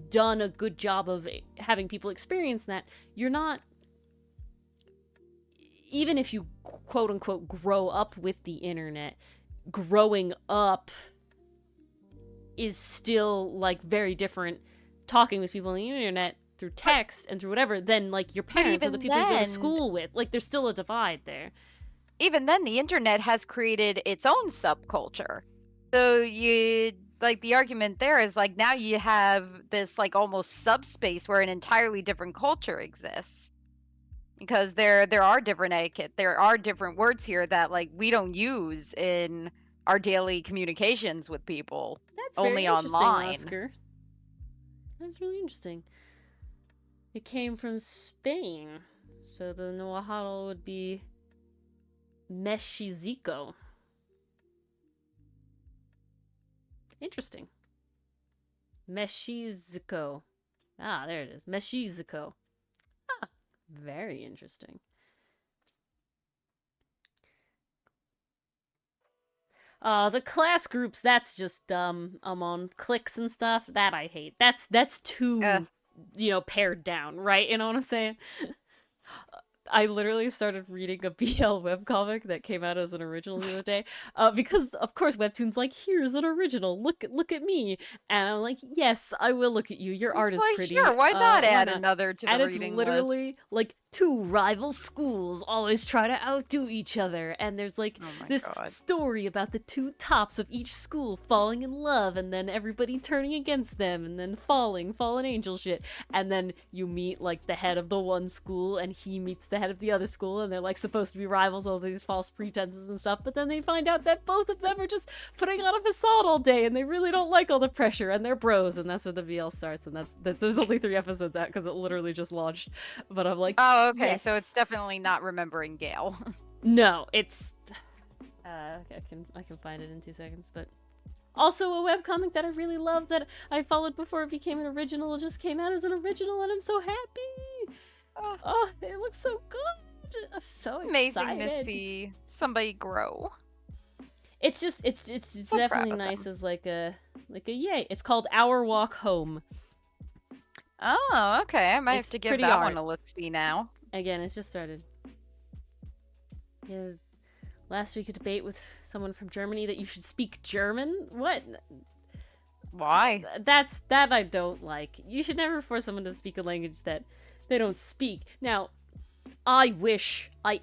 [SPEAKER 2] done a good job of having people experience that, you're not, even if you quote unquote grow up with the internet, growing up is still like very different talking with people on the internet through text and through whatever than like your parents or the people you go to school with. Like there's still a divide there.
[SPEAKER 3] Even then, the internet has created its own subculture. So you like the argument there is like now you have this like almost subspace where an entirely different culture exists. Because there are different etiquette, there are different words here that like we don't use in our daily communications with people.
[SPEAKER 2] That's
[SPEAKER 3] only
[SPEAKER 2] very interesting,
[SPEAKER 3] online.
[SPEAKER 2] Oscar. That's really interesting. It came from Spain, so the Nahuatl would be Mexizico. Interesting. Mexizico. Ah, there it is. Mexizico. Ah, very interesting. The class groups, that's just on cliques and stuff. That I hate. That's too, pared down, right? You know what I'm saying? I literally started reading a BL webcomic that came out as an original the other day, because of course Webtoon's like, here's an original, look at me, and I'm like, yes, I will look at you. Your art is
[SPEAKER 3] like,
[SPEAKER 2] pretty.
[SPEAKER 3] Sure, why not add another to the
[SPEAKER 2] and
[SPEAKER 3] reading
[SPEAKER 2] it's literally
[SPEAKER 3] list?
[SPEAKER 2] like two rival schools always try to outdo each other, and there's like this story about the two tops of each school falling in love, and then everybody turning against them, and then fallen angel shit, and then you meet like the head of the one school, and he meets the head of the other school, and they're like supposed to be rivals, all these false pretenses and stuff, but then they find out that both of them are just putting on a facade all day, and they really don't like all the pressure, and they're bros, and that's where the BL starts, and there's only 3 episodes out because it literally just launched, but I'm like,
[SPEAKER 3] oh, okay,
[SPEAKER 2] yes.
[SPEAKER 3] So it's definitely not remembering Gale.
[SPEAKER 2] No, it's I can find it in 2 seconds, but also a webcomic that I really love that I followed before it became an original. It just came out as an original, and I'm so happy. Oh, it looks so good. I'm so
[SPEAKER 3] amazing
[SPEAKER 2] excited.
[SPEAKER 3] to see somebody grow.
[SPEAKER 2] It's just it's
[SPEAKER 3] So
[SPEAKER 2] definitely nice as like a yay. It's called Our Walk Home.
[SPEAKER 3] Oh, okay. I might have to give that one a look-see now.
[SPEAKER 2] Again, it's just started. Yeah, last week a debate with someone from Germany that you should speak German. What?
[SPEAKER 3] Why?
[SPEAKER 2] That I don't like. You should never force someone to speak a language that they don't speak. Now, I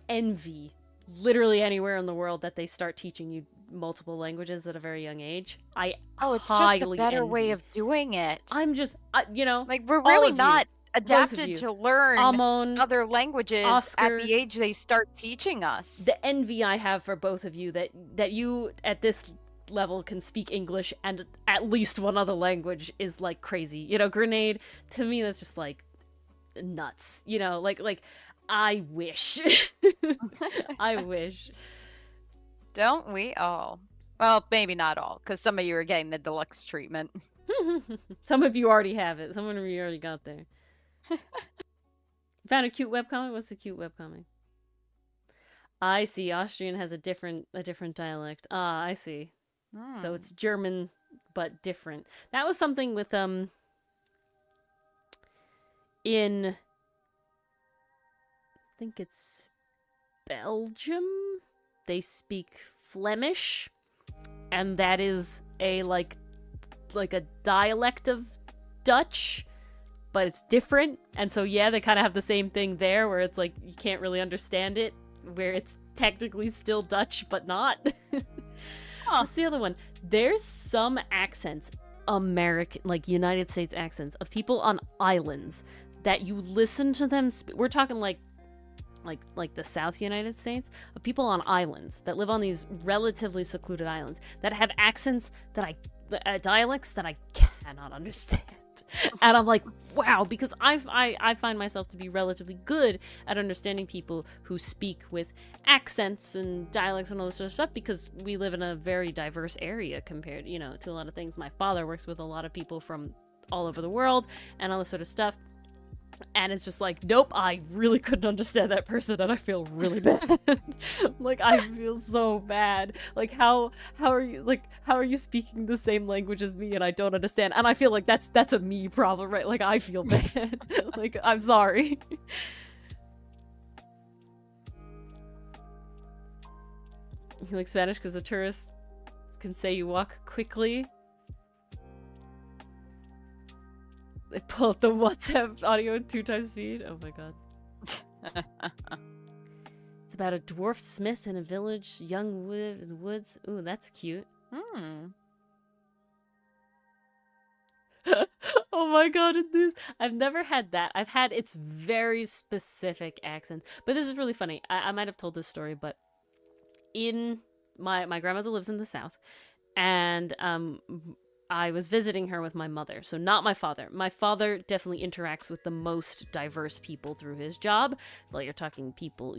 [SPEAKER 2] envy literally anywhere in the world that they start teaching you multiple languages at a very young age.
[SPEAKER 3] It's just a better way of doing it.
[SPEAKER 2] I'm just,
[SPEAKER 3] like we're really not adapted to learn other languages
[SPEAKER 2] Oscar,
[SPEAKER 3] at the age they start teaching us.
[SPEAKER 2] The envy I have for both of you that you at this level can speak English and at least one other language is like crazy. Grenade, to me that's just like nuts. Like I wish. I wish.
[SPEAKER 3] Don't we all? Well, maybe not all, because some of you are getting the deluxe treatment.
[SPEAKER 2] Some of you already have it. Some of you already got there. Found a cute webcomic? What's a cute webcomic? I see. Austrian has a different dialect. Ah, I see. So it's German, but different. That was something with, in, I think it's Belgium? They speak Flemish, and that is a like a dialect of Dutch, but it's different. And so yeah, they kind of have the same thing there, where it's like you can't really understand it, where it's technically still Dutch but not. What's the other one? There's some accents American, like United States accents of people on islands that you listen to them. We're talking like the South United States, of people on islands that live on these relatively secluded islands that have accents that dialects that I cannot understand. And I'm like, wow, because I find myself to be relatively good at understanding people who speak with accents and dialects and all this sort of stuff, because we live in a very diverse area compared, to a lot of things. My father works with a lot of people from all over the world and all this sort of stuff. And it's just like, nope, I really couldn't understand that person, and I feel really bad. Like, I feel so bad. Like, how are you speaking the same language as me and I don't understand? And I feel like that's a me problem, right? Like, I feel bad. Like, I'm sorry. You like Spanish because the tourists can say you walk quickly. They pull up the WhatsApp audio at 2 times speed. Oh my god. It's about a dwarf smith in a village, young wood in the woods. Ooh, that's cute. Oh my god, I've never had that. I've had its very specific accent. But this is really funny. I might have told this story, but in my grandmother lives in the South, and I was visiting her with my mother, so not my father. My father definitely interacts with the most diverse people through his job. Like, you're talking people,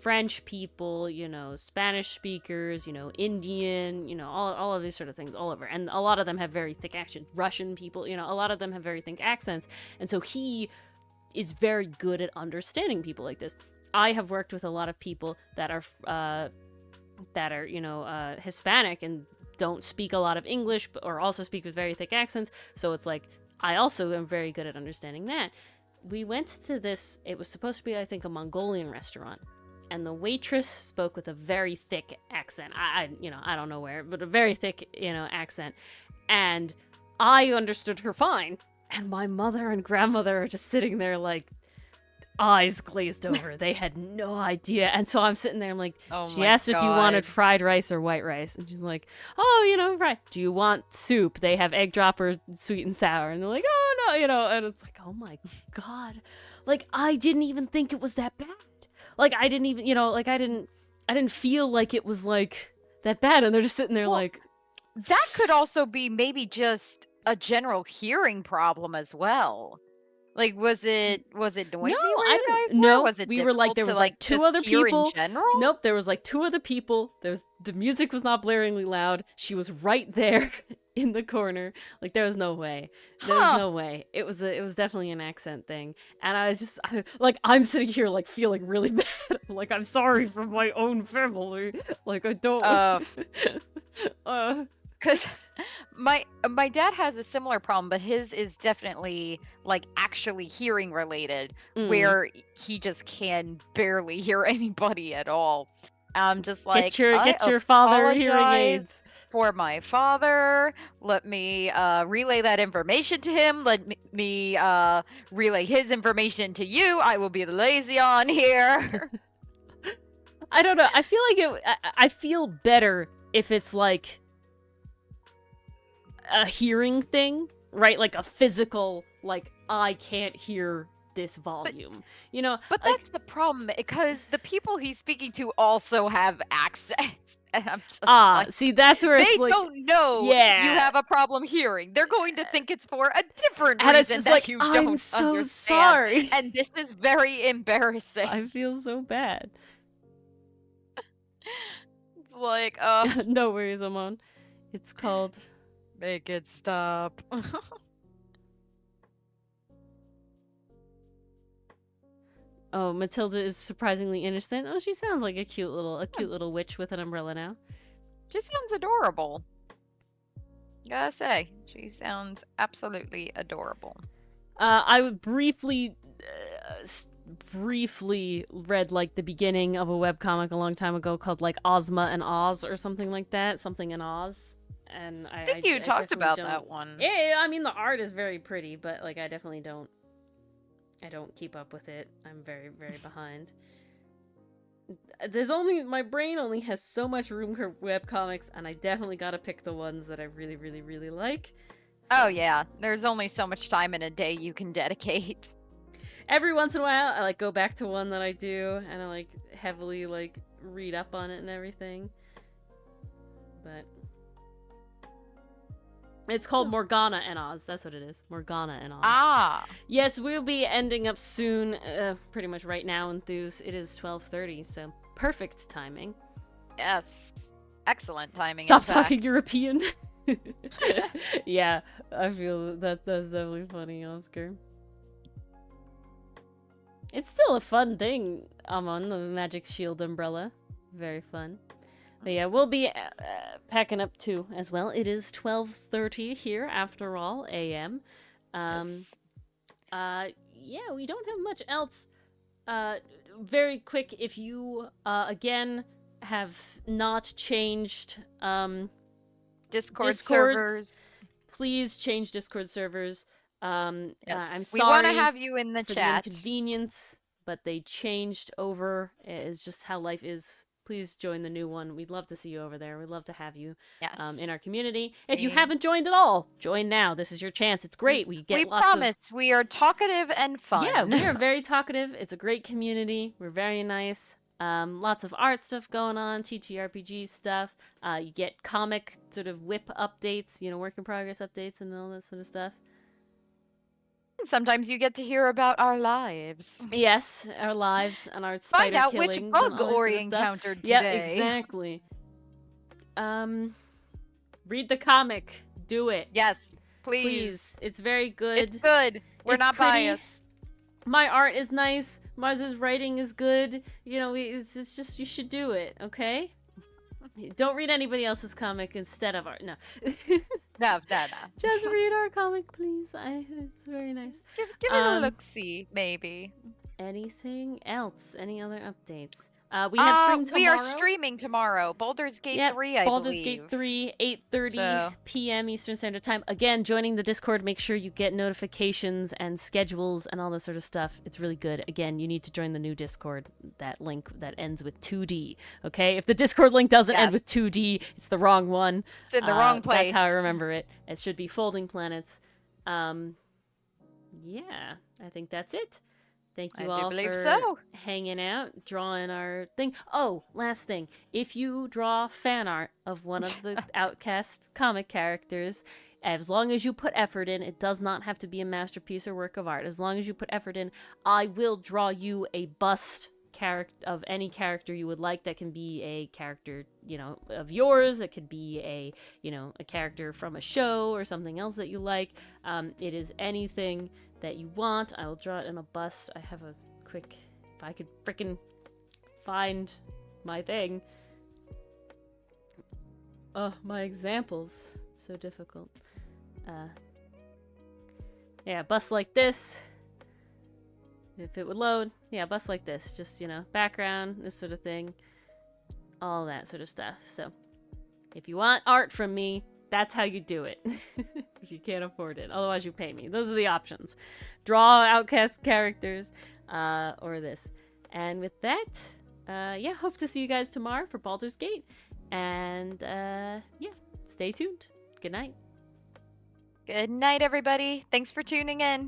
[SPEAKER 2] French people, Spanish speakers, Indian, all of these sort of things all over. And a lot of them have very thick accents. Russian people, a lot of them have very thick accents. And so he is very good at understanding people like this. I have worked with a lot of people that are Hispanic and don't speak a lot of English, or also speak with very thick accents. So it's like, I also am very good at understanding that. We went to this, it was supposed to be, I think, a Mongolian restaurant. And the waitress spoke with a very thick accent. I don't know where, but a very thick, accent. And I understood her fine. And my mother and grandmother are just sitting there like, eyes glazed over. They had no idea. And so I'm sitting there, I'm like, she asked if you wanted fried rice or white rice, and she's like, fried. Do you want soup? They have egg drop or sweet and sour. And they're like, oh no, and it's like, oh my god, like, I didn't even think it was that bad. Like, I didn't even, I didn't feel like it was like that bad. And they're just sitting there like,
[SPEAKER 3] that could also be maybe just a general hearing problem as well. Like, was it noisy where you guys were?
[SPEAKER 2] No,
[SPEAKER 3] Was it
[SPEAKER 2] we were like, there was like 2 other people.
[SPEAKER 3] In general?
[SPEAKER 2] Nope, there was like 2 other people. The music was not blaringly loud. She was right there in the corner. Like, there was no way. There was no way. It was definitely an accent thing. And I was just I'm sitting here like feeling really bad. Like, I'm sorry for my own family. Like, I don't.
[SPEAKER 3] Because my dad has a similar problem, but his is definitely like actually hearing related, where he just can barely hear anybody at all. I'm just like,
[SPEAKER 2] get your father hearing aids
[SPEAKER 3] for my father. Let me relay that information to him. Let me relay his information to you. I will be the liaison here.
[SPEAKER 2] I don't know. I feel like I feel better if it's like a hearing thing, right? Like a physical, like, I can't hear this volume,
[SPEAKER 3] But that's the problem, because the people he's speaking to also have accents. And I'm just
[SPEAKER 2] see, that's where it's like,
[SPEAKER 3] they don't know you have a problem hearing. They're going to think it's for a different reason,
[SPEAKER 2] it's just
[SPEAKER 3] that
[SPEAKER 2] like,
[SPEAKER 3] you
[SPEAKER 2] I'm
[SPEAKER 3] don't
[SPEAKER 2] so
[SPEAKER 3] understand.
[SPEAKER 2] sorry.
[SPEAKER 3] And this is very embarrassing.
[SPEAKER 2] I feel so bad.
[SPEAKER 3] It's like,
[SPEAKER 2] no worries, Amon. It's called
[SPEAKER 3] make it stop.
[SPEAKER 2] Oh, Matilda is surprisingly innocent. Oh, she sounds like a cute little witch with an umbrella now.
[SPEAKER 3] She sounds adorable. Gotta say, she sounds absolutely adorable.
[SPEAKER 2] I would briefly read like the beginning of a webcomic a long time ago called like Ozma and Oz or something like that, something in Oz. And
[SPEAKER 3] I think you talked about that one.
[SPEAKER 2] Yeah, I mean, the art is very pretty, but like, I definitely don't keep up with it. I'm very, very behind. My brain only has so much room for webcomics, and I definitely gotta pick the ones that I really, really, really like.
[SPEAKER 3] Oh
[SPEAKER 2] So,
[SPEAKER 3] yeah, there's only so much time in a day you can dedicate.
[SPEAKER 2] every once in a while, I like go back to one that I do, and I like heavily like read up on it and everything. But it's called Morgana and Oz. That's what it is. Morgana and Oz.
[SPEAKER 3] Ah,
[SPEAKER 2] Yes, we'll be ending up soon. Pretty much right now, Enthuse. It is 12:30, so perfect timing.
[SPEAKER 3] yes, excellent timing.
[SPEAKER 2] Stop
[SPEAKER 3] in
[SPEAKER 2] talking
[SPEAKER 3] fact.
[SPEAKER 2] European. Yeah, I feel that's definitely funny, Oscar. It's still a fun thing. I'm on the Magic Shield umbrella. Very fun. But yeah, we'll be packing up too as well. It is 12:30 here, after all, a.m.
[SPEAKER 3] Yes.
[SPEAKER 2] Yeah, we don't have much else. Very quick, if you again have not changed
[SPEAKER 3] Discord
[SPEAKER 2] Discords,
[SPEAKER 3] servers.
[SPEAKER 2] please change Discord servers. I'm
[SPEAKER 3] Yes.
[SPEAKER 2] sorry
[SPEAKER 3] We want to have you in the
[SPEAKER 2] for
[SPEAKER 3] chat.
[SPEAKER 2] the inconvenience, but they changed over. It's just how life is. Please join the new one. We'd love to see you over there. We'd love to have you
[SPEAKER 3] Yes.
[SPEAKER 2] in our community. If you
[SPEAKER 3] We-
[SPEAKER 2] haven't joined at all, join now. This is your chance. It's great. We get
[SPEAKER 3] we
[SPEAKER 2] lots of...
[SPEAKER 3] promise we are talkative and fun.
[SPEAKER 2] Yeah, we are very talkative. It's a great community. We're very nice. Lots of art stuff going on, TTRPG stuff. You get comic sort of whip updates, work in progress updates and all that sort of stuff.
[SPEAKER 3] Sometimes you get to hear about our lives.
[SPEAKER 2] Yes, our lives and our spider
[SPEAKER 3] Find out
[SPEAKER 2] killings
[SPEAKER 3] which
[SPEAKER 2] and
[SPEAKER 3] bug
[SPEAKER 2] all that sort
[SPEAKER 3] Ori
[SPEAKER 2] of stuff.
[SPEAKER 3] encountered
[SPEAKER 2] Yeah,
[SPEAKER 3] today.
[SPEAKER 2] exactly. Read the comic. Do it.
[SPEAKER 3] Yes,
[SPEAKER 2] Please. It's very good.
[SPEAKER 3] It's good. We're
[SPEAKER 2] It's
[SPEAKER 3] not
[SPEAKER 2] pretty.
[SPEAKER 3] biased.
[SPEAKER 2] My art is nice. Mars's writing is good. It's just, you should do it, okay? Don't read anybody else's comic instead of art. No.
[SPEAKER 3] No.
[SPEAKER 2] Just read our comic, please. It's very nice.
[SPEAKER 3] Give it a look-see, maybe.
[SPEAKER 2] Anything else? Any other updates? We have stream tomorrow.
[SPEAKER 3] We are streaming tomorrow. Baldur's Gate 3, I
[SPEAKER 2] Baldur's
[SPEAKER 3] believe.
[SPEAKER 2] Gate 3, 8:30
[SPEAKER 3] So-
[SPEAKER 2] p.m. Eastern Standard Time. Again, joining the Discord, make sure you get notifications and schedules and all this sort of stuff. It's really good. Again, you need to join the new Discord, that link that ends with 2D, okay? If the Discord link doesn't end with 2D, it's the wrong one.
[SPEAKER 3] It's in the wrong place.
[SPEAKER 2] That's how I remember it. It should be Folding Planets. Yeah, I think that's it. Thank you
[SPEAKER 3] I do
[SPEAKER 2] all
[SPEAKER 3] believe
[SPEAKER 2] for
[SPEAKER 3] so.
[SPEAKER 2] hanging out, drawing our thing. Oh, last thing. If you draw fan art of one of the Outcast comic characters, as long as you put effort in, it does not have to be a masterpiece or work of art. As long as you put effort in, I will draw you a bust of any character you would like. That can be a character, of yours. It could be a character from a show or something else that you like. It is anything that you want. I will draw it in a bust. I have a quick, if I could frickin' find my thing. Oh, my examples. So difficult. Yeah, bust like this. If it would load. Yeah, bust like this. Just, background, this sort of thing. All that sort of stuff. So, if you want art from me, that's how you do it. If you can't afford it. Otherwise, you pay me. Those are the options. Draw Outcast characters, or this. And with that, hope to see you guys tomorrow for Baldur's Gate. And, stay tuned. Good night.
[SPEAKER 3] Good night, everybody. Thanks for tuning in.